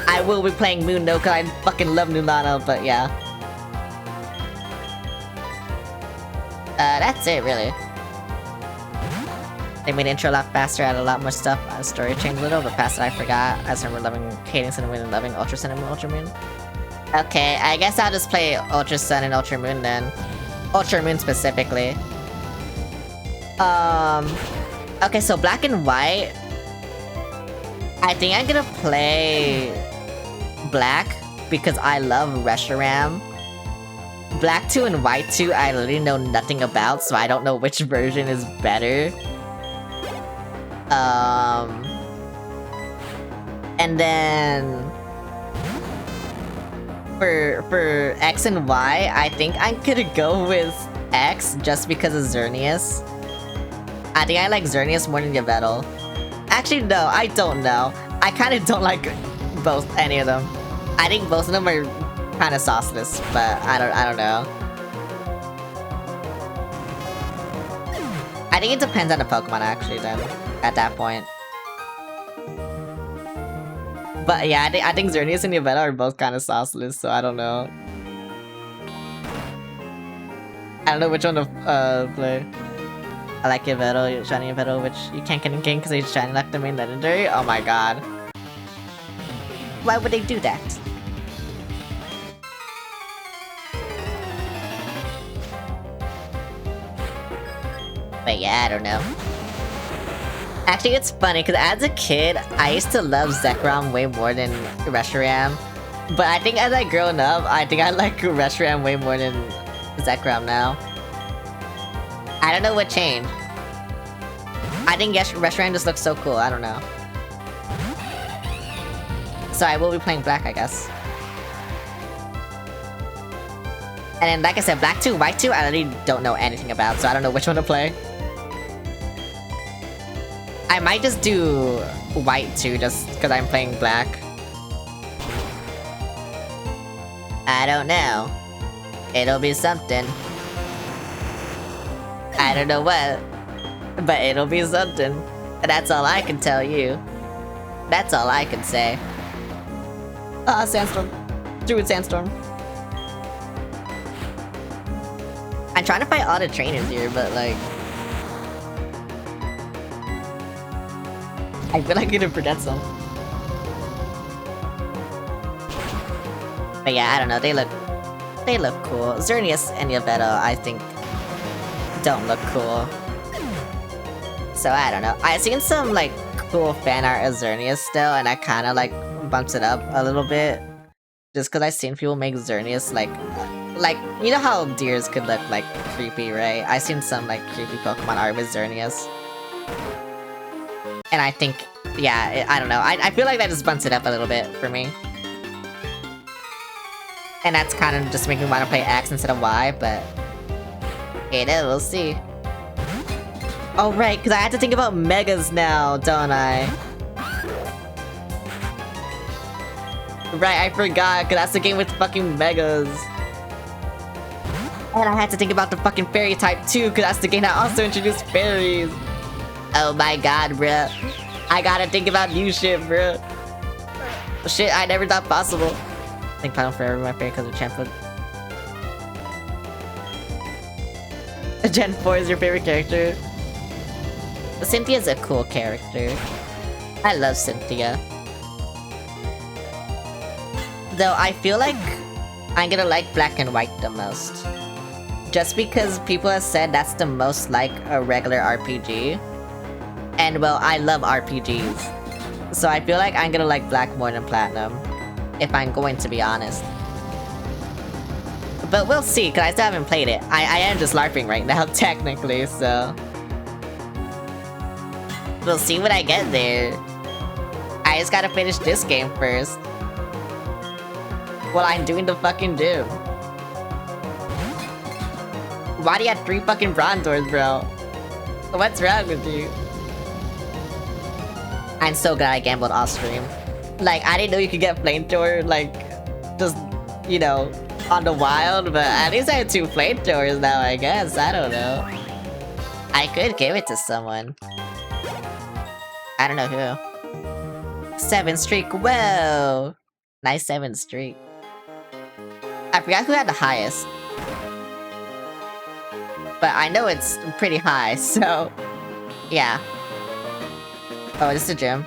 I will be playing Moon though, because I fucking love Nulano, but yeah. That's it, really. They made the intro a lot faster, added a lot more stuff. The story changed a little, but past that I forgot. I just remember hating Sun and Moon and loving Ultra Sun and Ultra Moon. Okay, I guess I'll just play Ultra Sun and Ultra Moon then. Ultra Moon specifically. Okay, so Black and White. I think I'm gonna play Black because I love Reshiram. Black 2 and White 2 I literally know nothing about, so I don't know which version is better. And then for X and Y, I think I'm gonna go with X just because of Xerneas. I think I like Xerneas more than Yveltal. Actually, no, I don't know. I kind of don't like any of them. I think both of them are kind of sauceless, but I don't know. I think it depends on the Pokemon actually then, at that point. But yeah, I think Xerneas and Yveltal are both kind of sauceless, so I don't know. I don't know which one to play. I like Yveltal, Shiny Yveltal, which you can't get in game because they shiny lock the main legendary. Oh my god. Why would they do that? But yeah, I don't know. Actually, it's funny, because as a kid, I used to love Zekrom way more than Reshiram. But I think as I grown up, I think I like Reshiram way more than Zekrom now. I don't know what changed. I think Reshiram just looks so cool, I don't know. So I will be playing Black, I guess. And then, like I said, Black 2, White 2, I really don't know anything about, so I don't know which one to play. I might just do White 2, just because I'm playing Black. I don't know. It'll be something. I don't know what, but it'll be something. That's all I can tell you. That's all I can say. Ah, Sandstorm. Druid Sandstorm. I'm trying to fight all the trainers here, but like... I feel like I could forget some. But yeah, I don't know, they look cool. Xerneas and Yveltal, I think, don't look cool. So I don't know. I've seen some like cool fan art of Xerneas still, and I kinda like bumped it up a little bit. Just cause I've seen people make Xerneas like, you know how deers could look like creepy, right? I've seen some like creepy Pokemon art with Xerneas. And I think, yeah, I don't know. I feel like that just bumps it up a little bit for me. And that's kind of just making me want to play X instead of Y, but... you know, we'll see. Oh right, because I have to think about Megas now, don't I? Right, I forgot, because that's the game with fucking Megas. And I had to think about the fucking Fairy type too, because that's the game that also introduced fairies. Oh my god, bruh. I gotta think about new shit, bruh. Shit I never thought possible. I think Final Forever my favorite because of Champlin. Gen 4 is your favorite character? Cynthia's a cool character. I love Cynthia. Though I feel like I'm gonna like Black and White the most. Just because people have said that's the most like a regular RPG. And well, I love RPGs. So I feel like I'm gonna like Black more than Platinum. If I'm going to be honest. But we'll see, because I still haven't played it. I am just LARPing right now, technically, so... we'll see what I get there. I just gotta finish this game first. While I'm doing the fucking gym. Why do you have 3 fucking Bronzors, bro? What's wrong with you? I'm so glad I gambled off stream. Like, I didn't know you could get flamethrower, like, just, you know, on the wild, but at least I have 2 flamethrowers now, I guess. I don't know. I could give it to someone. I don't know who. 7 streak, whoa! Nice 7 streak. I forgot who had the highest. But I know it's pretty high, so... yeah. Oh, this is a gym.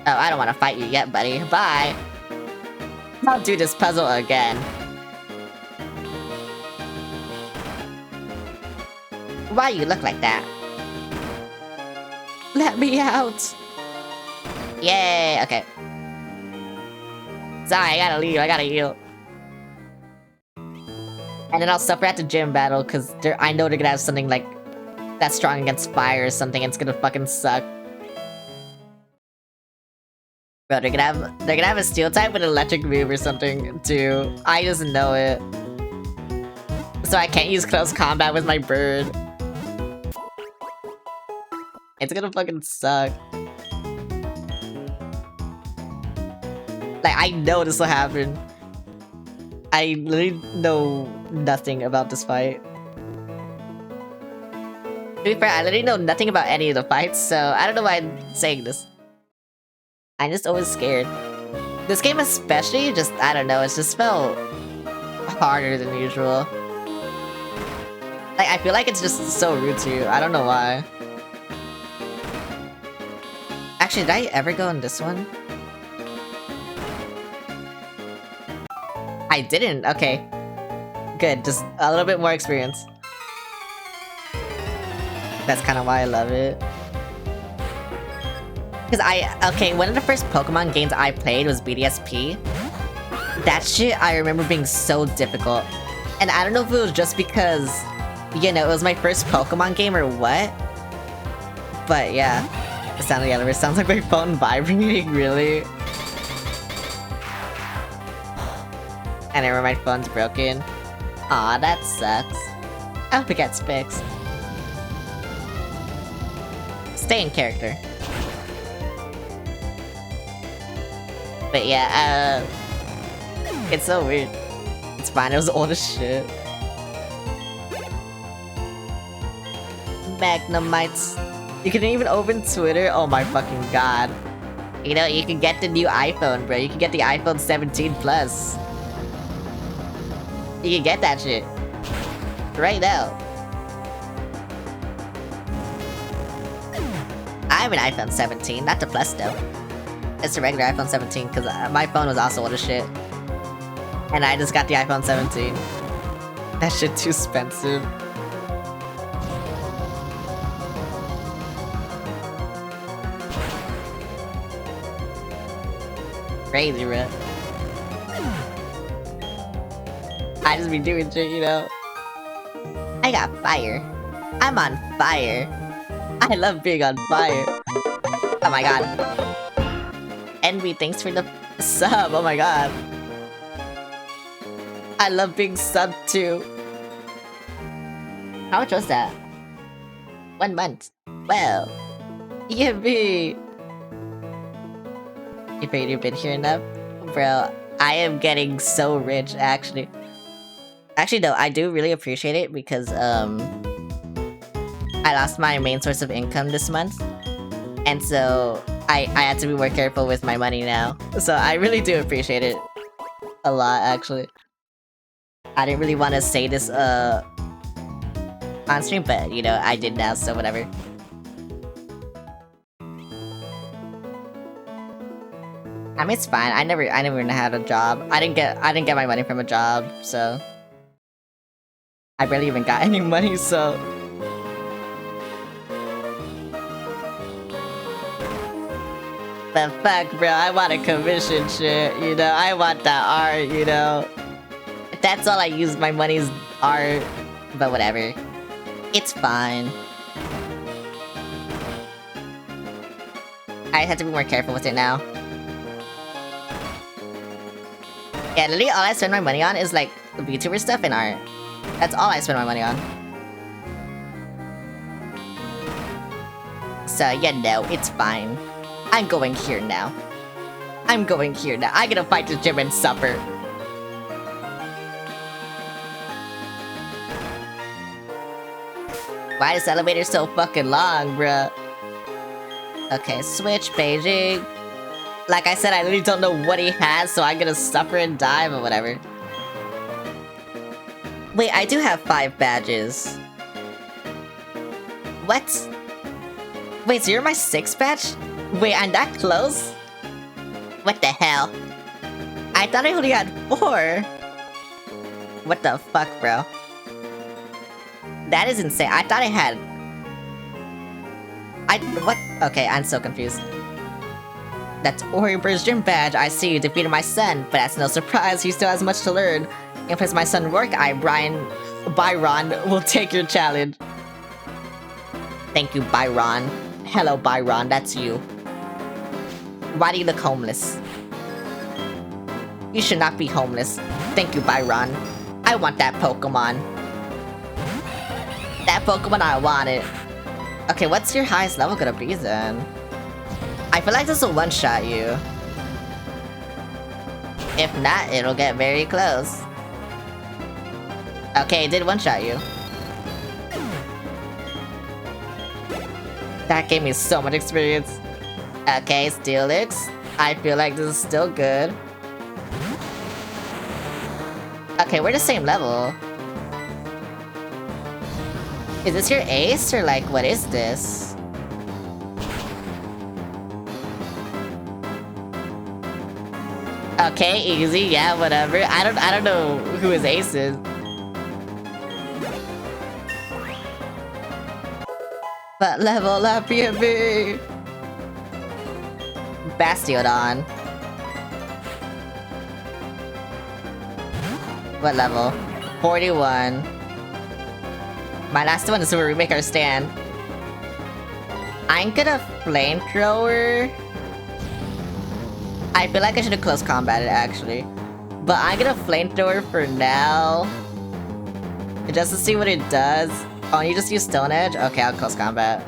Oh, I don't want to fight you yet, buddy. Bye! I'll do this puzzle again. Why you look like that? Let me out! Yay! Okay. Sorry, I gotta leave. I gotta heal. And then I'll suffer at the gym battle, because I know they're gonna have something like... that's strong against fire or something, and it's gonna fucking suck. Bro, they're gonna have a steel type with an electric move or something, too. I just know it. So I can't use close combat with my bird. It's gonna fucking suck. Like, I know this will happen. I literally know nothing about this fight. To be fair, I literally know nothing about any of the fights, so I don't know why I'm saying this. I'm just always scared. This game especially, just, I don't know, it just felt harder than usual. Like, I feel like it's just so rude to you. I don't know why. Actually, did I ever go in this one? I didn't. Okay. Good. Just a little bit more experience. That's kind of why I love it. Because okay, one of the first Pokemon games I played was BDSP. That shit I remember being so difficult. And I don't know if it was just because, you know, it was my first Pokemon game or what. But yeah. The sound of the elevator sounds like my phone vibrating, really. And I remember my phone's broken. Aw, that sucks. I hope it gets fixed. Stay in character. But yeah, it's so weird. It's fine, it was old as shit. Magnemites. You can even open Twitter? Oh my fucking god. You know, you can get the new iPhone, bro. You can get the iPhone 17 Plus. You can get that shit. Right now. I have an iPhone 17, not the Plus though. It's a regular iPhone 17, because my phone was also old as shit. And I just got the iPhone 17. That shit too expensive. Crazy, bro. I just be doing shit, you know? I got fire. I'm on fire. I love being on fire. Oh my god. Envy, thanks for the sub. Oh my god. I love being subbed too. How much was that? 1 month. Well. Yippee. If you've been here enough. Bro, I am getting so rich, actually. Actually, though, I do really appreciate it because, I lost my main source of income this month. And so, I had to be more careful with my money now. So, I really do appreciate it. A lot, actually. I didn't really want to say this, on stream, but, you know, I did now, so whatever. I mean, it's fine. I never even had a job. I didn't get my money from a job, so I barely even got any money, so the fuck, bro, I want a commission shit, you know? I want that art, you know? That's all I use my money's art, but whatever. It's fine. I have to be more careful with it now. Yeah, literally all I spend my money on is like VTuber stuff and art. That's all I spend my money on. So, yeah, no, it's fine. I'm going here now. I'm going here now. I'm gonna fight the gym and suffer. Why is this elevator so fucking long, bruh? Okay, switch, Beijing. Like I said, I literally don't know what he has, so I'm gonna suffer and die, but whatever. Wait, I do have 5 badges. What? Wait, so you're my 6th badge? Wait, I'm that close? What the hell? I thought I only had 4. What the fuck, bro? That is insane. I thought I had... What? Okay, I'm so confused. That's Oriber's gym badge. I see you defeated my son, but that's no surprise. He still has much to learn. If it's my son Rourke, Byron will take your challenge. Thank you, Byron. Hello, Byron. That's you. Why do you look homeless? You should not be homeless. Thank you, Byron. I want that Pokemon. That Pokemon, I want it. Okay, what's your highest level gonna be then? I feel like this will one-shot you. If not, it'll get very close. Okay, it did one-shot you. That gave me so much experience. Okay, Steelix. I feel like this is still good. Okay, we're the same level. Is this your ace, or like, what is this? Okay, easy, yeah, whatever. I don't know who his ace is. But level up, yippee! Bastiodon. What level? 41. My last one is where we make our stand. I'm gonna flamethrower. I feel like I should have close combated actually. But I'm gonna flamethrower for now. Just to see what it does. Oh, you just use Stone Edge? Okay, I'll close combat.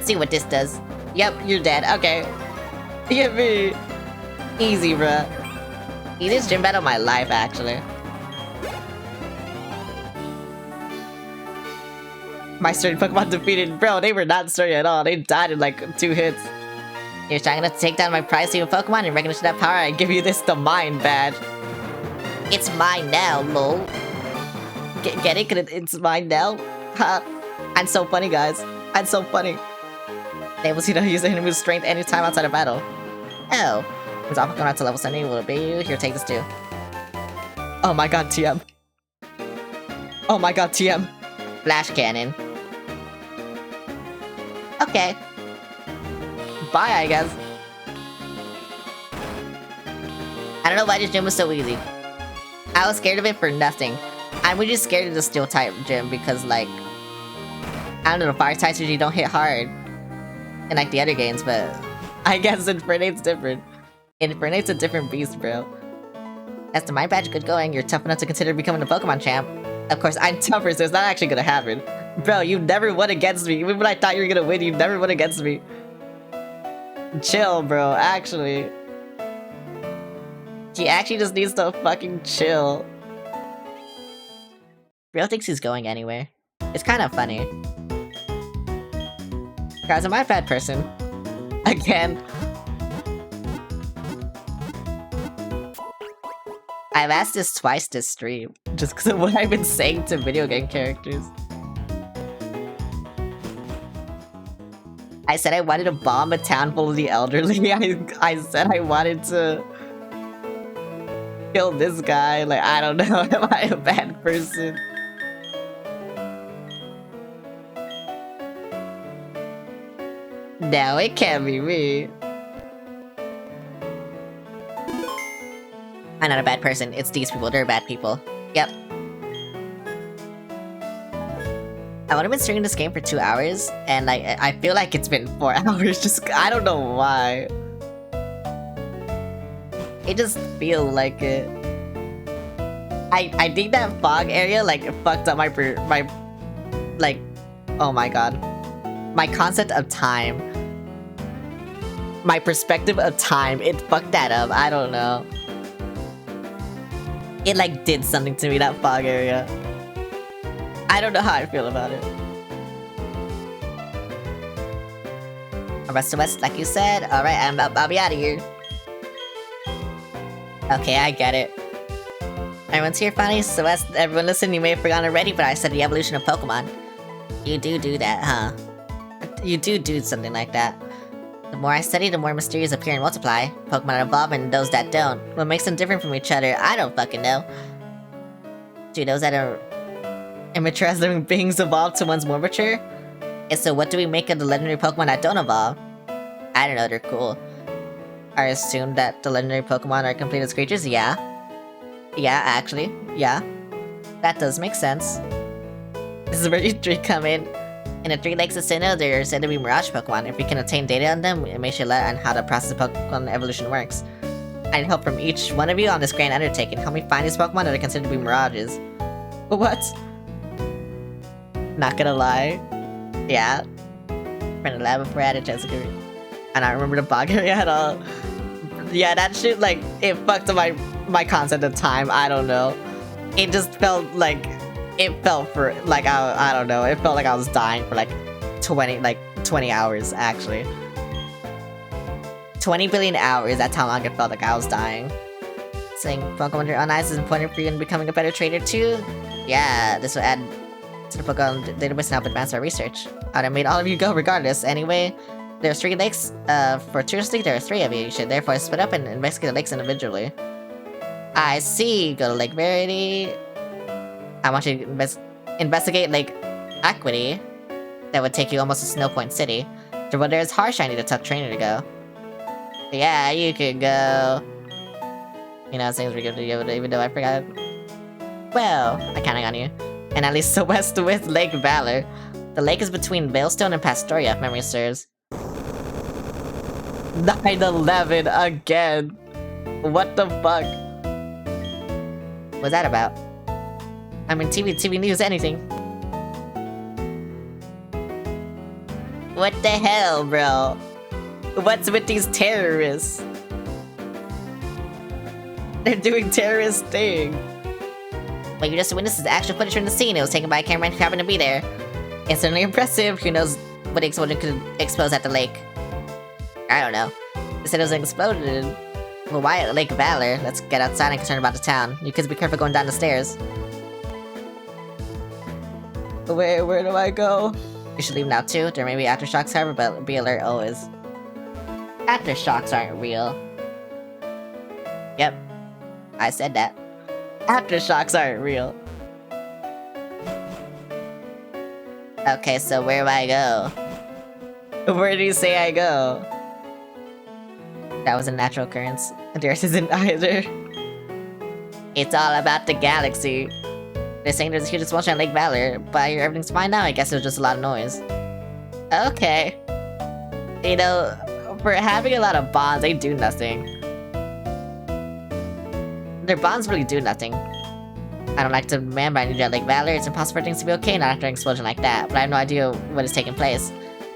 See what this does. Yep, you're dead. Okay. Yippee! Easy, bruh. Easiest gym battle of my life, actually. My starting Pokemon defeated. Bro, they were not sturdy at all. They died in like 2 hits. You're trying to take down my prize team of Pokemon in recognition of that power. I give you this the Mine badge. It's mine now, lol. Get it? It's mine now? Ha! I'm so funny, guys. I'm so funny. Able to use the move strength anytime outside of battle. Oh. It's all Pokemon to level 70 will obey you. Here, take this too. Oh my god, TM. Oh my god, TM. Flash Cannon. Okay. Bye, I guess. I don't know why this gym was so easy. I was scared of it for nothing. I'm really scared of the Steel type gym because, like, I don't know, the Fire types usually don't hit hard in like the other games, but I guess Infernape's different. Infernape's a different beast, bro. As to my badge, good going. You're tough enough to consider becoming a Pokemon champ. Of course, I'm tougher, so it's not actually gonna happen. Bro, you never won against me. Even when I thought you were gonna win, you never won against me. Chill, bro, actually. He actually just needs to fucking chill. Real thinks he's going anywhere. It's kind of funny. Guys, am I a bad person? Again. I've asked this twice this stream, just because of what I've been saying to video game characters. I said I wanted to bomb a town full of the elderly. I said I wanted to kill this guy. Like, I don't know. Am I a bad person? No, it can't be me. I'm not a bad person. It's these people. They're bad people. Yep. I've only been streaming this game for 2 hours, and like I feel like it's been 4 hours. Just I don't know why. It just feels like it. I think that fog area like fucked up my like, oh my god, my concept of time, my perspective of time. It fucked that up. I don't know. It like did something to me, that fog area. I don't know how I feel about it. Arrest West, like you said. Alright, I'll be out of here. Okay, I get it. Everyone's here finally, Celeste. Everyone listen, you may have forgotten already, but I said the evolution of Pokemon. You do that, huh? You do something like that. The more I study, the more mysterious appear and multiply. Pokemon evolve and those that don't. What makes them different from each other? I don't fucking know. Do those that are immature as living beings evolve to ones more mature? And so what do we make of the legendary Pokemon that don't evolve? I don't know, they're cool. I assume that the legendary Pokemon are complete as creatures? Yeah. Yeah, actually. Yeah. That does make sense. This is where you 3 come in. In the 3 Lakes of Sinnoh, they're said to be Mirage Pokemon. If we can obtain data on them, it may shed light on how the process of Pokemon evolution works. I need help from each one of you on this grand undertaking. Help me find these Pokemon that are considered to be Mirages. What? Not gonna lie. Yeah. Friend of lab before I had a chance to get it. And I remember the bog area at all. Yeah, that shit, like, it fucked up my concept of time. I don't know. It just felt like, it felt for, like, I don't know. It felt like I was dying for, like, 20, like, 20 hours, actually. 20 billion hours, that's how long it felt like I was dying. Saying Pokemon on Ice is important for you in becoming a better trader too? Yeah, this will add to the Pokemon database and help advance our research. I'd have made all of you go regardless. Anyway, there's 3 lakes. For Tourist League, there are 3 of you. You should therefore split up and investigate the lakes individually. I see. Go to Lake Verity. I want you to investigate Lake Equity. That would take you almost to Snow Point City. But there's Harsh I need a tough trainer to go. Yeah, you could go. You know, things we're gonna do, even though I forgot. Well, I'm counting on you. And at least the west with Lake Valor. The lake is between Veilstone and Pastoria, if memory serves. 9/11 again. What the fuck? What's that about? I mean, TV news, anything. What the hell, bro? What's with these terrorists? They're doing terrorist thing. Well, you just witnessed the actual footage from the scene. It was taken by a cameraman who happened to be there. It's certainly impressive. Who knows what the explosion could expose at the lake? I don't know. They said it was exploded. Well, why at Lake Valor? Let's get outside and concerned about the town. You kids be careful going down the stairs. Wait, where do I go? You should leave now too. There may be aftershocks, however, but be alert always. Aftershocks aren't real. Yep. I said that. Aftershocks aren't real. Okay, so where do I go? Where do you say I go? That was a natural occurrence. Theirs isn't either. It's all about the galaxy. They're saying there's a huge explosion at Lake Valor, but I hear everything's fine now. I guess it was just a lot of noise. Okay. You know, for having a lot of bombs, they do nothing. Their bombs really do nothing. I don't like to demand, but I need you at Lake Valor. It's impossible for things to be okay not after an explosion like that, but I have no idea what is taking place.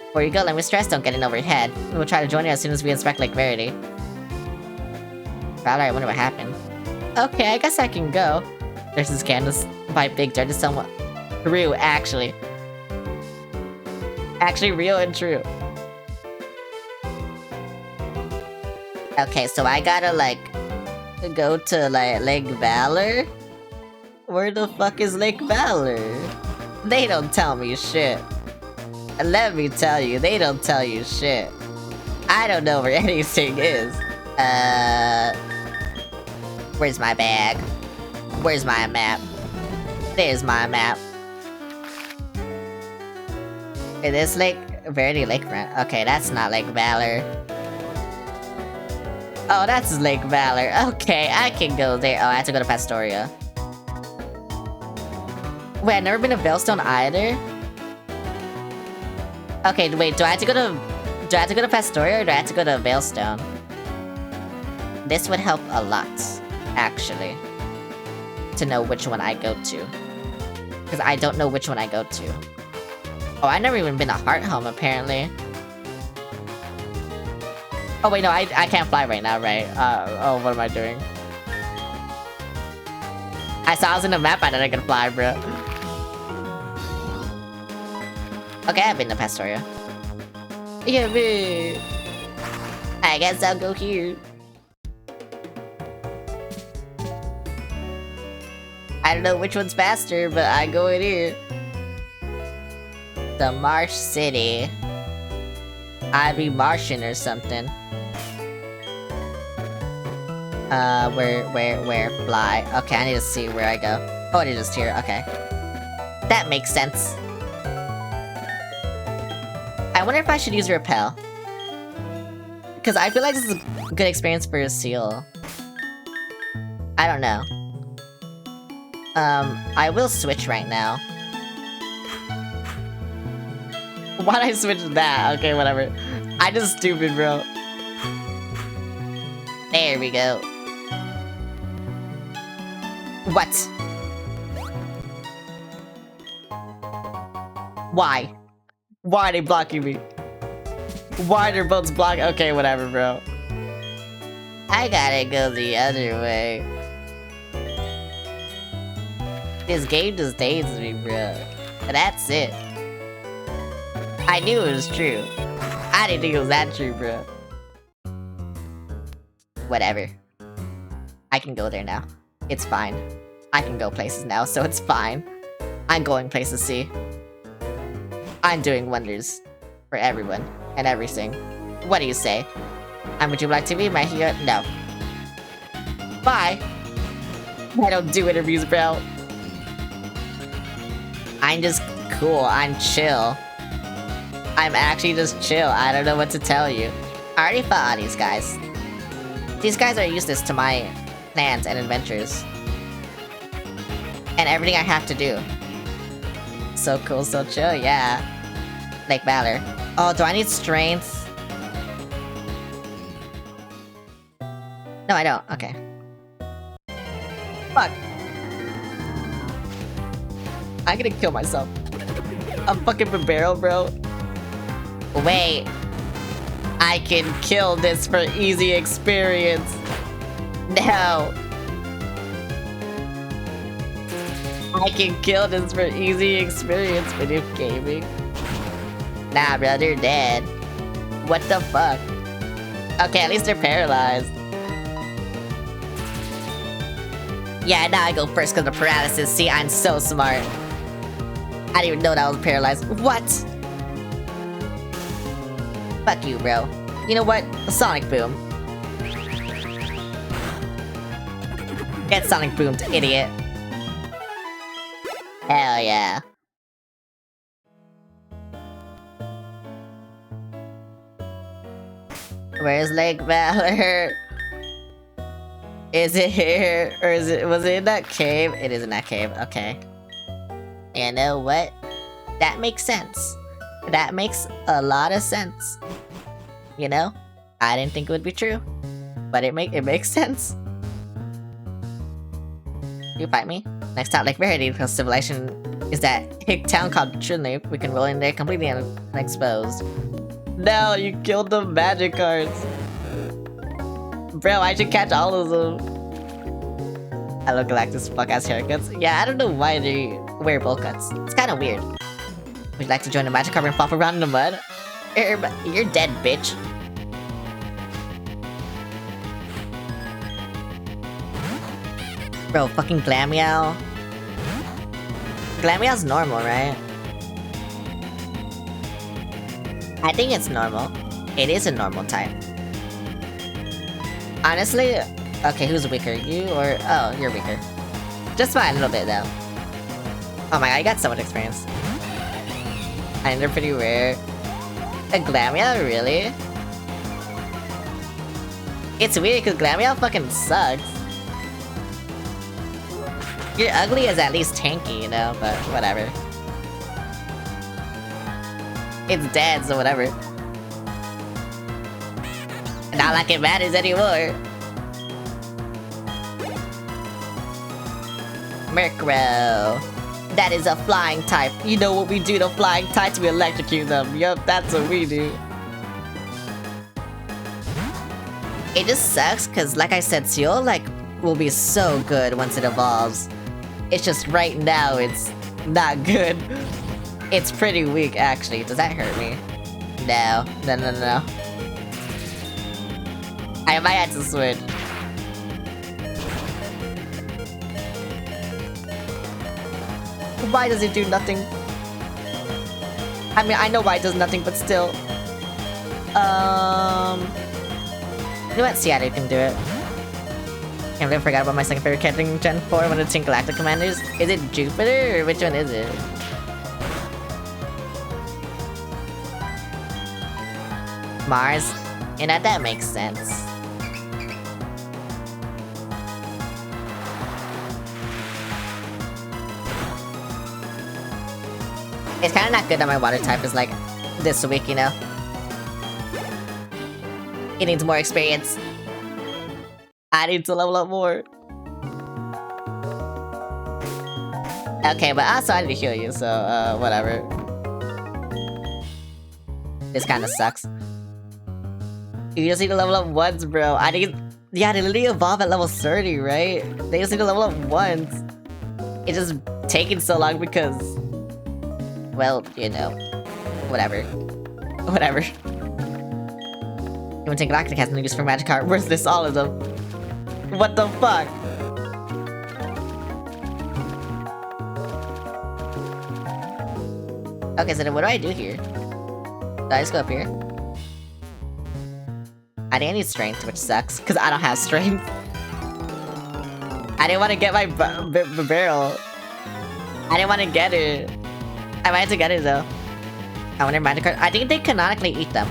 Before you go, let me stress, don't get in over your head. We'll try to join you as soon as we inspect Lake Verity. Valor, I wonder what happened. Okay, I guess I can go. There's this Candace by Big Dirt is somewhat true, actually. Actually, real and true. Okay, so I gotta, like, go to, like, Lake Valor? Where the fuck is Lake Valor? They don't tell me shit. Let me tell you, they don't tell you shit. I don't know where anything is. Where's my bag? Where's my map? There's my map. Is this Lake Verity Lakefront? Okay, that's not Lake Valor. Oh, that's Lake Valor. Okay, I can go there. Oh, I have to go to Pastoria. Wait, I've never been to Veilstone either? Okay, wait, do I have to go to Pastoria or do I have to go to Veilstone? This would help a lot, actually. To know which one I go to. Because I don't know which one I go to. Oh, I've never even been to Hearthome, apparently. Oh wait, no, I can't fly right now, right? Oh, what am I doing? I saw I was in the map, I thought I could fly, bro. Okay, I've been to Pastoria. Yeah, man. I guess I'll go here. I don't know which one's faster, but I go in here. The Marsh City. I'd be Martian or something. Where? Fly. Okay, I need to see where I go. Oh, it is just here. Okay. That makes sense. I wonder if I should use Repel. Because I feel like this is a good experience for a seal. I don't know. I will switch right now. Why'd I switch that? Okay, whatever. I just stupid, bro. There we go. What? Why? Why are they blocking me? Why are their boats blocking? Okay, whatever, bro. I gotta go the other way. This game just dazes me, bro. That's it. I knew it was true. I didn't think it was that true, bro. Whatever. I can go there now. It's fine. I can go places now, so it's fine. I'm going places, see. I'm doing wonders for everyone and everything. What do you say? And would you like to be my hero? No. Bye. I don't do interviews, bro. I'm just cool. I'm chill. I'm actually just chill. I don't know what to tell you. I already fought all these guys. These guys are useless to my plans and adventures. And everything I have to do. So cool, so chill, yeah. Like Valor. Oh, do I need strength? No, I don't. Okay. Fuck. I'm gonna kill myself. I'm fucking Barbaro, bro. Wait. I can kill this for easy experience. No. I can kill this for easy experience video gaming. Nah, bro, they're dead. What the fuck? Okay, at least they're paralyzed. Yeah, now I go first because of paralysis. See, I'm so smart. I didn't even know that I was paralyzed. What? Fuck you, bro. You know what? Sonic Boom. Get Sonic Boomed, idiot. Hell yeah. Where's Lake Valor? Is it here? Or was it in that cave? It is in that cave, okay. You know what? That makes sense. That makes a lot of sense. You know? I didn't think it would be true. But it makes sense. You fight me? Next time, like Verity civilization is that hick town called Trinley. We can roll in there completely unexposed. No, you killed the magic cards. Bro, I should catch all of them. Hello Galactus fuck ass haircuts. Yeah, I don't know why they wear bowl cuts. It's kind of weird. Would you like to join the magic carver and flop around in the mud? You're dead, bitch. Bro, fucking Glameow. Glameow's normal, right? I think it's normal. It is a normal type. Honestly, okay, who's weaker? You or... Oh, you're weaker. Just by a little bit, though. Oh my god, you got so much experience. And they're pretty rare. A Glameow, really? It's weird, because Glameow fucking sucks. Your ugly is at least tanky, you know, but whatever. It's dead, so whatever. Not like it matters anymore. Murkrow. That is a flying type. You know what we do to flying types? We electrocute them. Yup, that's what we do. It just sucks, because like I said, Seal, like, will be so good once it evolves. It's just right now, it's not good. It's pretty weak, actually. Does that hurt me? No. No. I might have to switch. Why does it do nothing? I mean, I know why it does nothing, but still. You know what? Seattle can do it. Can't believe I forgot about my second favorite character in Gen 4, one of the Team Galactic Commanders. Is it Jupiter, or which one is it? Mars? You know, that makes sense. It's kinda not good that my water type is like this weak, you know? It needs more experience. I need to level up more. Okay, but also I need to heal you, so, whatever. This kinda sucks. You just need to level up once, bro. Yeah, they literally evolve at level 30, right? They just need to level up once. It's just taking so long because... Well, you know. Whatever. Whatever. Even Galactic has no use for Magikarp. Where's this? All of them? What the fuck? Okay, so then what do I do here? Do I just go up here? I think I need strength, which sucks, because I don't have strength. I didn't want to get my barrel. I didn't want to get it. I might have to get it though. I wonder Magikarp. I think they canonically eat them.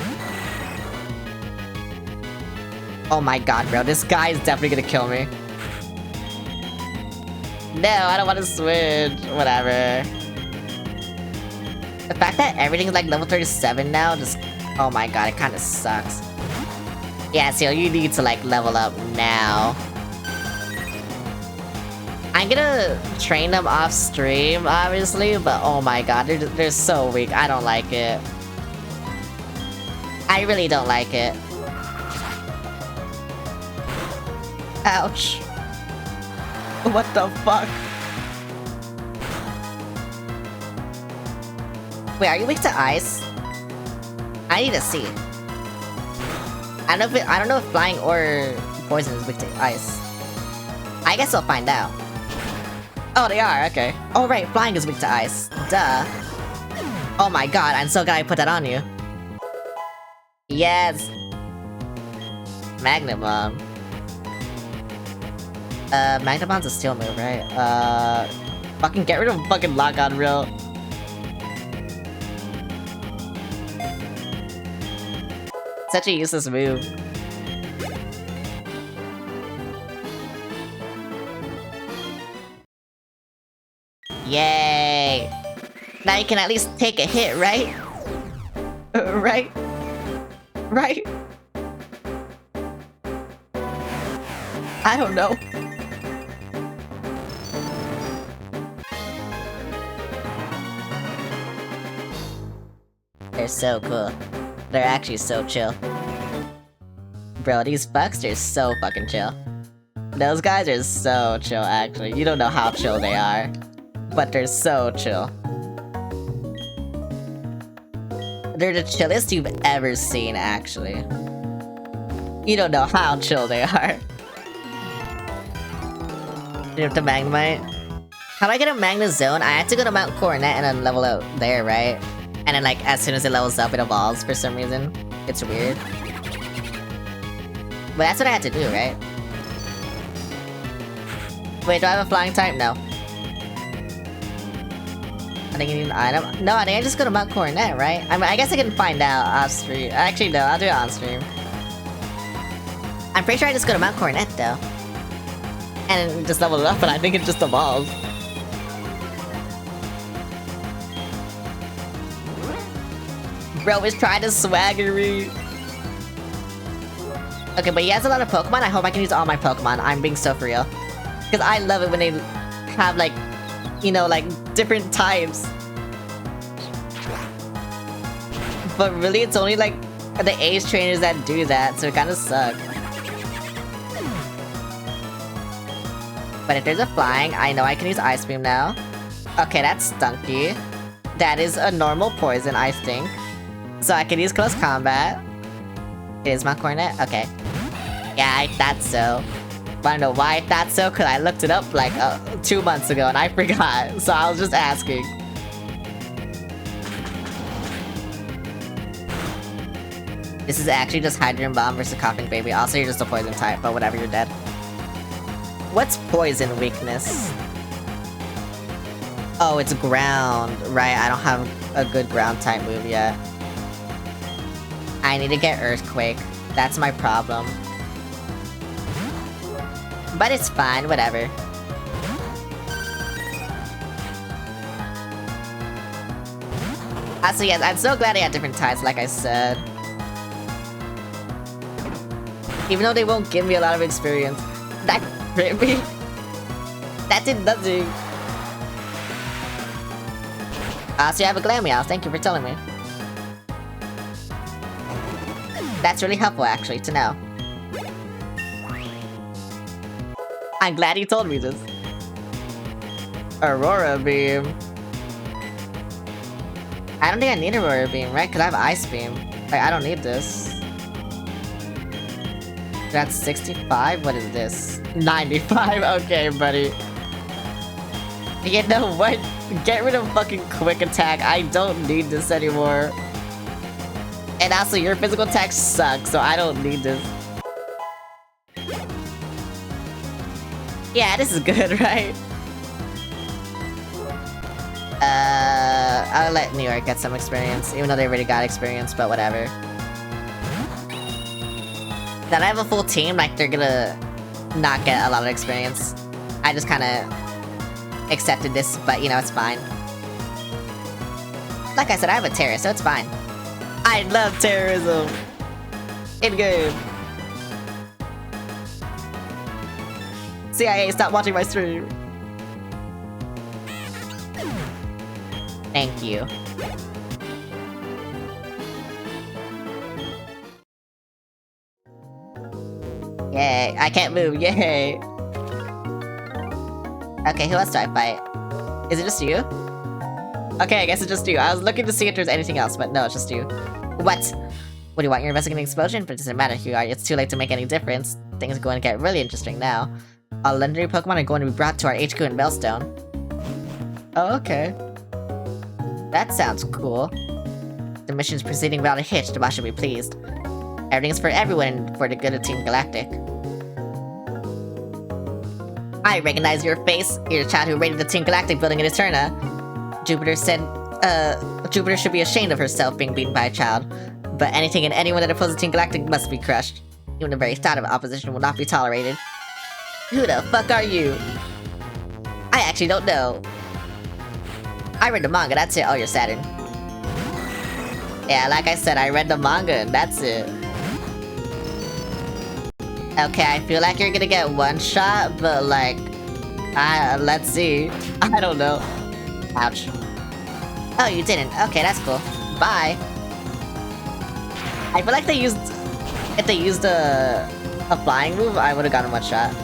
Oh my god, bro. This guy is definitely gonna kill me. No, I don't want to switch. Whatever. The fact that everything's like level 37 now just... Oh my god, it kind of sucks. Yeah, so you need to like level up now. I'm gonna train them off stream, obviously, but oh my god, they're so weak. I don't like it. I really don't like it. Ouch. What the fuck? Wait, are you weak to ice? I need to see. I don't know if flying or poison is weak to ice. I guess I'll find out. Oh, they are, okay. Oh right, flying is weak to ice. Duh. Oh my god, I'm so glad I put that on you. Yes! Magnabomb. Magnabomb's a steel move, right? Fucking get rid of fucking Lock On Real. Such a useless move. Yay! Now you can at least take a hit, right? Right? Right? I don't know. They're so cool. They're actually so chill. Bro, these bucks are so fucking chill. Those guys are so chill, actually. You don't know how chill they are. But they're so chill. They're the chillest you've ever seen, actually. You don't know how chill they are. You have to Magnemite. How do I get a Magnezone? I have to go to Mount Coronet and then level out there, right? And then like, as soon as it levels up, it evolves for some reason. It's weird. But that's what I had to do, right? Wait, do I have a flying type? No. I think you need an item. No, I think I just go to Mount Coronet, right? I mean, I guess I can find out off stream. Actually, no, I'll do it on stream. I'm pretty sure I just go to Mount Coronet, though. And just level it up, and I think it just evolves. Bro is trying to swaggery. Okay, but he has a lot of Pokemon. I hope I can use all my Pokemon. I'm being so for real. Because I love it when they have, like, you know, like, different types. But really, it's only, like, the Ace trainers that do that, so it kind of sucks. But if there's a flying, I know I can use Ice Beam now. Okay, that's Stunky. That is a normal poison, I think. So I can use close combat. It is Mount Coronet? Okay. Yeah, I thought so. Wanna know why I thought so? Cause I looked it up like 2 months ago and I forgot. So I was just asking. This is actually just Hydrogen Bomb versus Coughing Baby. Also, you're just a poison type, but whatever, you're dead. What's poison weakness? Oh, it's ground. Right, I don't have a good ground type move yet. I need to get Earthquake. That's my problem. But it's fine, whatever. Also, yes, I'm so glad they had different types, like I said. Even though they won't give me a lot of experience. That crit me? That did nothing. So you have a Glameow, thank you for telling me. That's really helpful, actually, to know. I'm glad you told me this. Aurora Beam. I don't think I need a Aurora Beam, right? Because I have Ice Beam. Like, I don't need this. That's 65? What is this? 95? Okay, buddy. You know what? Get rid of fucking Quick Attack. I don't need this anymore. And also, your physical attacks suck, so I don't need this. Yeah, this is good, right? I'll let New York get some experience, even though they already got experience, but whatever. That I have a full team, like, they're gonna not get a lot of experience. I just kinda accepted this, but, you know, it's fine. Like I said, I have a terror, so it's fine. I love terrorism! In-game! CIA, stop watching my stream! Thank you. Yay, I can't move, yay! Okay, who else do I fight? Is it just you? Okay, I guess it's just you. I was looking to see if there's anything else, but no, it's just you. What? What do you want? You're investigating an explosion? But it doesn't matter who you are, it's too late to make any difference. Things are going to get really interesting now. All legendary Pokemon are going to be brought to our HQ in Bellstone. Oh, okay. That sounds cool. The mission's proceeding without a hitch, the boss should be pleased. Everything's for everyone and for the good of Team Galactic. I recognize your face. You're the child who raided the Team Galactic building in Eterna. Jupiter said, Jupiter should be ashamed of herself being beaten by a child. But anything and anyone that opposes Team Galactic must be crushed. Even the very thought of opposition will not be tolerated. Who the fuck are you? I actually don't know. I read the manga, that's it. Oh, you're Saturn. Yeah, like I said, I read the manga and that's it. Okay, I feel like you're gonna get one shot, but like... let's see. I don't know. Ouch. Oh, you didn't. Okay, that's cool. Bye. I feel like they used... If they used a flying move, I would've gotten one shot.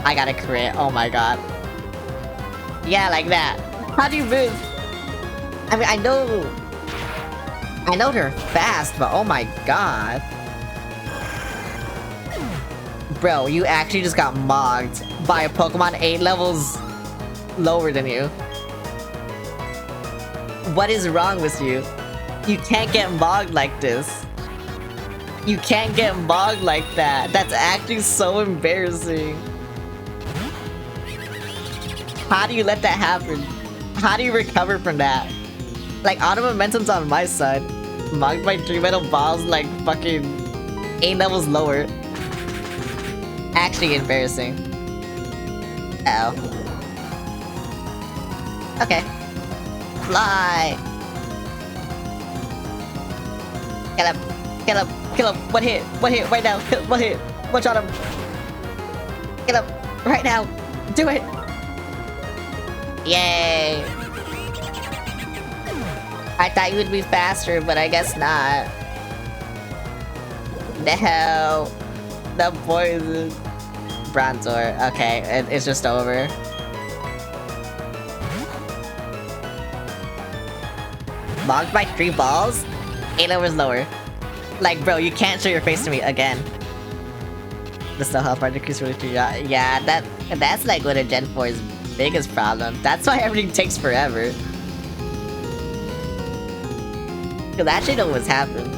I got a crit. Oh my god. Yeah, like that. How do you move? I mean, I know they're fast, but oh my god. Bro, you actually just got mogged by a Pokemon 8 levels lower than you. What is wrong with you? You can't get mogged like this. You can't get mogged like that. That's actually so embarrassing. How do you let that happen? How do you recover from that? Like, auto momentum's on my side. Mogged by 3 metal balls like fucking 8 levels lower. Actually embarrassing. Oh. Okay. Fly! Get him! Get him! Kill him! One hit! One hit! Right now! One hit! One shot him! Get him! Right now! Do it! Yay! I thought you would be faster, but I guess not. No! The poison. Bronzor. Okay, it's just over. Mogged by 3 balls? 8 levels lower. Like, bro, you can't show your face to me again. The slow health bar decrease really through. Yeah, that's like one of Gen 4's biggest problem. That's why everything takes forever. Cause I actually know what's happened.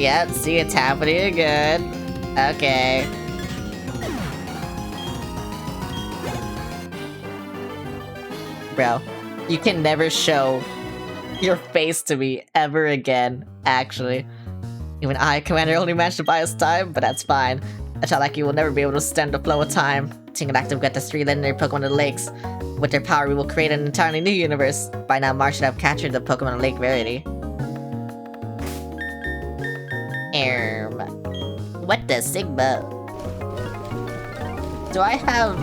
Yep, see, it's happening again. Okay. Bro, you can never show your face to me ever again, actually. Even I, Commander, only managed to buy us time, but that's fine. A child like you will never be able to stem the flow of time. Team Galactic will get the 3 legendary Pokemon of the lakes. With their power, we will create an entirely new universe. By now, Mars should have captured the Pokemon Lake rarity. What the Sigma? Do I have,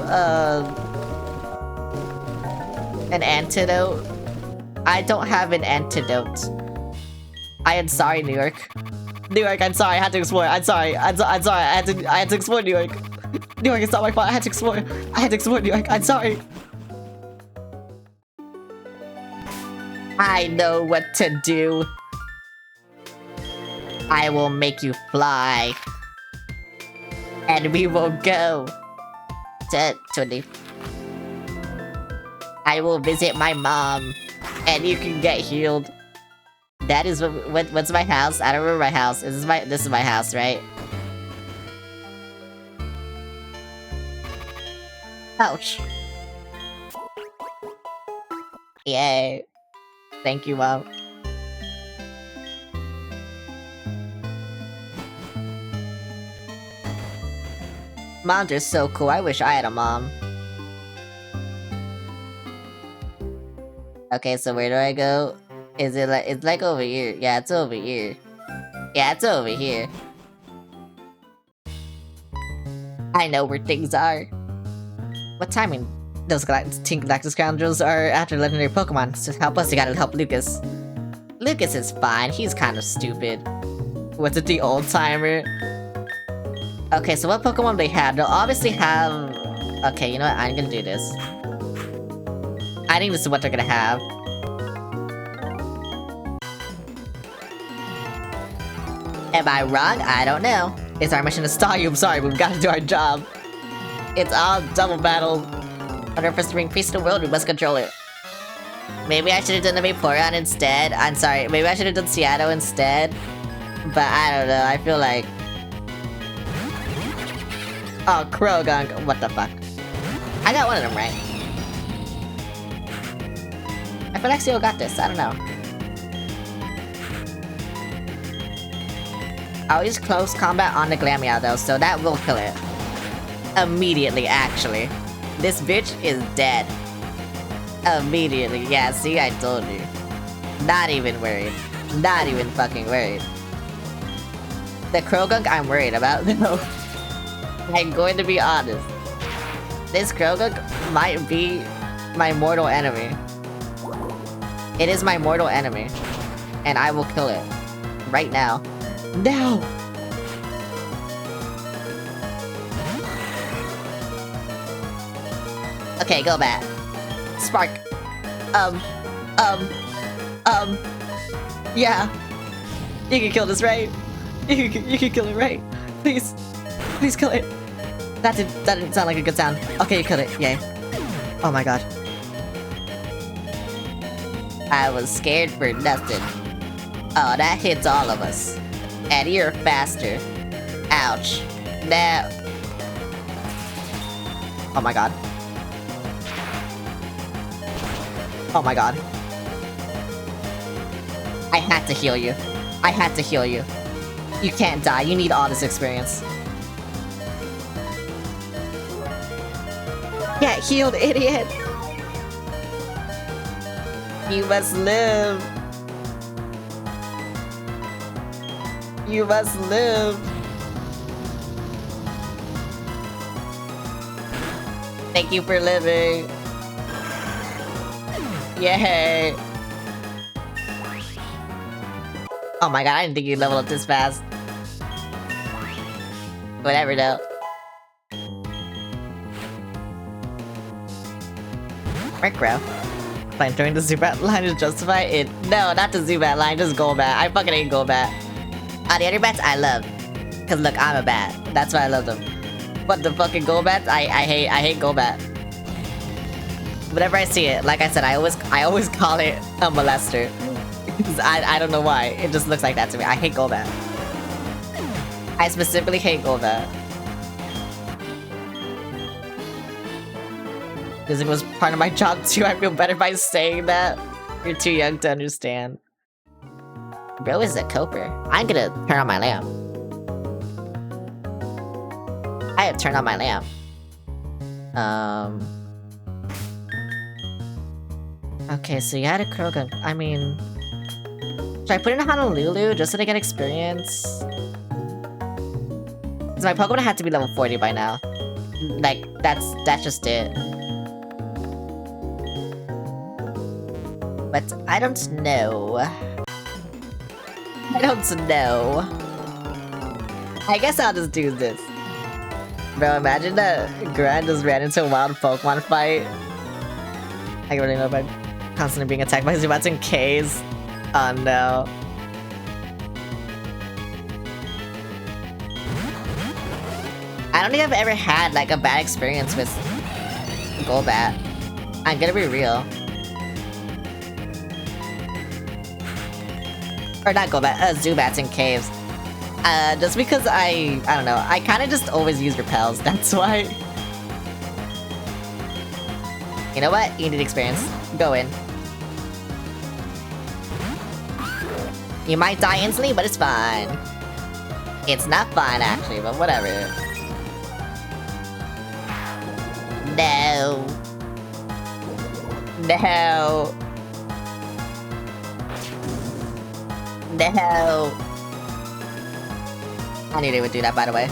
an antidote? I don't have an antidote. I am sorry, New York. New York, I'm sorry, I had to explore. I'm sorry, I'm sorry, I had to explore New York. New York, it's not my fault, I had to explore. I had to explore New York, I'm sorry. I know what to do. I will make you fly. And we will go to 20. I will visit my mom. And you can get healed. That is what's my house? I don't remember my house. This is my house, right? Ouch. Yay. Thank you, Mom. Moms are so cool. I wish I had a mom. Okay, so where do I go? Is it like, it's like over here. Yeah, it's over here. Yeah, it's over here. I know where things are. What timing? Those Galactic scoundrels are after legendary Pokemon. To help us, you gotta help Lucas. Lucas is fine. He's kind of stupid. What's it, the old timer? Okay, so what Pokemon they have? They'll obviously have... Okay, you know what? I'm gonna do this. I think this is what they're gonna have. Am I wrong? I don't know. It's our mission to stall you. I'm sorry, but we've got to do our job. It's all double battle. In order for us to bring peace to the world, we must control it. Maybe I should have done the Vaporeon instead. I'm sorry. Maybe I should have done Seattle instead. But I don't know. I feel like... Oh, Croagunk. What the fuck? I got one of them right. I feel like Seal got this. I don't know. I'll use close combat on the Glameow though, so that will kill it. Immediately, actually. This bitch is dead. Immediately. Yeah, see, I told you. Not even worried. Not even fucking worried. The Croagunk I'm worried about, though. I'm going to be honest. This Croagunk might be my mortal enemy. It is my mortal enemy. And I will kill it. Right now. No! Okay, go back. Spark. Yeah. You can kill this, right? You can kill it, right? Please. Please kill it. That didn't sound like a good sound. Okay, you killed it. Yay. Oh my god. I was scared for nothing. Oh, that hits all of us. And you're faster. Ouch. Now. Oh my god. Oh my god. I had to heal you. I had to heal you. You can't die. You need all this experience. Get healed, idiot! You must live. You must live. Thank you for living. Yay. Oh my god, I didn't think you'd level up this fast. Whatever though. Micro. Fine, throwing the Zubat line to justify it. No, not the Zubat line, just Golbat. I fucking hate Golbat. The other bats I love. Cause look, I'm a bat. That's why I love them. But the fucking Golbats, I hate Golbat. Whenever I see it, like I said, I always call it a molester. Cause I don't know why. It just looks like that to me. I hate Golbat. I specifically hate Golbat. Because it was part of my job too. I feel better by saying that. You're too young to understand. Bro is a coper. I'm gonna turn on my lamp. I have turned on my lamp. Okay, so you had a Croagunk. I mean... Should I put in a Honolulu just so they get experience? Because my Pokemon had to be level 40 by now. Like, that's just it. But I don't know. I don't know. I guess I'll just do this. Bro, imagine that Gran just ran into a wild Pokemon fight. I don't really know if I'd constantly being attacked by Zubats and Ks. Oh no. I don't think I've ever had like a bad experience with Golbat. I'm gonna be real. Or not Golbat, Zubats in caves. Just because I don't know, I kinda just always use repels, that's why. You know what? You need experience. Go in. You might die instantly, but it's fine. It's not fine actually, but whatever. No. No. No. I knew they would do that, by the way.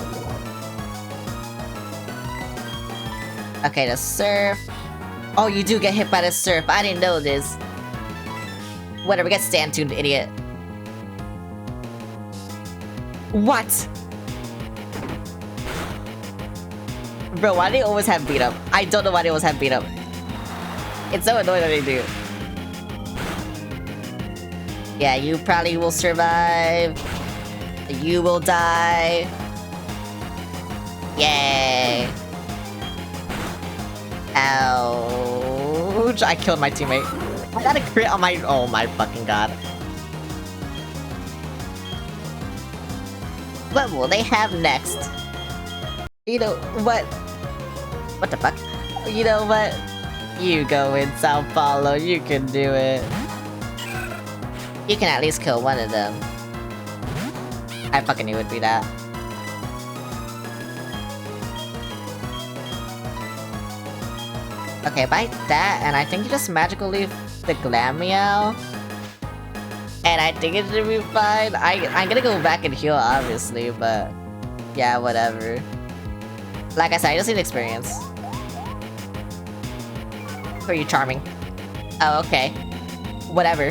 Okay, the surf. Oh, you do get hit by the surf. I didn't know this. Whatever, get stand tuned, idiot. What? Bro, why do they always have beat up? I don't know why they always have beat up. It's so annoying that they do. Yeah, you probably will survive. You will die. Yay. Ouch. I killed my teammate. I got a crit on my... Oh my fucking god. What will they have next? You know what? What the fuck? You know what? You go in, Sao Paulo. You can do it. You can at least kill one of them. I fucking knew it would be that. Okay, bite that, and I think you just magical leave the Glameow. And I think it should be fine. I'm gonna go back and heal, obviously, but... Yeah, whatever. Like I said, I just need experience. Who are you, Charming? Oh, okay. Whatever.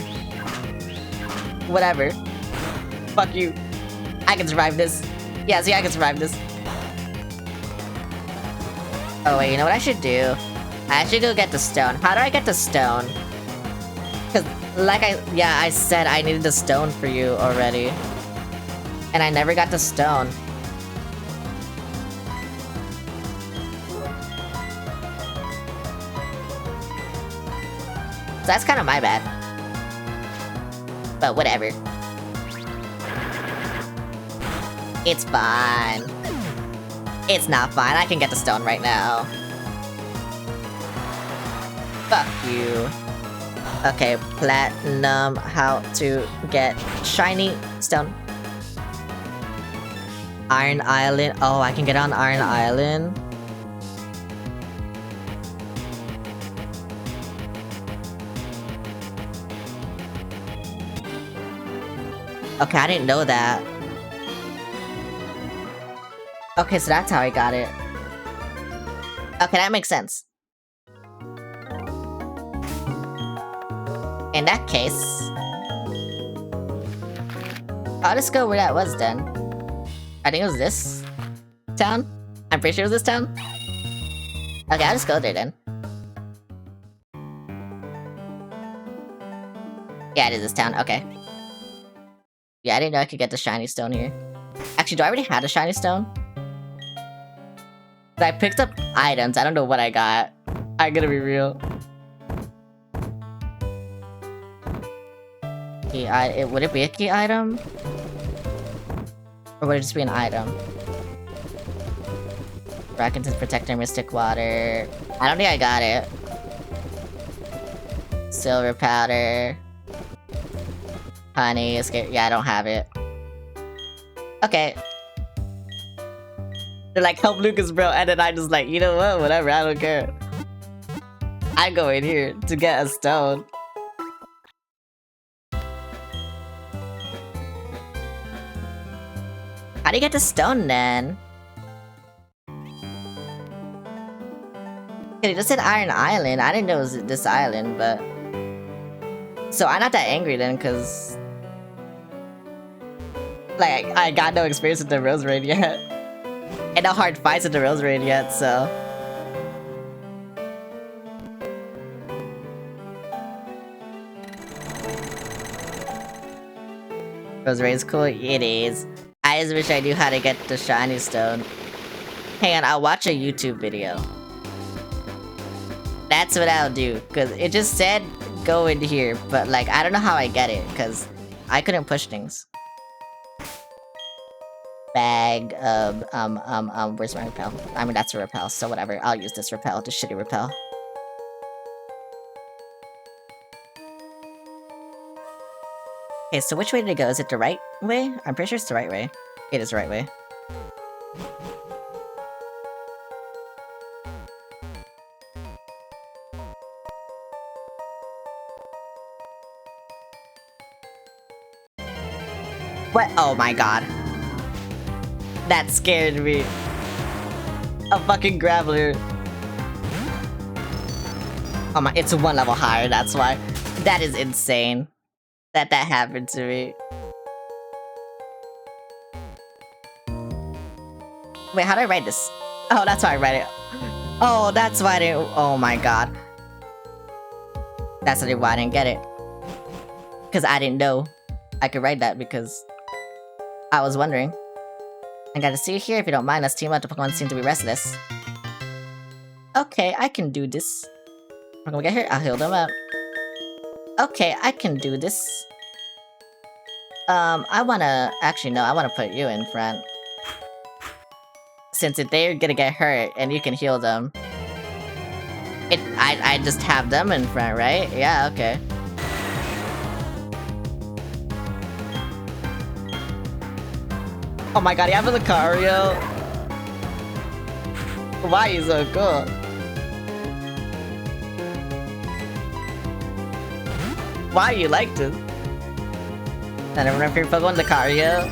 Whatever. Fuck you. I can survive this. Yeah, see, I can survive this. Oh wait, you know what I should do? I should go get the stone. How do I get the stone? Cause like I said I needed the stone for you already. And I never got the stone. So that's kind of my bad. But whatever. It's fine. It's not fine. I can get the stone right now. Fuck you. Okay, platinum. How to get shiny stone. Iron Island. Oh, I can get on Iron Island. Okay, I didn't know that. Okay, so that's how I got it. Okay, that makes sense. In that case... I'll just go where that was then. I think it was this town? I'm pretty sure it was this town? Okay, I'll just go there then. Yeah, it is this town, okay. Yeah, I didn't know I could get the shiny stone here. Actually, do I already have a shiny stone? I picked up items, I don't know what I got. I'm gonna be real. Key would it be a key item? Or would it just be an item? Brackenton's Protector, Mystic Water. I don't think I got it. Silver Powder. Honey, escape. Yeah, I don't have it. Okay. They're like, help Lucas, bro. And then I just like, you know what? Whatever, I don't care. I go in here to get a stone. How do you get the stone then? Okay, you just said Iron Island. I didn't know it was this island, but... So I'm not that angry then, cause... Like, I got no experience with the Rose Raid yet. And no hard fights with the Rose Raid yet, so... Rose Ray is cool? It is. I just wish I knew how to get the shiny stone. Hang on, I'll watch a YouTube video. That's what I'll do, because it just said go in here, but like, I don't know how I get it, because I couldn't push things. Bag of, where's my repel? I mean, that's a repel, so whatever. I'll use this repel, this shitty repel. Okay, so which way did it go? Is it the right way? I'm pretty sure it's the right way. It is the right way. What? Oh my god. That scared me. A fucking Graveler. Oh my, it's one level higher, that's why. That is insane. That happened to me. Wait, how do I write this? Oh, that's why I read it. Oh, that's why I didn't. Oh my god. That's why I didn't get it. Because I didn't know I could write that because I was wondering. I gotta see here if you don't mind. Let's team up. The Pokemon seem to be restless. Okay, I can do this. When we get here, I'll heal them up. Okay, I can do this. I wanna... Actually, no, I wanna put you in front. Since they're gonna get hurt, and you can heal them. I just have them in front, right? Yeah, okay. Oh my god, you have a Lucario? Why are you so cool? Why you like this? And I remember your Pokemon Lucario.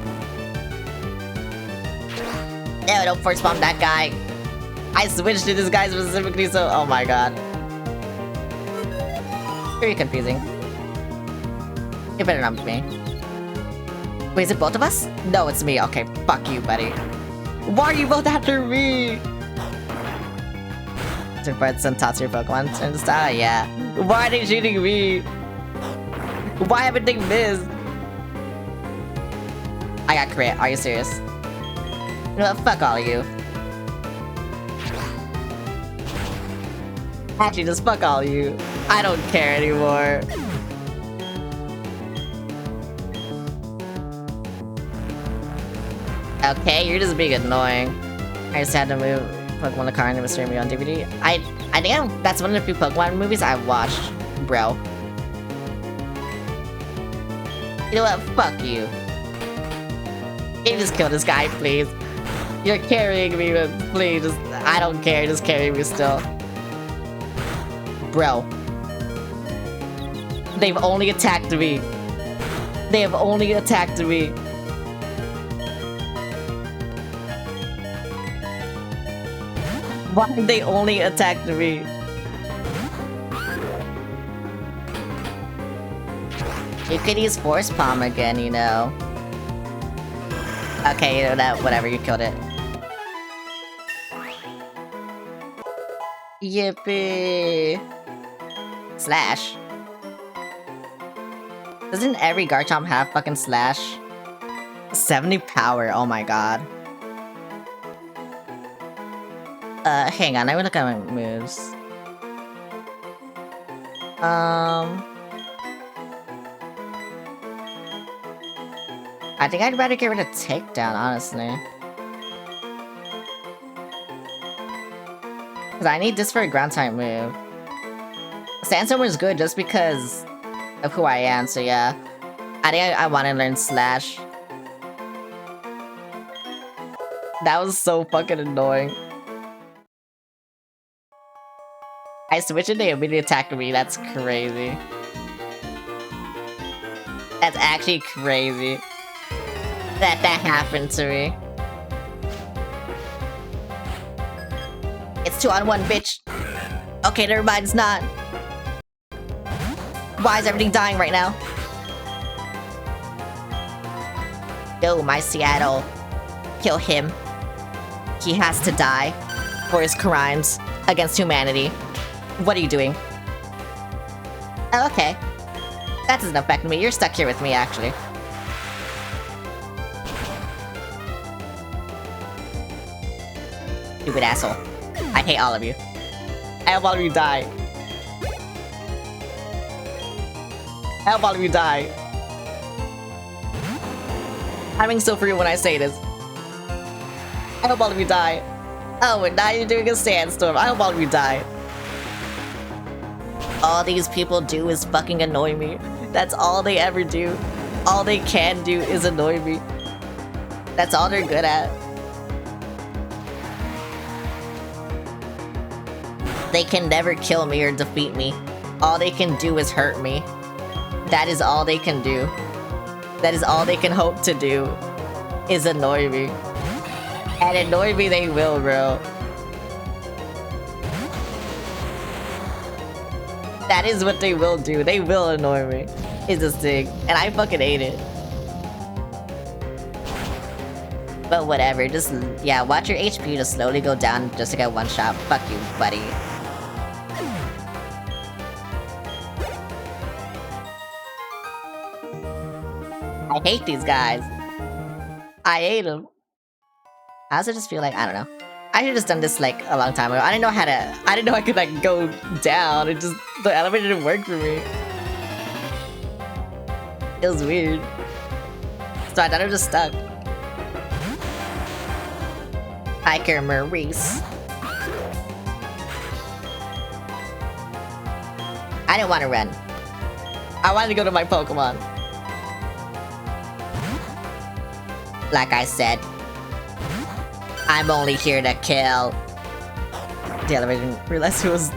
No, don't force bomb that guy. I switched to this guy specifically, so oh my god. Very confusing. You better not be me. Wait, is it both of us? No, it's me. Okay, fuck you, buddy. Why are you both after me? But some toss your Pokemon turn to style, yeah. Why are they shooting me? Why haven't they missed? I got crit. Are you serious? No, fuck all of you. Actually, just fuck all of you. I don't care anymore. Okay, you're just being annoying. I just had to move Pokemon the car and it was streaming on DVD. I think that's one of the few Pokemon movies I've watched, bro. You know what? Fuck you. Can you just kill this guy, please? You're carrying me, but please, just, I don't care, just carry me still. Bro. They've only attacked me. They have only attacked me. Why have they only attacked me? You could use Force Palm again, you know. Okay, you know that, whatever, you killed it. Yippee! Slash. Doesn't every Garchomp have fucking Slash? 70 power, oh my god. Hang on, let me look at my moves. I think I'd rather get rid of Takedown, honestly. Because I need this for a ground type move. Sandstorm is good just because of who I am, so yeah. I think I want to learn Slash. That was so fucking annoying. I switched and they immediately attacked me, that's crazy. That's actually crazy. That happened to me. It's 2-on-1, bitch. Okay, never mind, it's not. Why is everything dying right now? Yo, my Seattle. Kill him. He has to die for his crimes against humanity. What are you doing? Oh, okay. That doesn't affect me. You're stuck here with me, actually. Stupid asshole. I hate all of you. I hope all of you die. I hope all of you die. I'm being so free when I say this. I hope all of you die. Oh, and now you're doing a sandstorm. I hope all of you die. All these people do is fucking annoy me. That's all they ever do. All they can do is annoy me. That's all they're good at. They can never kill me or defeat me. All they can do is hurt me. That is all they can do. That is all they can hope to do, is annoy me. And annoy me they will, bro. That is what they will do. They will annoy me. Is this thing. And I fucking hate it. But whatever, just, yeah, watch your HP just slowly go down just to get one shot. Fuck you, buddy. I hate these guys. I hate them. I also just feel like, I don't know. I should have just done this like a long time ago. I didn't know how to, I didn't know I could like go down. It just, the elevator didn't work for me. It was weird. So I thought I was just stuck. Hiker Maurice. I didn't want to run. I wanted to go to my Pokemon. Like I said, I'm only here to kill. The elevator didn't realize who was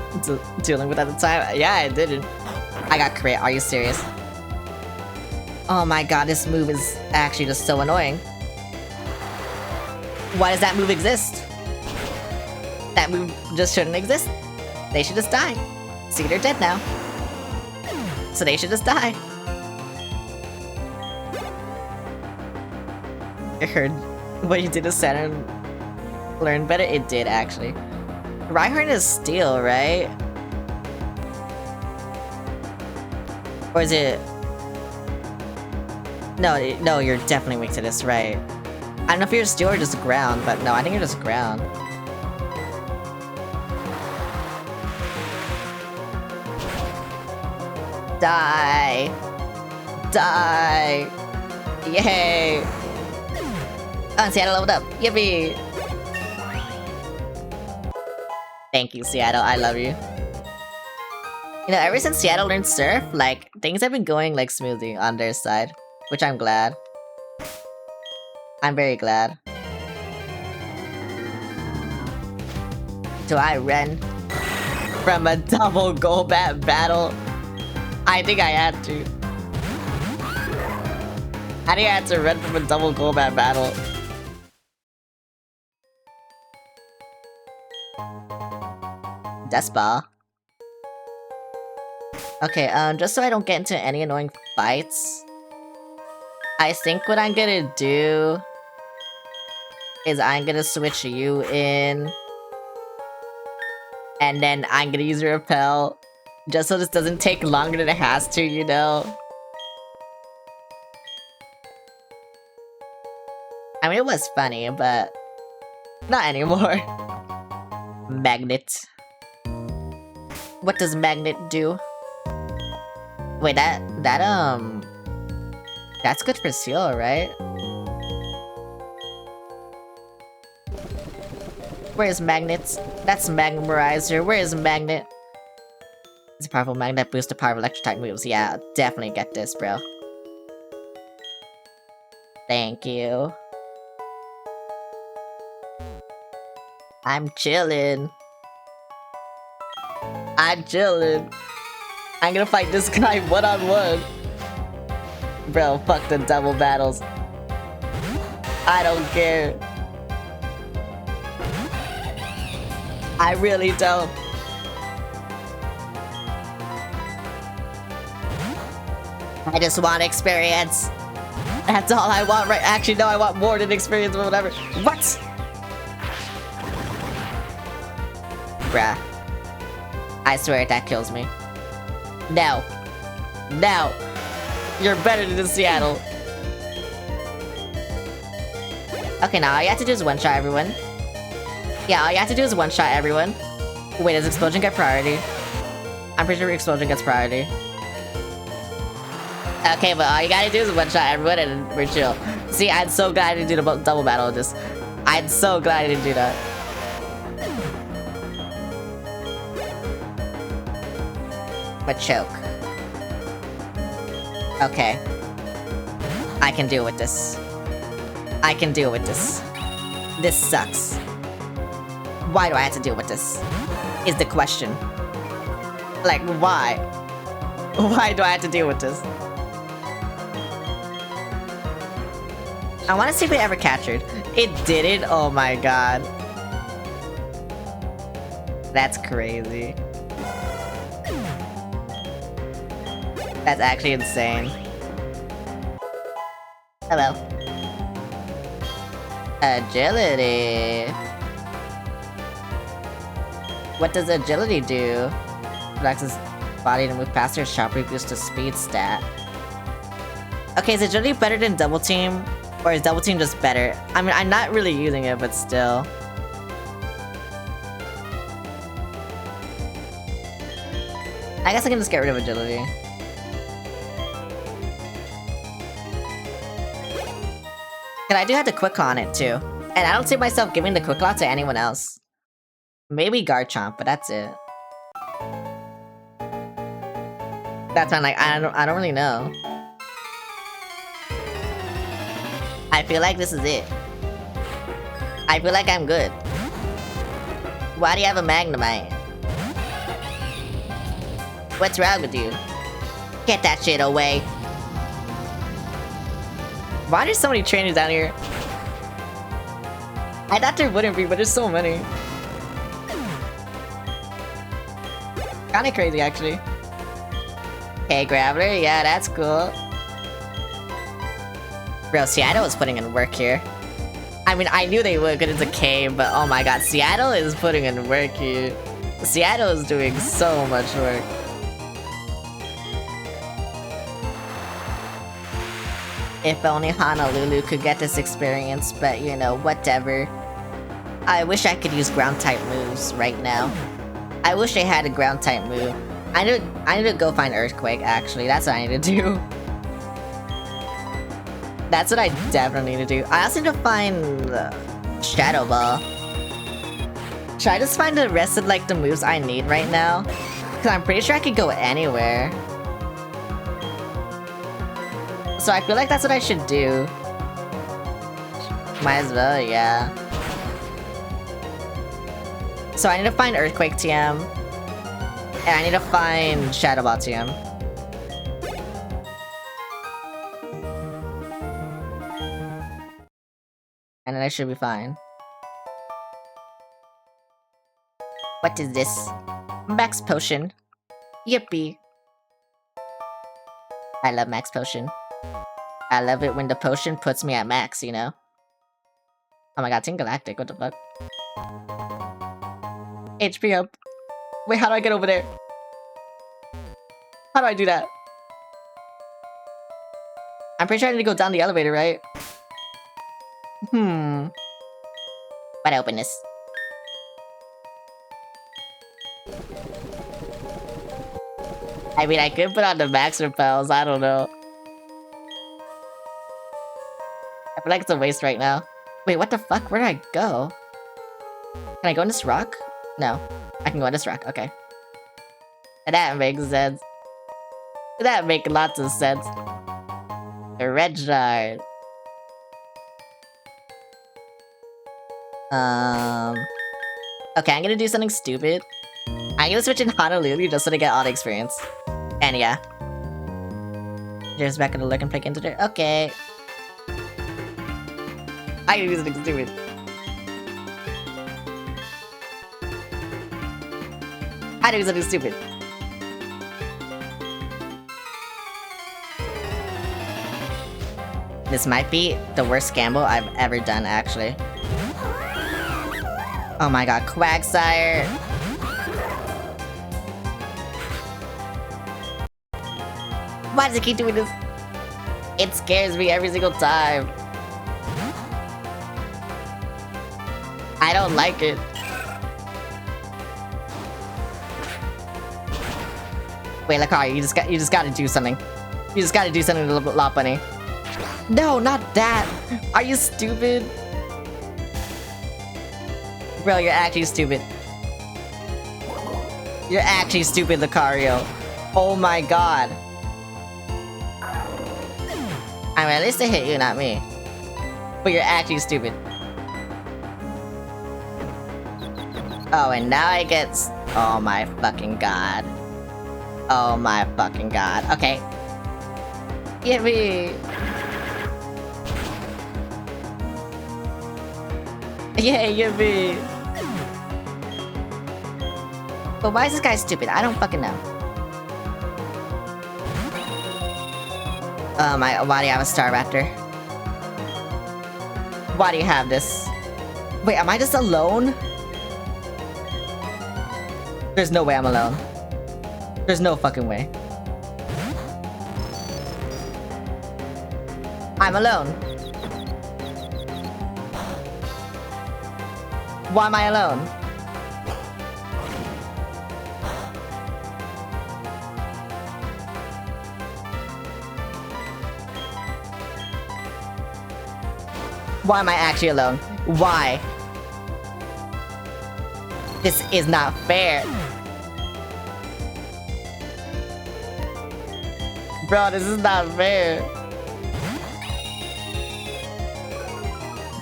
dealing with at the time. Yeah, I didn't. I got crit. Are you serious? Oh my god, this move is actually just so annoying. Why does that move exist? That move just shouldn't exist. They should just die. See, they're dead now. So they should just die. I heard what you did to Saturn learn better. It did, actually. Rhyhorn is steel, right? Or is it... No, you're definitely weak to this, right? I don't know if you're steel or just ground, but no, I think you're just ground. Die! Die! Yay! Oh, Seattle leveled up! Yippee! Thank you, Seattle. I love you. You know, ever since Seattle learned Surf, like, things have been going, like, smoothly on their side. Which I'm glad. I'm very glad. Do I run from a double Golbat battle? I think I had to. I think I had to run from a double Golbat battle. Despal. Okay, just so I don't get into any annoying fights, I think what I'm gonna do is I'm gonna switch you in, and then I'm gonna use Repel, just so this doesn't take longer than it has to, you know? I mean, it was funny, but not anymore. Magnet. What does Magnet do? Wait, that's good for Seal, right? Where's Magnet? That's Magmarizer. Where is Magnet? It's a powerful magnet that boosts the power of electric type moves. Yeah, I'll definitely get this, bro. Thank you. I'm chillin'. I'm chillin'. I'm gonna fight this guy one-on-one. Bro, fuck the double battles. I don't care. I really don't. I just want experience. That's all I want, right? Actually, no, I want more than experience, but whatever. What? Bruh. I swear that kills me. No. No. You're better than Seattle. Okay, now all you have to do is one-shot everyone. Yeah, all you have to do is one-shot everyone. Wait, does Explosion get priority? I'm pretty sure Explosion gets priority. Okay, but all you gotta do is one-shot everyone and we're chill. See, I'm so glad I didn't do the double battle of this. I'm so glad I didn't do that. But choke. Okay. I can deal with this. I can deal with this. This sucks. Why do I have to deal with this? Is the question. Like, why? Why do I have to deal with this? I want to see if it ever captured. It didn't? Oh my god. That's crazy. That's actually insane. Hello. Agility. What does agility do? Relaxes body to move faster, sharply boosts the speed stat. Okay, is agility better than double team? Or is double team just better? I mean, I'm not really using it, but still. I guess I can just get rid of agility. And I do have the quick claw on it too. And I don't see myself giving the quick claw to anyone else. Maybe Garchomp, but that's it. That's fine, like, I don't really know. I feel like this is it. I feel like I'm good. Why do you have a Magnemite? What's wrong with you? Get that shit away. Why are there so many trainers down here? I thought there wouldn't be, but there's so many. Kinda crazy, actually. Hey, Graveler, yeah, that's cool. Bro, Seattle is putting in work here. I mean, I knew they would because it's a cave, but oh my god, Seattle is putting in work here. Seattle is doing so much work. If only Honolulu could get this experience, but you know, whatever. I wish I could use ground-type moves right now. I wish they had a ground-type move. I need to go find Earthquake, actually. That's what I need to do. That's what I definitely need to do. I also need to find Shadow Ball. Should I just find the rest of like the moves I need right now? Because I'm pretty sure I could go anywhere. So I feel like that's what I should do. Might as well, yeah. So I need to find Earthquake TM. And I need to find Shadow Ball TM. And then I should be fine. What is this? Max Potion. Yippee. I love Max Potion. I love it when the potion puts me at max, you know? Oh my god, Team Galactic, what the fuck? HP up. Wait, how do I get over there? How do I do that? I'm pretty sure I need to go down the elevator, right? But open this. I mean, I could put on the max repels, I don't know. I feel like it's a waste right now. Wait, what the fuck? Where did I go? Can I go in this rock? No. I can go in this rock, okay. That makes sense. That makes lots of sense. The red shard. Okay, I'm gonna do something stupid. I'm gonna switch in Honolulu just so to get all the experience. And yeah. There's back in the lurk and pick into there. Okay. I can do something stupid. I do something stupid. This might be the worst gamble I've ever done, actually. Oh my god, Quagsire! Why does it keep doing this? It scares me every single time. I don't like it. Wait, Lucario, you just gotta do something. You just gotta do something to Lopunny. No, not that! Are you stupid? Bro, you're actually stupid. You're actually stupid, Lucario. Oh my god. I mean, at least they hit you, not me. But you're actually stupid. Oh, and now I get... Oh my fucking god. Oh my fucking god. Okay. Yippee! Yay, yippee! But why is this guy stupid? I don't fucking know. Why do you have a Staraptor? Why do you have this? Wait, am I just alone? There's no way I'm alone. There's no fucking way. I'm alone. Why am I alone? Why am I actually alone? Why? This is not fair. Bro, this is not fair.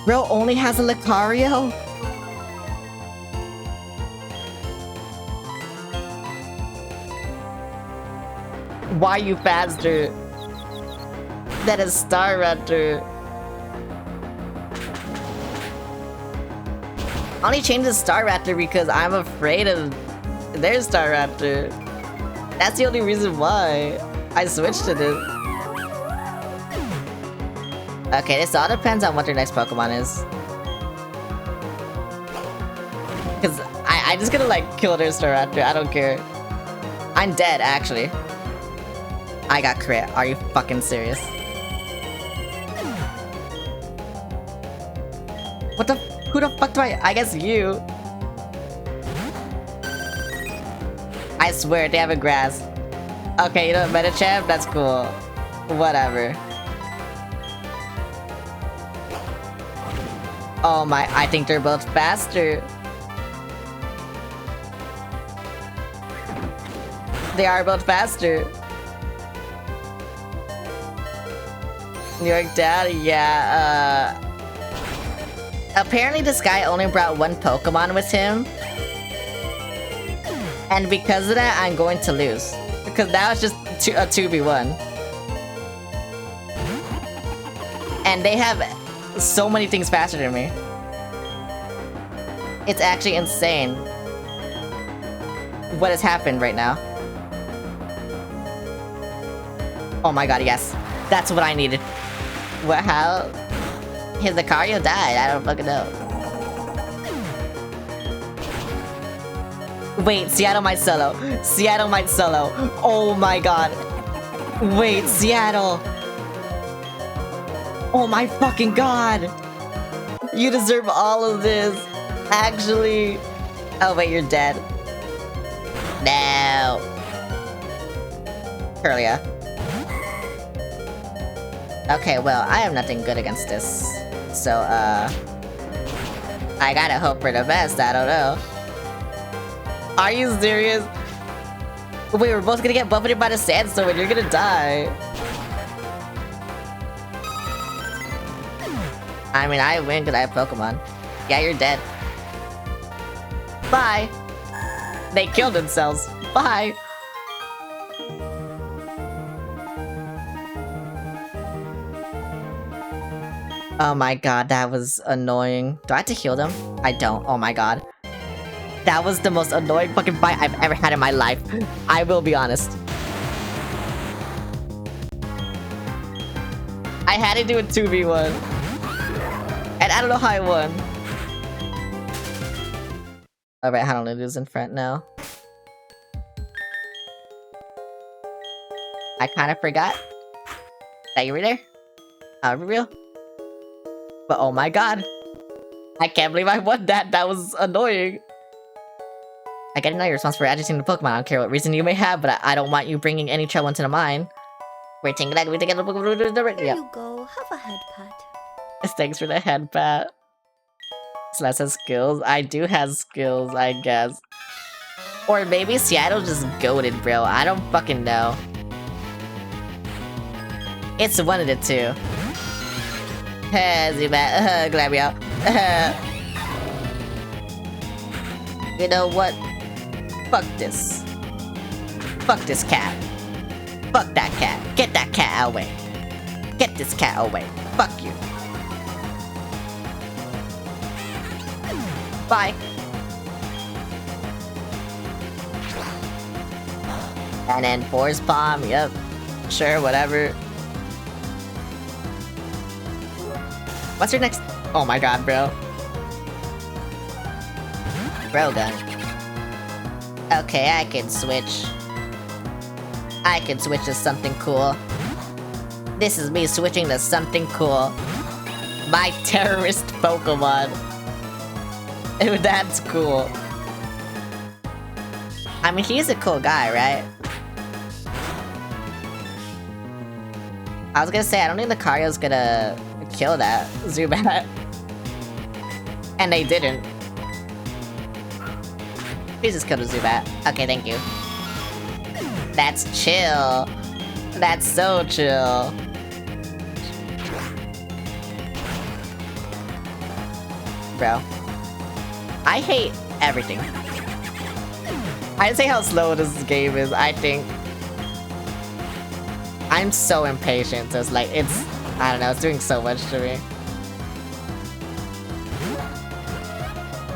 Bro only has a Lucario? Why are you faster than a Staraptor? I only changed the Staraptor because I'm afraid of their Staraptor. That's the only reason why I switched to this. Okay, this all depends on what their next Pokemon is. Cause I just gonna like kill their Staraptor, I don't care. I'm dead, actually. I got crit, are you fucking serious? What the who the fuck do I guess you. I swear, they have a grass. Okay, you know what, Medicham? That's cool. Whatever. Oh my, I think they're both faster. They are both faster. New York Dad? Yeah, apparently this guy only brought one Pokemon with him. And because of that, I'm going to lose. Because now it's just a 2v1. And they have so many things faster than me. It's actually insane what has happened right now. Oh my god, yes. That's what I needed. What, how? His Lucario died, I don't fucking know. Wait, Seattle might solo. Seattle might solo. Oh my god. Wait, Seattle. Oh my fucking god. You deserve all of this. Actually. Oh wait, you're dead. No. Curlia. Okay, well, I have nothing good against this. So, I gotta hope for the best, I don't know. Are you serious? Wait, we're both gonna get buffeted by the sandstorm and you're gonna die. I mean, I win because I have Pokemon. Yeah, you're dead. Bye. They killed themselves. Bye. Oh my god, that was annoying. Do I have to heal them? I don't. Oh my god. That was the most annoying fucking fight I've ever had in my life. I will be honest. I had to do a 2v1. And I don't know how I won. Alright, Honolulu's in front now. I kind of forgot that you were there. Real? But oh my god. I can't believe I won that. That was annoying. I didn't know you're responsible for agitating the Pokemon. I don't care what reason you may have, but I don't want you bringing any trouble into the mine. We're taking that. We take it. Here you go. Have a head pat. Thanks for the head pat. Celeste has skills. I do have skills, I guess. Or maybe Seattle just goated, bro. I don't fucking know. It's one of the two. Zubat. Glameow. You know what? Fuck this. Fuck this cat. Fuck that cat. Get that cat away. Get this cat away. Fuck you. Bye. And then Force Palm, yep. Sure, whatever. What's your next? Oh my god, bro. Bro gun. Okay, I can switch. I can switch to something cool. This is me switching to something cool. My terrorist Pokemon. Ooh, that's cool. I mean, he's a cool guy, right? I was gonna say, I don't think Lucario's gonna kill that Zubat. And they didn't. Please just kill the Zubat. Okay, thank you. That's chill. That's so chill. Bro. I hate everything. I'd say how slow this game is, I think. I'm so impatient, so it's like, it's... I don't know, it's doing so much to me.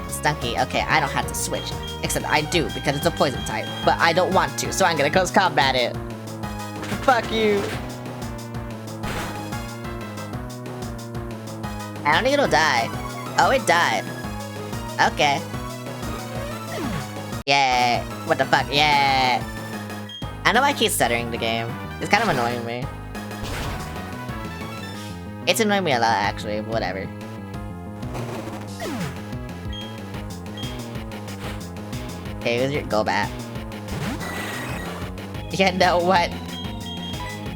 Stunky, okay, I don't have to switch. Except I do, because it's a poison type. But I don't want to, so I'm gonna close combat it. Fuck you. I don't think it'll die. Oh, it died. Okay. Yeah. What the fuck? Yeah. I know I keep stuttering the game. It's kind of annoying me. It's annoying me a lot, actually, but whatever. Okay, who's your Golbat? You know what?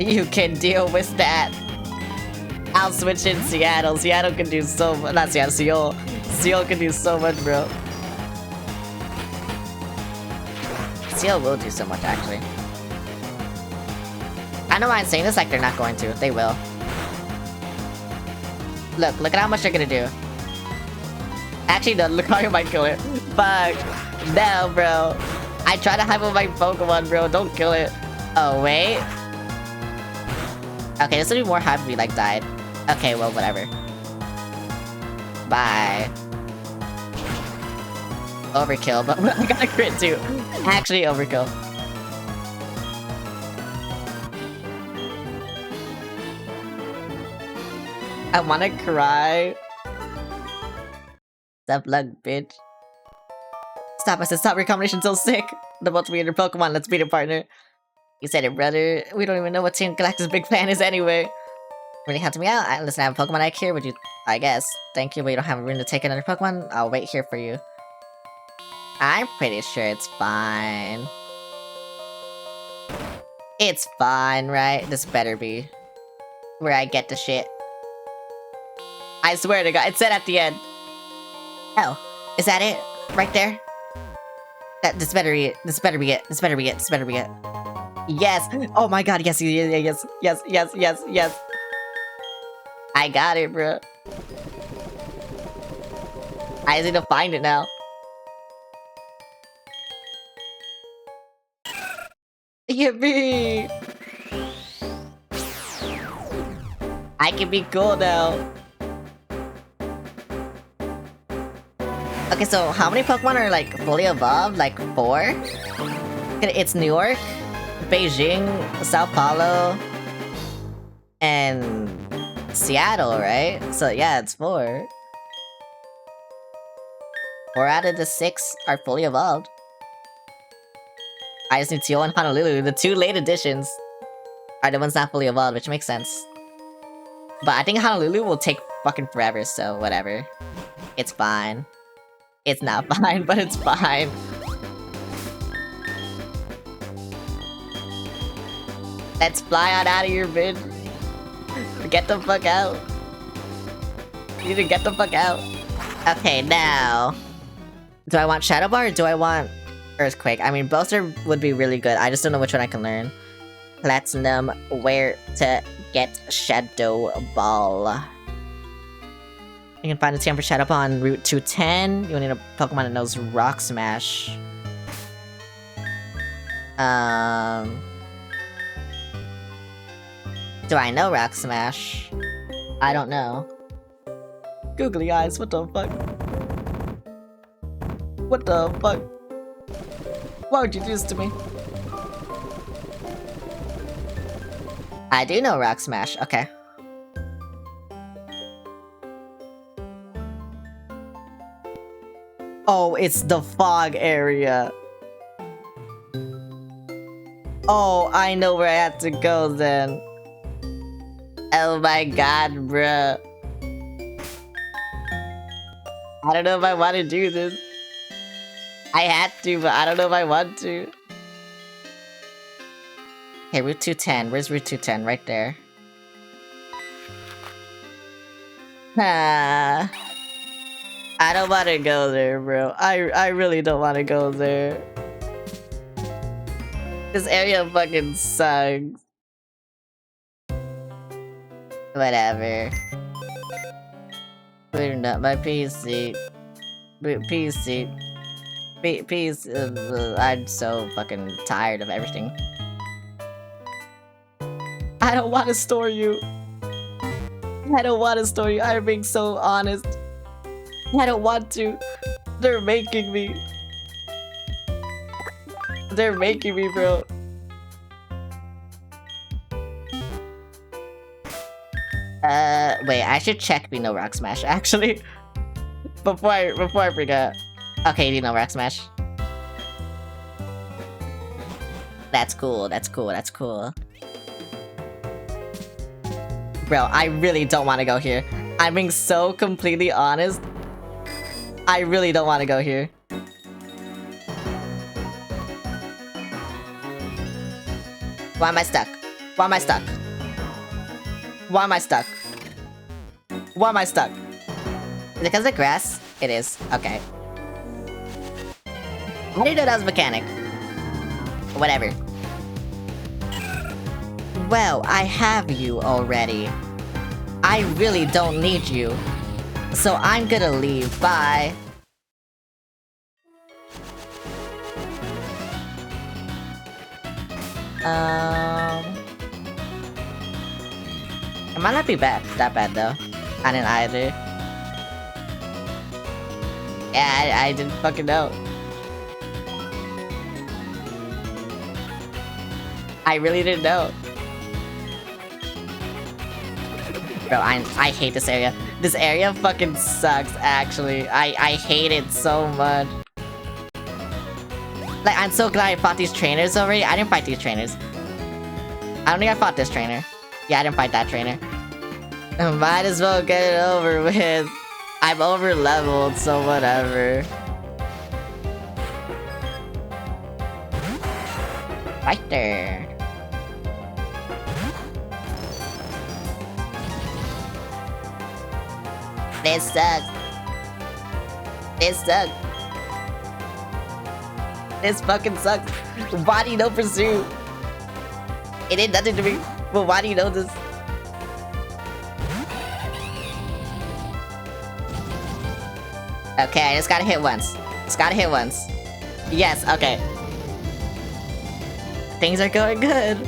You can deal with that. I'll switch in Seattle. Seattle can do so much. Not Seattle, Seoul. Seoul can do so much, bro. Seoul will do so much, actually. I know why I'm saying this like they're not going to. They will. Look at how much they're gonna do. Actually, no, Lucario might kill it. Fuck. No, bro. I try to hype up my Pokemon, bro. Don't kill it. Oh, wait. Okay, this would be more hype if we, like, died. Okay, well, whatever. Bye. Overkill, but I got a crit, too. Actually, overkill. I wanna cry. Tough luck, bitch. Stop, I said stop, your combination's so sick. The both of me and your Pokemon, let's beat it, partner. You said it, brother. We don't even know what Team Galactus' big plan is anyway. Really helped me out. Listen, I have a Pokemon IQ here, would you... I guess. Thank you, but you don't have room to take another Pokemon? I'll wait here for you. I'm pretty sure it's fine. It's fine, right? This better be. Where I get the shit. I swear to God, it said at the end. Oh, is that it? Right there? This better be it. This better be it. This better be it. This better be it. Yes! Oh my god, yes, yes, yes, yes, yes, yes. I got it, bro. I just need to find it now. Yippee! I can be cool now. Okay, so how many Pokemon are like fully evolved? Like 4? It's New York, Beijing, Sao Paulo, and Seattle, right? So yeah, it's 4. 4 out of the 6 are fully evolved. I just need Seoul and Honolulu. The 2 late additions are the ones not fully evolved, which makes sense. But I think Honolulu will take fucking forever, so whatever. It's fine. It's not fine, but it's fine. Let's fly on out of here, bitch. Get the fuck out. You need to get the fuck out. Okay, now. Do I want Shadow Ball or do I want Earthquake? I mean, both would be really good. I just don't know which one I can learn. Platinum, where to get Shadow Ball. You can find a TM for Shadow Ball on Route 210. You will need a Pokemon that knows Rock Smash. Do I know Rock Smash? I don't know. Googly eyes, what the fuck? What the fuck? Why would you do this to me? I do know Rock Smash, okay. Oh, it's the fog area. Oh, I know where I have to go then. Oh my god, bruh. I don't know if I want to do this. I had to, but I don't know if I want to. Okay, Route 210. Where's Route 210? Right there. I don't want to go there, bro. I really don't want to go there. This area fucking sucks. Whatever. Clearing up my PC. PC. I'm so fucking tired of everything. I don't want to store you. I don't want to store you. I'm being so honest. I don't want to. They're making me. They're making me, bro. Wait, I should check we know Rock Smash, actually. before I forget. Okay, you know Rock Smash. That's cool, that's cool, that's cool. Bro, I really don't want to go here. I'm being so completely honest. I really don't want to go here. Why am I stuck? Why am I stuck? Why am I stuck? Why am I stuck? Is it because of grass? It is. Okay. How do you know that was a mechanic? Whatever. Well, I have you already. I really don't need you. So I'm gonna leave. Bye. It might not be that bad though. I didn't either. Yeah, I didn't fucking know. I really didn't know. Bro, I hate this area. This area fucking sucks, actually. I hate it so much. Like, I'm so glad I fought these trainers already. I didn't fight these trainers. I don't think I fought this trainer. Yeah, I didn't fight that trainer. Might as well get it over with. I'm over leveled, so whatever. Right there. This sucks. This sucks. This fucking sucks. Why do you know Pursue? It did nothing to me, but why do you know this? Okay, I just gotta hit once. Just gotta hit once. Yes, okay. Things are going good.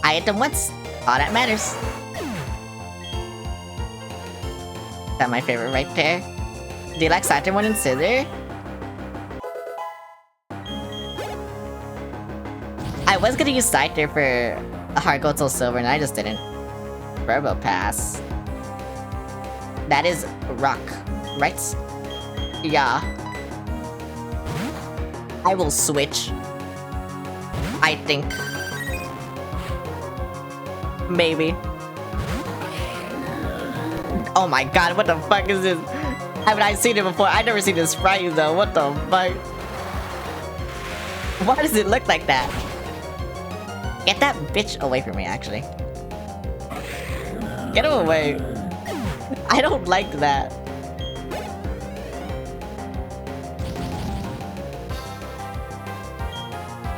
I hit them once. All that matters. Is that my favorite right there? Do you like Saturn 1 and Scissor? I was gonna use Scyther for a Heart Gold Soul Silver and I just didn't. Turbo Pass. That is rock, right? Yeah. I will switch. I think. Maybe. Oh my god, what the fuck is this? Haven't I seen it before? I've never seen this sprite though, what the fuck? Why does it look like that? Get that bitch away from me, actually. Get him away. I don't like that.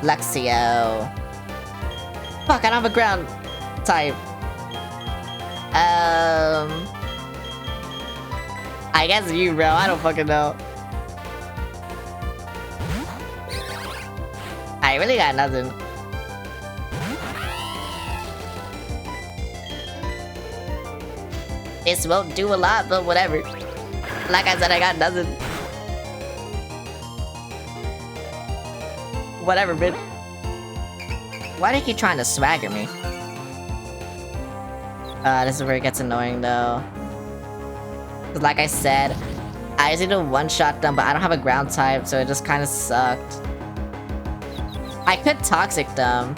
Luxio. Fuck, I don't have a ground type. I guess you, bro. I don't fucking know. I really got nothing. This won't do a lot, but whatever. Like I said, I got nothing. Whatever, bitch. Why do you keep trying to swagger me? This is where it gets annoying, though. 'Cause like I said, I just need to one-shot them, but I don't have a ground type, so it just kind of sucked. I could toxic them.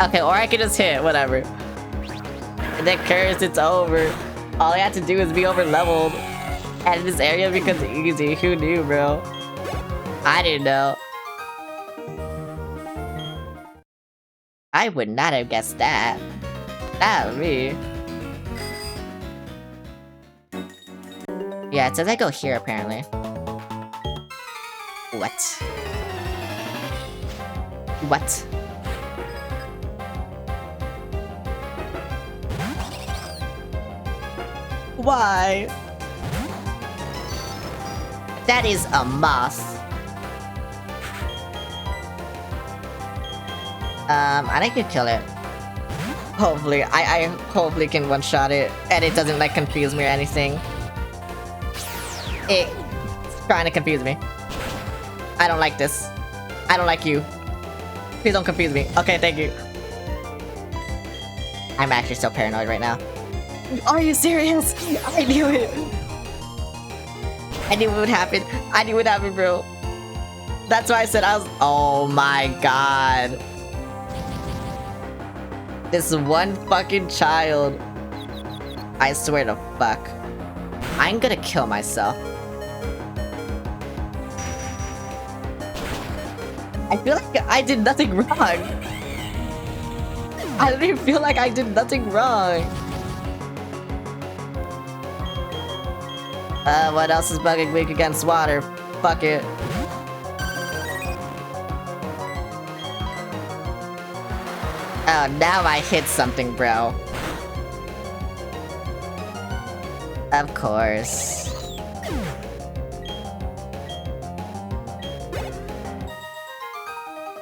Okay, or I could just hit, whatever. And then curse, it's over. All I have to do is be over-leveled. And this area becomes easy. Who knew, bro? I didn't know. I would not have guessed that. That was me. Yeah, it says I go here, apparently. What? What? Why? That is a moth. I think I could kill it. Hopefully, I hopefully can one-shot it, and it doesn't like confuse me or anything. It's trying to confuse me. I don't like this. I don't like you. Please don't confuse me. Okay, thank you. I'm actually so paranoid right now. Are you serious? I knew it. I knew it would happen. I knew it would happen, bro. That's why I said I was. Oh my god. This one fucking child. I swear to fuck. I'm gonna kill myself. I feel like I did nothing wrong. I don't even feel like I did nothing wrong. What else is bugging weak against water? Fuck it. Oh, now I hit something, bro. Of course.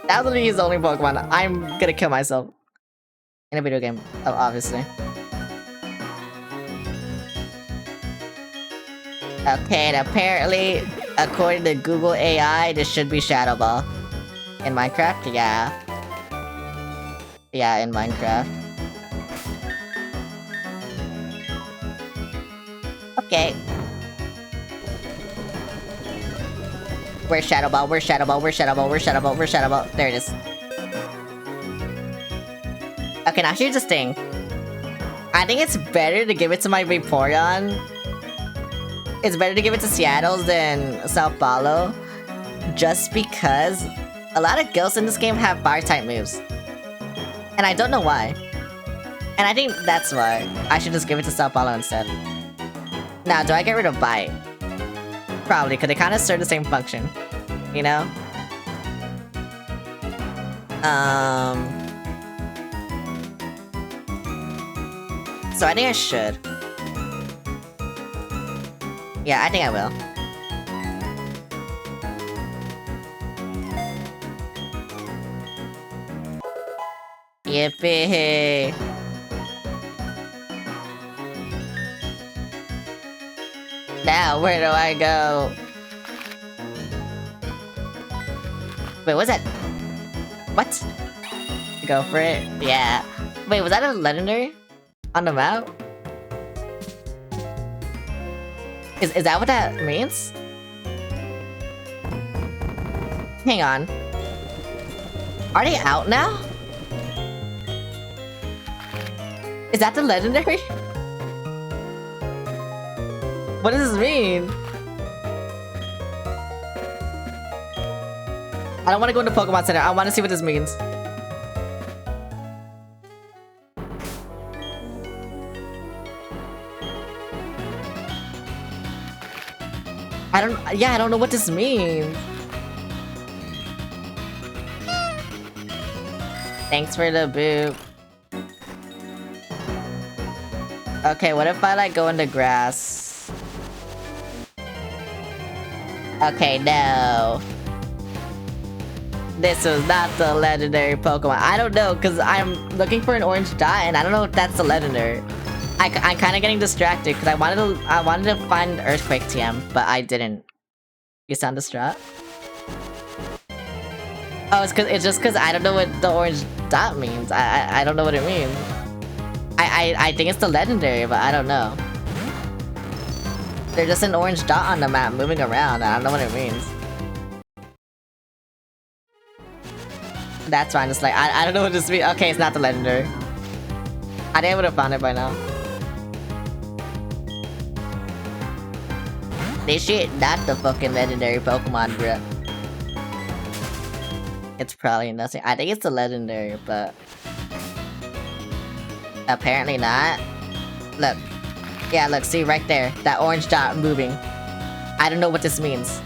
That will be his only Pokemon. I'm gonna kill myself. In a video game, obviously. Okay, and apparently, according to Google AI, this should be Shadow Ball. In Minecraft? Yeah. Yeah, in Minecraft. Okay. Where's Shadow Ball? Where's Shadow Ball? Where's Shadow Ball? Where's Shadow Ball? Where's Shadow Ball? There it is. Okay, now here's the thing. I think it's better to give it to my Vaporeon. It's better to give it to Seattle than Sao Paulo. Just because a lot of ghosts in this game have fire-type moves. And I don't know why. And I think that's why I should just give it to Sao Paulo instead. Now, do I get rid of Bite? Probably, because they kind of serve the same function. You know? So I think I should. Yeah, I think I will. Yippee! Now, where do I go? Wait, what's that? What? Go for it? Yeah. Wait, was that a legendary? On the map? Is that what that means? Hang on. Are they out now? Is that the legendary? What does this mean? I don't want to go into Pokemon Center. I want to see what this means. I don't know what this means. Thanks for the boop. Okay, what if I like go into grass? Okay, no. This was not the legendary Pokemon. I don't know, because I'm looking for an orange dot, and I don't know if that's the legendary. I'm kind of getting distracted, because I wanted to find Earthquake TM, but I didn't. You sound distraught? Oh, it's just because I don't know what the orange dot means. I don't know what it means. I think it's the legendary, but I don't know. There's just an orange dot on the map moving around. I don't know what it means. That's fine. Just like I don't know what this means. Okay, it's not the legendary. I think I would have found it by now. This shit not the fucking legendary Pokemon, bruh. It's probably nothing. I think it's the legendary, but apparently not. Look. Yeah, look, see right there. That orange dot moving. I don't know what this means.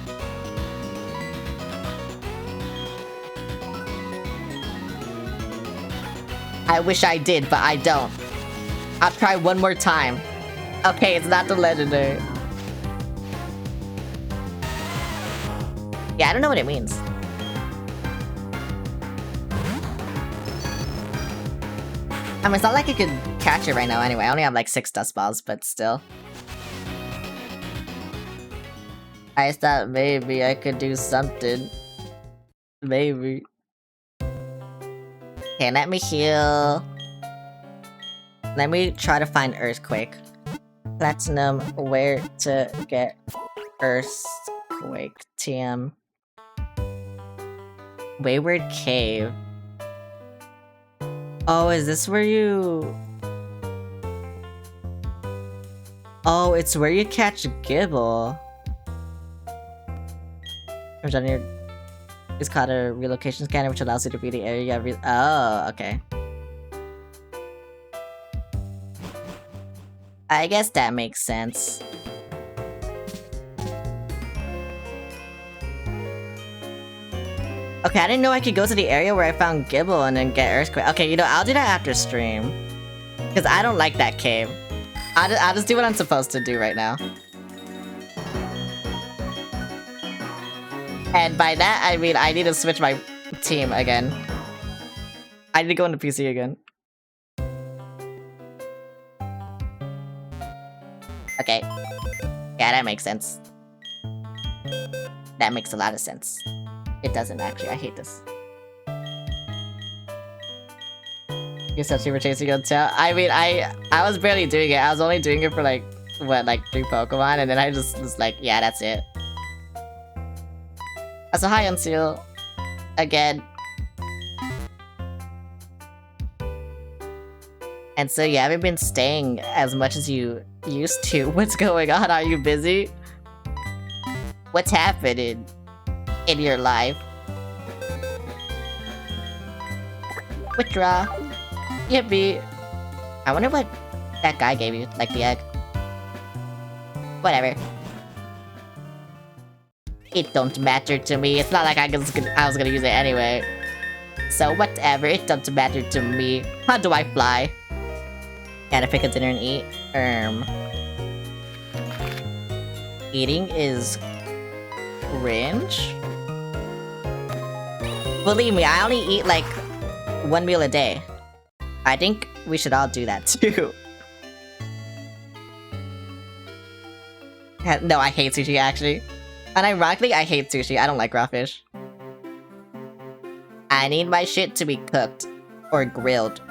I wish I did, but I don't. I'll try one more time. Okay, it's not the legendary. Yeah, I don't know what it means. I mean, it's not like I could catch it right now anyway. I only have like 6 dust balls, but still. I just thought maybe I could do something. Maybe. Okay, let me heal. Let me try to find Earthquake. Platinum, where to get Earthquake TM. Wayward Cave. Oh, is this where you... Oh, it's where you catch Gible. It's called a relocation scanner, which allows you to be the area. Oh, okay. I guess that makes sense. Okay, I didn't know I could go to the area where I found Gible and then get Earthquake. Okay, you know, I'll do that after stream. Because I don't like that cave. I'll just do what I'm supposed to do right now. And by that, I mean I need to switch my team again. I need to go into PC again. Okay. Yeah, that makes sense. That makes a lot of sense. It doesn't actually, I hate this. You said you were chasing your tail? I mean, I was barely doing it. I was only doing it for like, what, like 3 Pokemon, and then I just was like, yeah, that's it. So hi, Unseal. Again. And so you haven't been staying as much as you used to. What's going on? Are you busy? What's happening in your life? Withdraw. Yippee. I wonder what that guy gave you, like the egg. Whatever. It don't matter to me. It's not like I was gonna use it anyway. So whatever, it don't matter to me. How do I fly? Gotta pick a dinner and eat. Eating is cringe? Believe me, I only eat like 1 meal a day. I think we should all do that too. No, I hate sushi actually. And ironically, I hate sushi. I don't like raw fish. I need my shit to be cooked. Or grilled.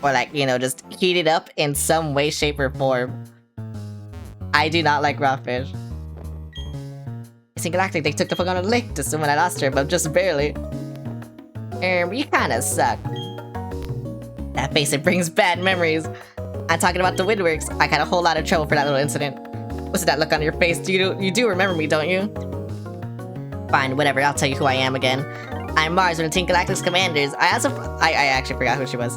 Or like, you know, just heated up in some way, shape, or form. I do not like raw fish. Galactic, they took the fuck on a lake to swim when I lost her, but just barely. You kinda suck. That face, it brings bad memories. I'm talking about the Windworks. I got a whole lot of trouble for that little incident. What's that look on your face? You do remember me, don't you? Fine, whatever, I'll tell you who I am again. I'm Mars, one of Team Galactic's commanders. I actually forgot who she was.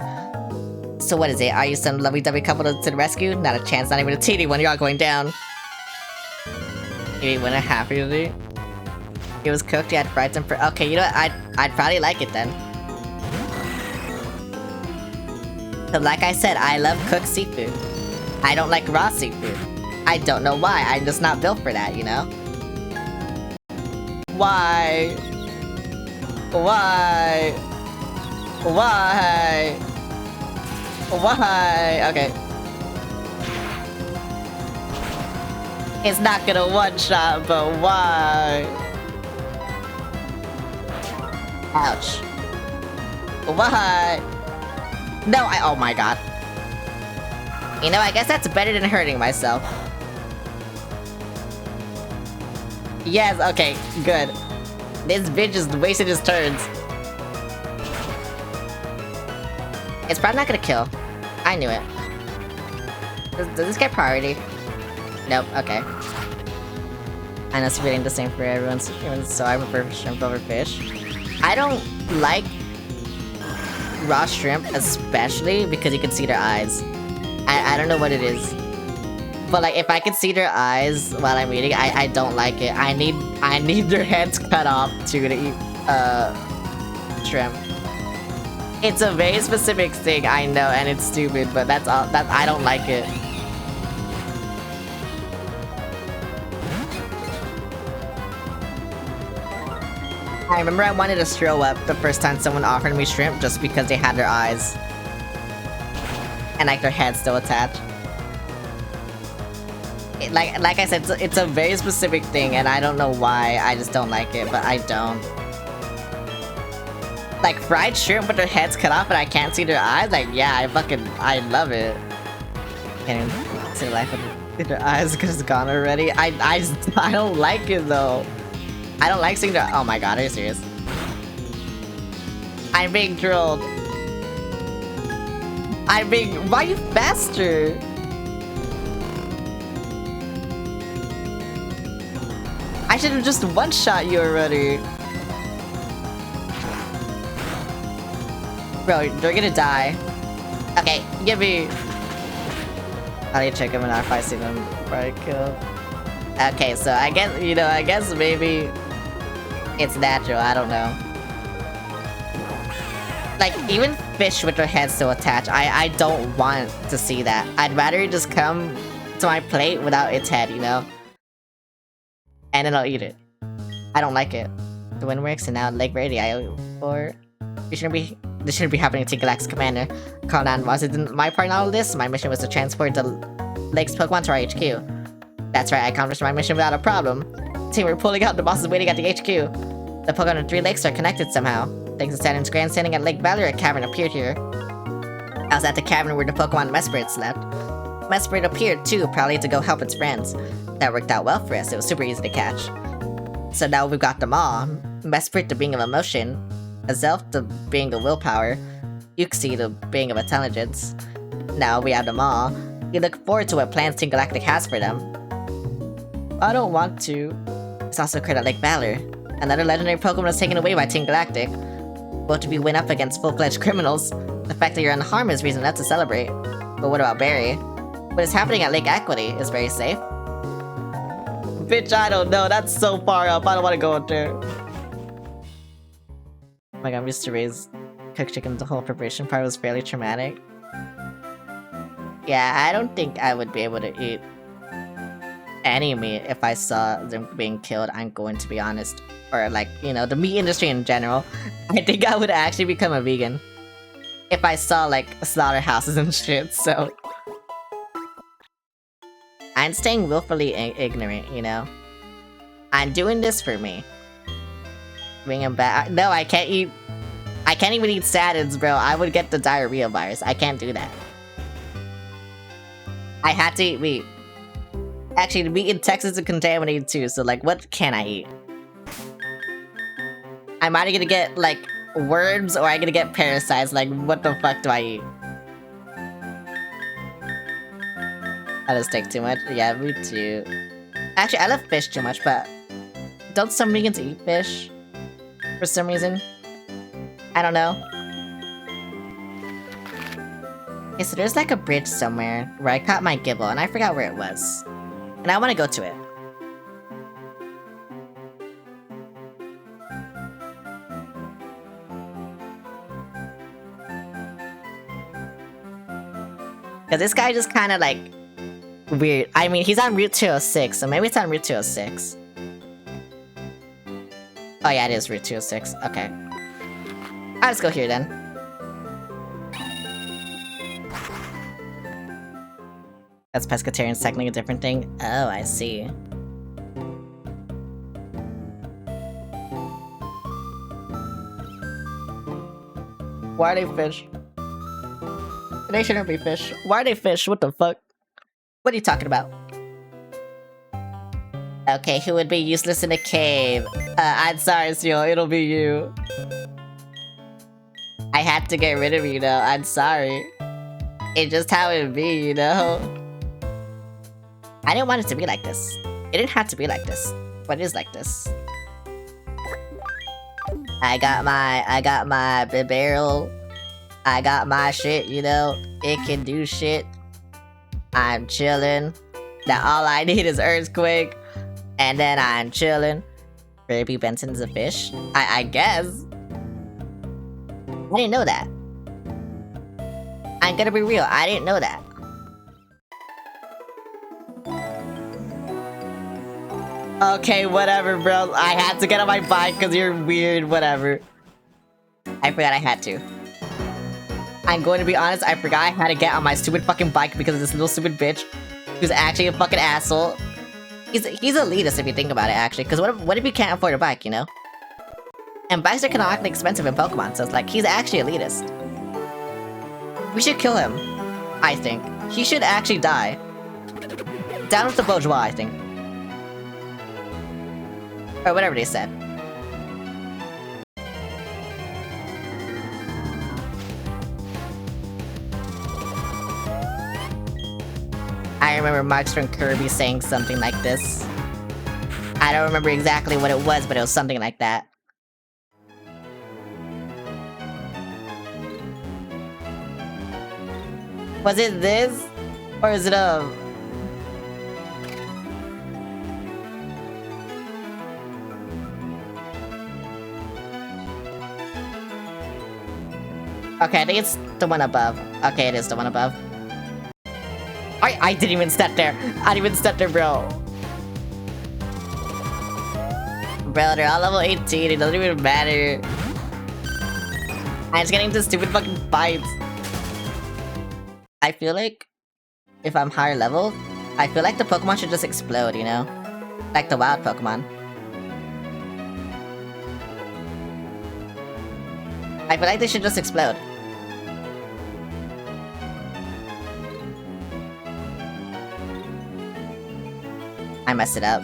So what is it? Are you some lovey-dovey couple to the rescue? Not a chance, not even a teeny one. You're all going down. You ate one and a half, really? It was cooked, you had fried some okay, you know what? I'd probably like it then. But like I said, I love cooked seafood. I don't like raw seafood. I don't know why, I'm just not built for that, you know? Why? Why? Why? Why? Okay. It's not gonna one-shot, but why? Ouch. Why? No, oh my god. You know, I guess that's better than hurting myself. Yes, okay, good. This bitch is wasting his turns. It's probably not gonna kill. I knew it. Does this get priority? Nope, okay. I know it's really the same for everyone, so I prefer shrimp over fish. I don't like raw shrimp, especially because you can see their eyes. I don't know what it is. But like, if I can see their eyes while I'm eating, I don't like it. I need their heads cut off to eat shrimp. It's a very specific thing, I know, and it's stupid, but that's all. I don't like it. I remember I wanted to throw up the first time someone offered me shrimp just because they had their eyes. And like their heads still attached. Like I said, it's a very specific thing, and I don't know why. I just don't like it, but I don't. Like fried shrimp with their heads cut off and I can't see their eyes? Like, yeah, I love it. Can't even see life with their eyes because it's gone already. I don't like it though. I don't like seeing their— oh my god, are you serious? I'm being trolled. Why are you faster? I should have just one-shot you already. Bro, they're gonna die. Okay, give me— I need to check them out if I see them before I kill. Okay, so I guess, you know, I guess maybe it's natural, I don't know. Like, even fish with their heads still attached, I don't want to see that. I'd rather it just come to my plate without its head, you know? And then I'll eat it. I don't like it. The wind works and now Lake Radio, or— this shouldn't be happening to Galactic's commander. Call 9 wasn't my part in all of this. My mission was to transport the Lake's Pokemon to our HQ. That's right, I accomplished my mission without a problem. Team, we're pulling out, the boss is waiting at the HQ. The Pokemon of 3 lakes are connected somehow. Thanks to Saturn's grandstanding at Lake Valor, a cavern appeared here. I was at the cavern where the Pokemon Mesprit slept. Mesprit appeared too, probably to go help its friends. That worked out well for us, it was super easy to catch. So now we've got them all. Mesprit, the being of emotion. Azelf, the being of willpower. Uxie, the being of intelligence. Now we have them all. We look forward to what plans Team Galactic has for them. I don't want to. It's also occurred at Lake Valor. Another legendary Pokemon was taken away by Team Galactic. Both of you went up against full-fledged criminals. The fact that you're unharmed is reason enough to celebrate. But what about Barry? What is happening at Lake Equity? Is Barry safe? Bitch, I don't know. That's so far up. I don't want to go up there. Oh my god, I'm used to raise cooked chicken. The whole preparation part was fairly traumatic. Yeah, I don't think I would be able to eat any meat if I saw them being killed, I'm going to be honest. Or like, you know, the meat industry in general. I think I would actually become a vegan if I saw like slaughterhouses and shit, so I'm staying willfully ignorant, you know? I'm doing this for me. Bring him back. No, I can't even eat salads, bro. I would get the diarrhea virus. I can't do that. I had to eat meat. Actually, the meat in Texas is contaminated too, so like, what can I eat? I'm either gonna get, like, worms or I'm gonna get parasites. Like, what the fuck do I eat? I love steak too much. Yeah, me too. Actually, I love fish too much, but don't some vegans eat fish? For some reason? I don't know. Okay, so there's like a bridge somewhere where I caught my Gible, and I forgot where it was. And I want to go to it. Because this guy just kind of like... weird. I mean, he's on Route 206, so maybe it's on Route 206. Oh yeah, it is Route 206. Okay. I'll just go here then. That's pescatarian's technically a different thing. Oh, I see. Why are they fish? They shouldn't be fish. Why are they fish? What the fuck? What are you talking about? Okay, who would be useless in a cave? I'm sorry, Seal, it'll be you. I had to get rid of you, though. I'm sorry. It's just how it be, you know? I didn't want it to be like this. It didn't have to be like this, but it is like this. I got my barrel. I got my shit, you know? It can do shit. I'm chillin'. Now all I need is Earthquake. And then I'm chillin'. Baby Benson's a fish? I guess. I didn't know that. I'm gonna be real, I didn't know that. Okay, whatever, bro. I had to get on my bike because you're weird, whatever. I forgot I had to. I'm going to be honest, I forgot I had to get on my stupid fucking bike because of this little stupid bitch who's actually a fucking asshole. He's elitist if you think about it, actually, because what if he can't afford a bike, you know? And bikes are canonically expensive in Pokemon, so it's like, he's actually elitist. We should kill him, I think. He should actually die. Down with the bourgeois, I think. Or whatever they said. I remember Marks from Kirby saying something like this. I don't remember exactly what it was, but it was something like that. Was it this? Or is it Okay, I think it's the one above. Okay, it is the one above. I didn't even step there. I didn't even step there, bro. Bro, they're all level 18. It doesn't even matter. I'm just getting into stupid fucking fights. I feel like if I'm higher level, I feel like the Pokemon should just explode, you know? Like the wild Pokemon. I feel like they should just explode. I messed it up.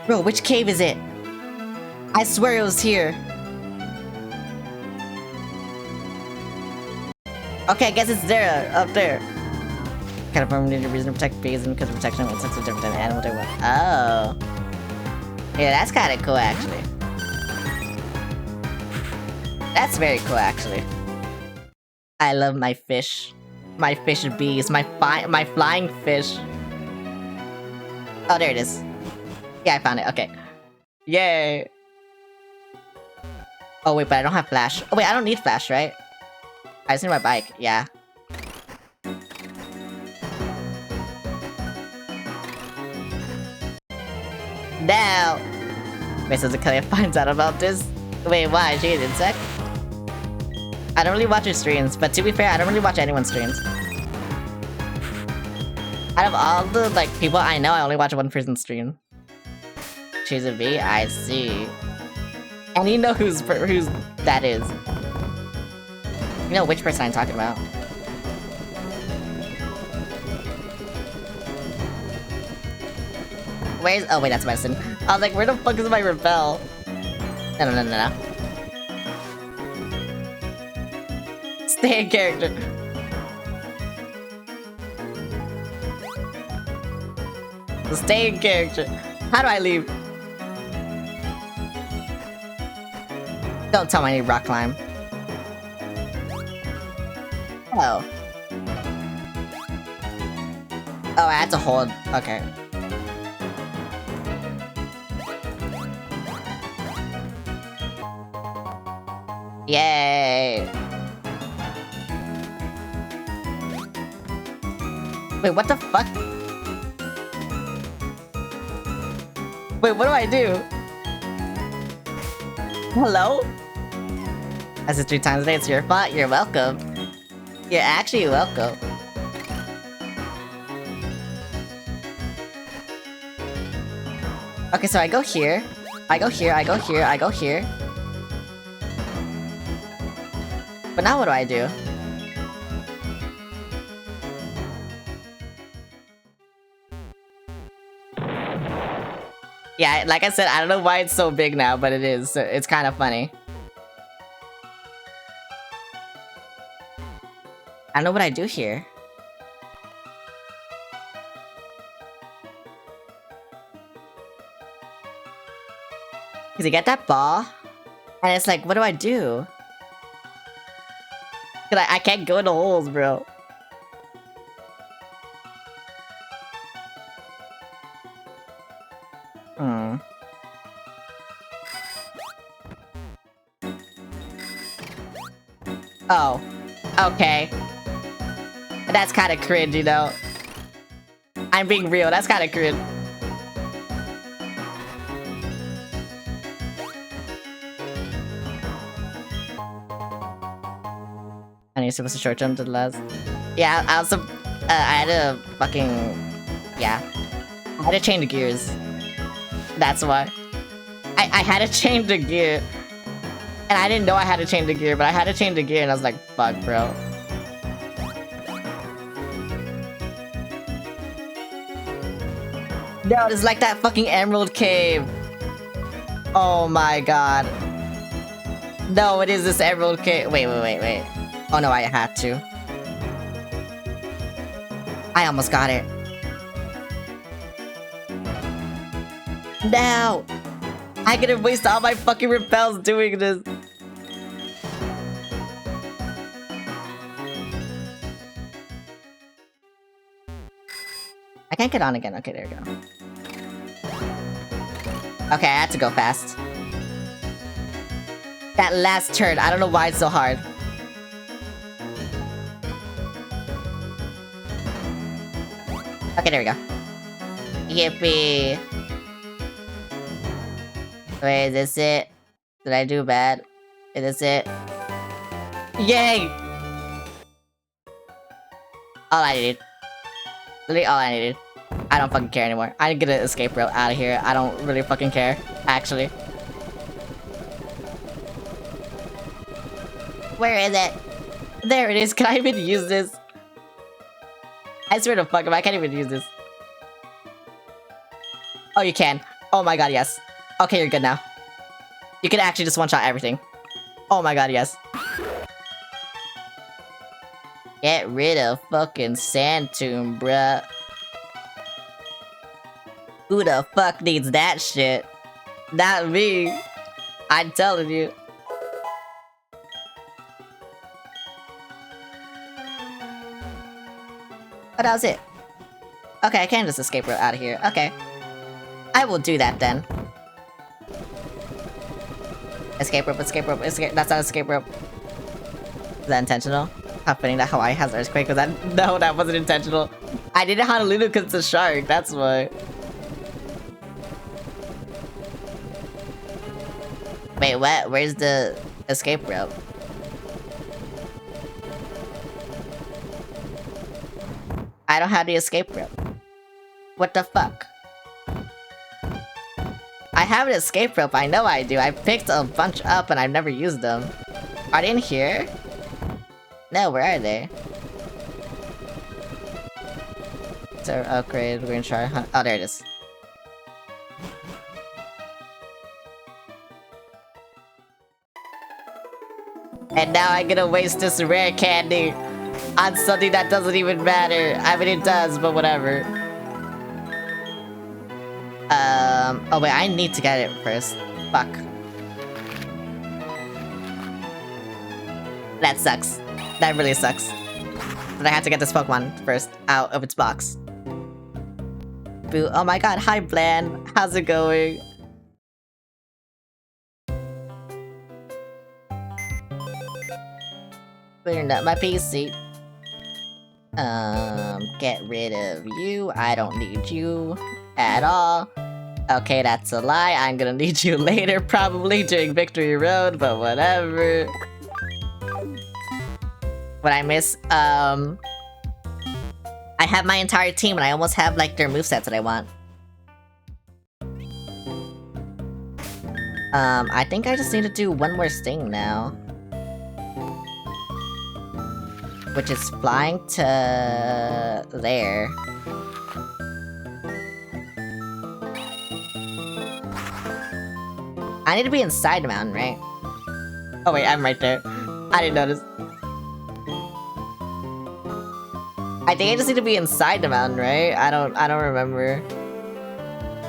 Bro, which cave is it? I swear it was here. Okay, I guess it's there, up there. Kind of need a reason to protect Basin because protection of insects is different than animal type. Oh. Yeah, that's kind of cool, actually. That's very cool, actually. I love my fish. My fish bees. My flying fish. Oh, there it is. Yeah, I found it. Okay. Yay. Oh, wait, but I don't have Flash. Oh, wait, I don't need Flash, right? I just need my bike. Yeah. Now! Wait, so Zakaya finds out about this? Wait, why? Is she an insect? I don't really watch her streams, but to be fair, I don't really watch anyone's streams. Out of all the, like, people I know, I only watch one person's stream. She's a V? I see. And you know who's that is. You know which person I'm talking about. Where's... Oh, wait, that's medicine. I was like, where the fuck is my Repel? No. Stay in character. Stay in character. How do I leave? Don't tell me I need rock climb. Oh. Oh, I had to hold. Okay. Yay! Wait, what the fuck? Wait, what do I do? Hello? I said 3 times a day, it's your fault. You're welcome. You're actually welcome. Okay, so I go here. I go here, I go here, I go here. But now what do I do? Yeah, like I said, I don't know why it's so big now, but it is. So it's kind of funny. I don't know what I do here. Cause you get that ball, and it's like, what do I do? Cause I can't go in the holes, bro. Oh. Okay. That's kind of cringe, you know? I'm being real, that's kind of cringe. And you're supposed to short jump to the last. Yeah, I also, I had to fucking, yeah. I had to change the gears. That's why. I had to change the gear. And I didn't know I had to change the gear, but I had to change the gear and I was like, fuck, bro. No, it's like that fucking Emerald Cave. Oh my god. No, it is this Emerald Cave. Wait. Oh no, I had to. I almost got it. No! I could have wasted all my fucking repels doing this. I can't get on again. Okay, there we go. Okay, I had to go fast. That last turn, I don't know why it's so hard. Okay, there we go. Yippee. Wait, is this it? Did I do bad? Is this it? Yay! All I needed. Literally all I needed. I don't fucking care anymore. I get an escape route out of here. I don't really fucking care, actually. Where is it? There it is. Can I even use this? I swear to fuck if I can't even use this. Oh, you can. Oh my god, yes. Okay, you're good now. You can actually just one-shot everything. Oh my god, yes. Get rid of fucking Sand Tomb, bruh. Who the fuck needs that shit? Not me. I'm telling you. Oh, that was it. Okay, I can just escape route out of here. Okay. I will do that then. Escape rope, escape rope, escape. That's not escape rope. Is that intentional? Happening that Hawaii has earthquake? Was that? No, that wasn't intentional. I did it Honolulu because it's a shark. That's why. Wait, what? Where's the escape rope? I don't have the escape rope. What the fuck? I have an escape rope, I know I do. I picked a bunch up and I've never used them. Are they in here? No, where are they? So, upgrade, we're gonna try. Oh, there it is. And now I'm gonna waste this rare candy on something that doesn't even matter. I mean, it does, but whatever. Oh wait, I need to get it first. Fuck. That sucks. That really sucks. But I have to get this Pokemon first out of its box. Boo. Oh my god, hi Bland. How's it going? Clearing up my PC. Get rid of you. I don't need you at all. Okay, that's a lie. I'm gonna need you later, probably during Victory Road, but whatever. What I miss, I have my entire team and I almost have like their movesets that I want. I think I just need to do one more sting now. Which is flying to there. I need to be inside the mountain, right? Oh wait, I'm right there. I didn't notice. I think I just need to be inside the mountain, right? I don't remember.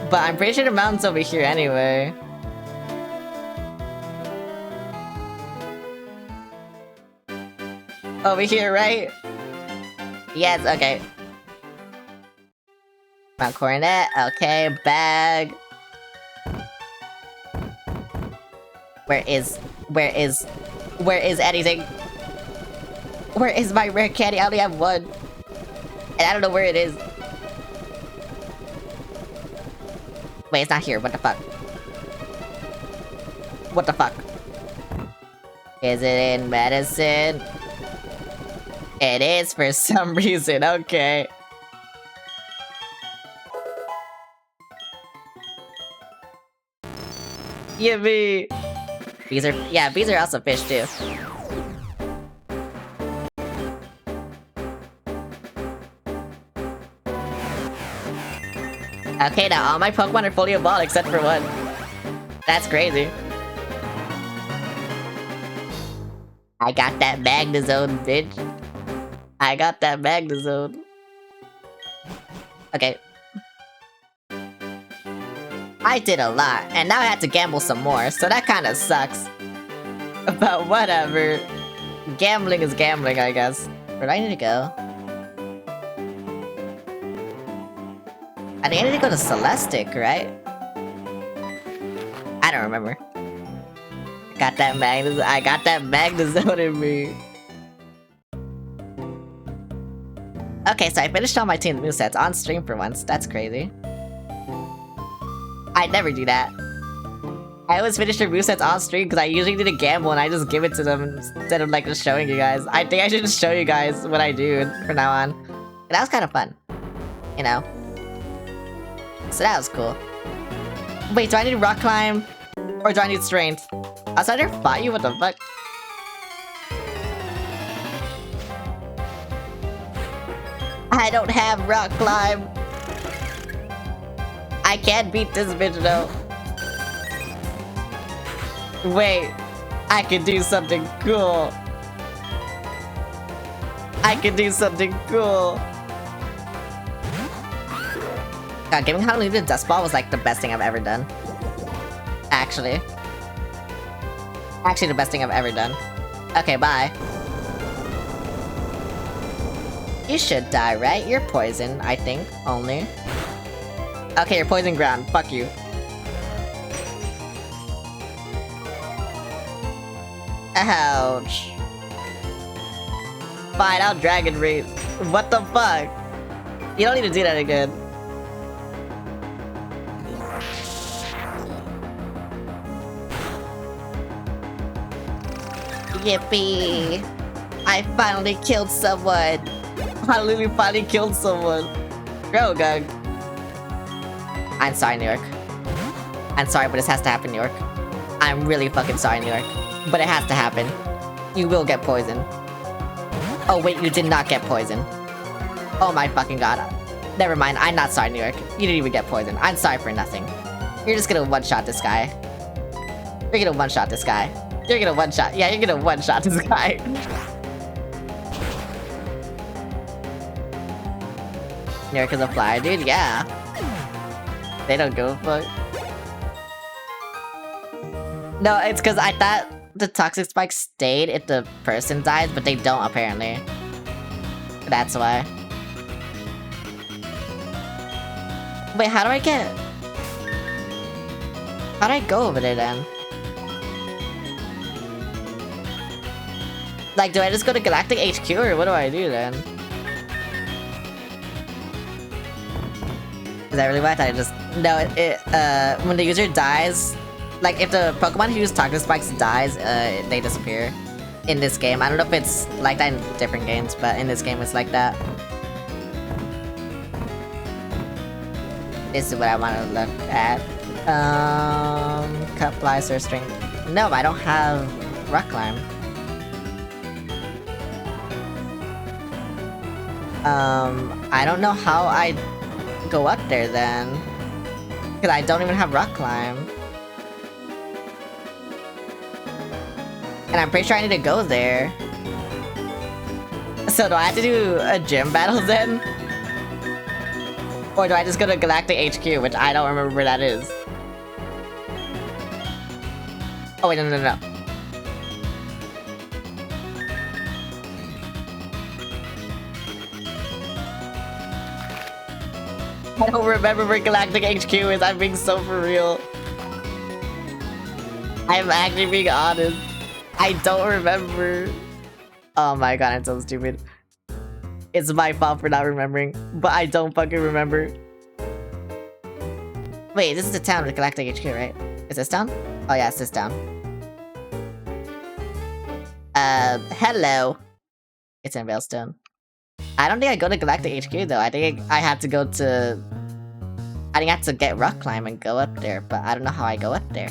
But I'm pretty sure the mountain's over here anyway. Over here, right? Yes, okay. Mount Coronet, okay, bag. Where is anything? Where is my rare candy? I only have one. And I don't know where it is. Wait, it's not here. What the fuck? What the fuck? Is it in medicine? It is for some reason. Okay. Yippee! Bees are also fish too. Okay, now all my Pokemon are fully evolved except for one. That's crazy. I got that Magnezone, bitch. I got that Magnezone. Okay. I did a lot, and now I have to gamble some more, so that kinda sucks. But whatever. Gambling is gambling, I guess. Where do I need to go? I think I need to go to Celestic, right? I don't remember. I got that Magnezone in me. Okay, so I finished all my team movesets on stream for once. That's crazy. I never do that. I always finish their movesets on stream because I usually need to gamble and I just give it to them instead of like just showing you guys. I think I should just show you guys what I do from now on. And that was kind of fun. You know? So that was cool. Wait, do I need rock climb? Or do I need strength? Outsider fought you? What the fuck? I don't have rock climb. I can't beat this bitch though. Wait, I can do something cool. I can do something cool. God, giving Honolulu the Dust Ball was like the best thing I've ever done. Actually. Actually the best thing I've ever done. Okay, bye. You should die, right? You're poison, I think, only. Okay, you're poison ground. Fuck you. Ouch. Fine, I'll Dragon Rage. What the fuck? You don't need to do that again. Yippee! I finally killed someone! I literally finally killed someone! Rogang! I'm sorry, New York. I'm sorry, but this has to happen, New York. I'm really fucking sorry, New York. But it has to happen. You will get poisoned. Oh wait, you did not get poisoned. Oh my fucking god. Never mind, I'm not sorry, New York. You didn't even get poisoned. I'm sorry for nothing. You're just gonna one-shot this guy. You're gonna one-shot this guy. You're gonna one-shot. Yeah, you're gonna one-shot this guy. New York is a flyer, dude. Yeah. They don't give a fuck. No, it's because I thought the toxic spikes stayed if the person dies, but they don't apparently. That's why. Wait, how do I get... How do I go over there then? Like, do I just go to Galactic HQ or what do I do then? Is that really what I just... No, when the user dies... Like, if the Pokemon who use Toxic Spikes dies, they disappear. In this game. I don't know if it's like that in different games, but in this game it's like that. This is what I want to look at. Cut, Flies, or String. No, I don't have Rock Climb. I don't know how I go up there then. Because I don't even have Rock Climb. And I'm pretty sure I need to go there. So do I have to do a gym battle then? Or do I just go to Galactic HQ, which I don't remember where that is? Oh wait, no. I don't remember where Galactic HQ is, I'm being so for real. I'm actually being honest. I don't remember. Oh my god, I'm so stupid. It's my fault for not remembering, but I don't fucking remember. Wait, this is the town with Galactic HQ, right? Is this town? Oh yeah, it's this town. Hello. It's in Veilstone. I don't think I go to Galactic HQ though. I think I have to go to... I think I have to get Rock Climb and go up there, but I don't know how I go up there.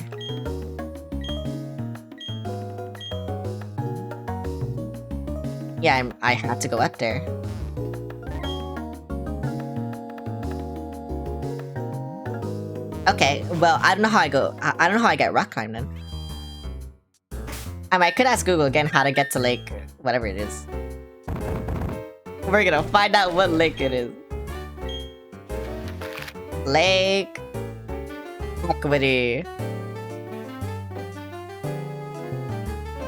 Yeah, I have to go up there. Okay, well, I don't know how I go. I don't know how I get Rock Climb then. I could ask Google again how to get to Lake, whatever it is. We're gonna find out what lake it is. Lake Equity.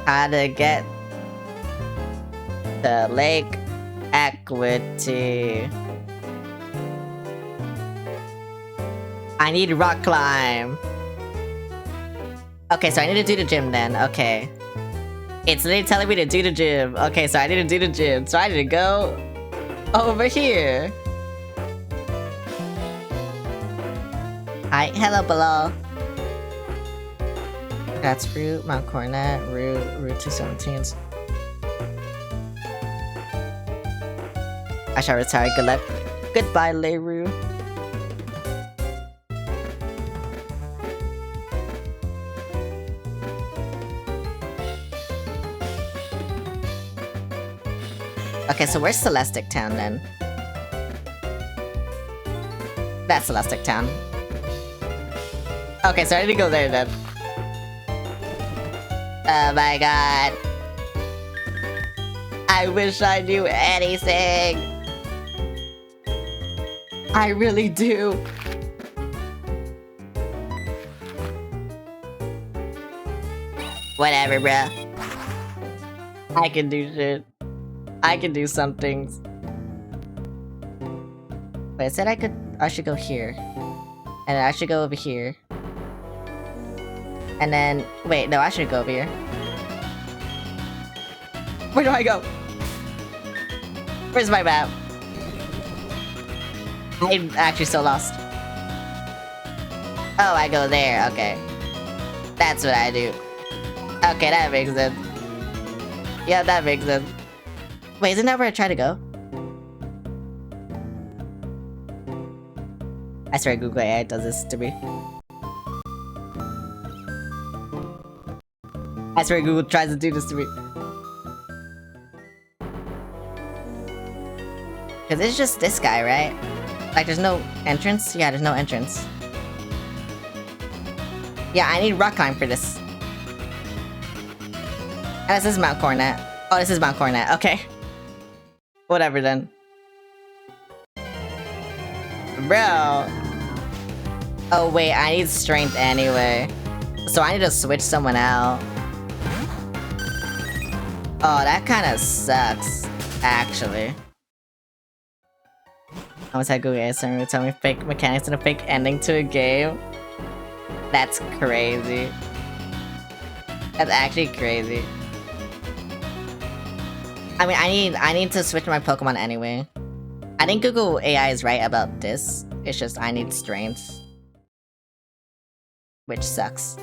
How to get to Lake Equity. I need Rock Climb. Okay, so I need to do the gym then. Okay. It's literally telling me to do the gym. Okay, so I need to do the gym. So I need to go over here. Hi, hello below. That's Route, Mount Coronet, Route 217. I shall retire. Good luck. Goodbye, Leiru. Okay, so where's Celestic Town then? That's Celestic Town. Okay, so I need to go there then. Oh my god. I wish I knew anything. I really do. Whatever, bruh. I can do shit. I can do some things. Wait, it said I should go here. And I should go over here. And then, wait, no, I should go over here. Where do I go? Where's my map? I'm actually so lost. Oh, I go there, okay. That's what I do. Okay, that makes sense. Yeah, that makes sense. Wait, isn't that where I try to go? I swear Google AI does this to me. I swear Google tries to do this to me. Cause it's just this guy, right? Like there's no entrance? Yeah, there's no entrance. Yeah, I need Rock Climb for this. And this is Mount Coronet. Oh, this is Mount Coronet, okay. Whatever then. Bro. Oh wait, I need strength anyway. So I need to switch someone out. Oh, that kinda sucks, actually. I was at Google ASMR to tell me fake mechanics and a fake ending to a game. That's crazy. That's actually crazy. I mean, I need to switch my Pokemon anyway. I think Google AI is right about this. It's just I need strength. Which sucks.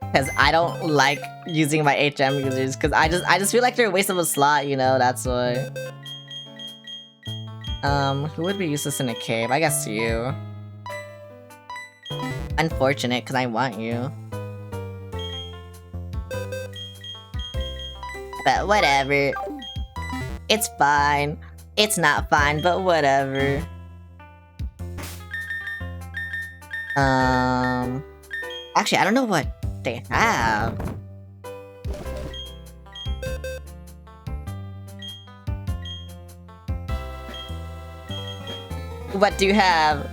Because I don't like using my HM users, because I just feel like they're a waste of a slot, you know, that's why. Who would be useless in a cave? I guess you. Unfortunate, because I want you. But whatever. It's fine. It's not fine, but whatever. Actually, I don't know what they have. What do you have?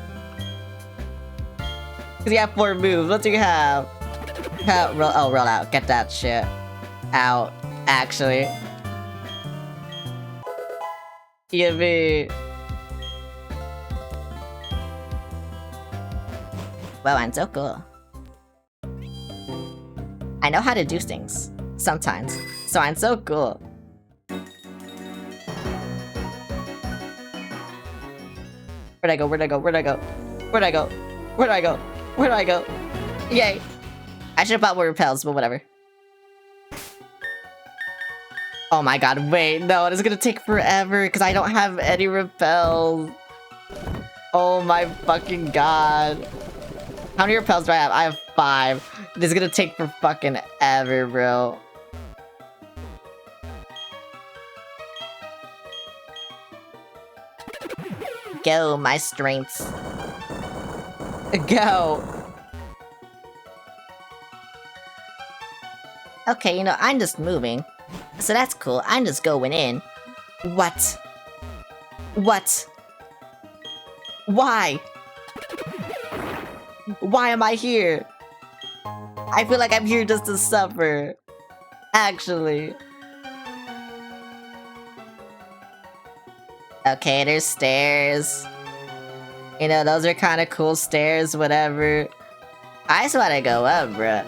Because you have 4 moves. What do you have? Roll out. Get that shit out, actually. Yippee. Wow, I'm so cool. I know how to do things. Sometimes. So I'm so cool. Where'd I go? Where'd I go? Where'd I go? Where'd I go? Where'd I go? Where'd I go? Yay! I should have bought more repels, but whatever. Oh my god, wait, no, it's gonna take forever because I don't have any repels. Oh my fucking god. How many repels do I have? I have 5. This is gonna take for fucking ever, bro. Go, my strengths. Go. Okay, you know, I'm just moving. So that's cool. I'm just going in. What? What? Why? Why am I here? I feel like I'm here just to suffer. Actually. Okay, there's stairs. You know, those are kind of cool stairs, whatever. I just want to go up, bruh.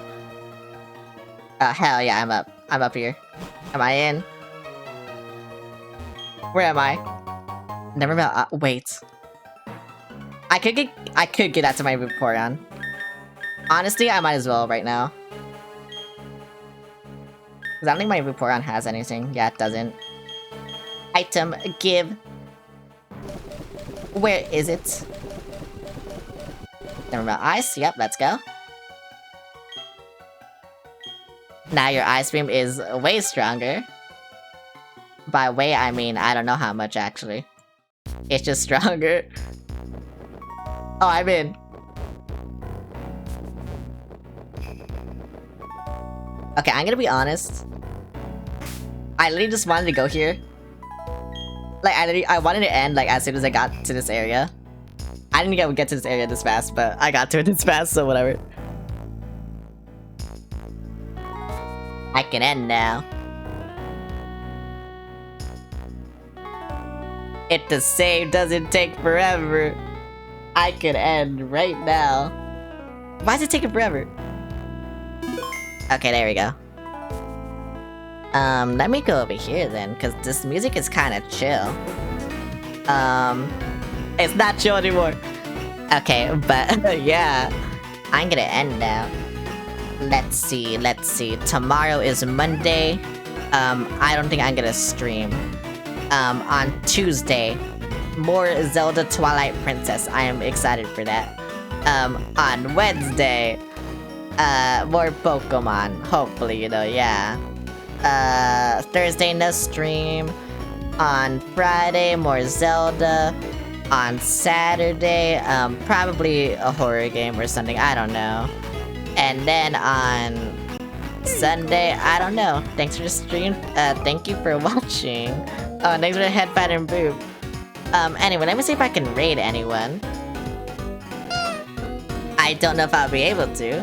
Oh, hell yeah, I'm up. I'm up here. Am I in? Where am I? Never mind. Wait. I could get that to my Vaporeon. Honestly, I might as well right now. Because I don't think my Vaporeon has anything. Yeah, it doesn't. Item, give. Where is it? Never mind. Ice. Yep, let's go. Now your Ice Beam is way stronger. By way, I mean, I don't know how much, actually. It's just stronger. Oh, I'm in. Okay, I'm gonna be honest. I literally just wanted to go here. Like, I wanted to end, like, as soon as I got to this area. I didn't think I would get to this area this fast, but I got to it this fast, so whatever. I can end now. If the save doesn't take forever, I can end right now. Why is it taking forever? Okay, there we go. Let me go over here then, because this music is kind of chill. It's not chill anymore. Okay, but yeah, I'm gonna end now. Let's see. Tomorrow is Monday. I don't think I'm gonna stream. On Tuesday, more Zelda Twilight Princess. I am excited for that. On Wednesday, more Pokemon. Hopefully, you know, yeah. Thursday, no stream. On Friday, more Zelda. On Saturday, probably a horror game or something. I don't know. And then on Sunday, I don't know. Thanks for the stream. Thank you for watching. Oh, thanks for the headband and boob. Anyway, let me see if I can raid anyone. I don't know if I'll be able to.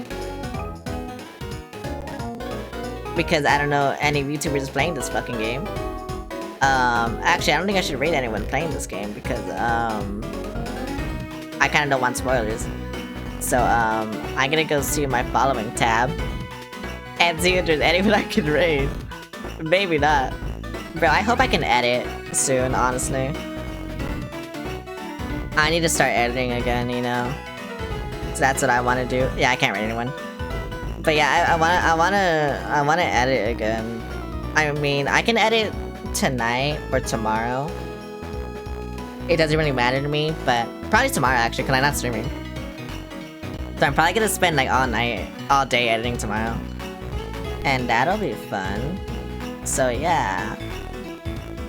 Because I don't know any YouTubers playing this fucking game. Actually, I don't think I should rate anyone playing this game because, I kinda don't want spoilers. So, I'm gonna go see my following tab and see if there's anyone I can rate. Maybe not. Bro, I hope I can edit soon, honestly. I need to start editing again, you know? So that's what I want to do. Yeah, I can't rate anyone. But yeah, I wanna edit again. I mean, I can edit tonight or tomorrow. It doesn't really matter to me, but probably tomorrow actually, because I'm not streaming. So I'm probably gonna spend like all day editing tomorrow. And that'll be fun. So yeah.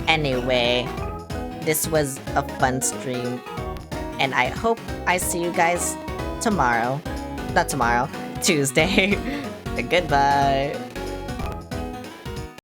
Anyway, this was a fun stream. And I hope I see you guys tomorrow. Not tomorrow, Tuesday. Goodbye.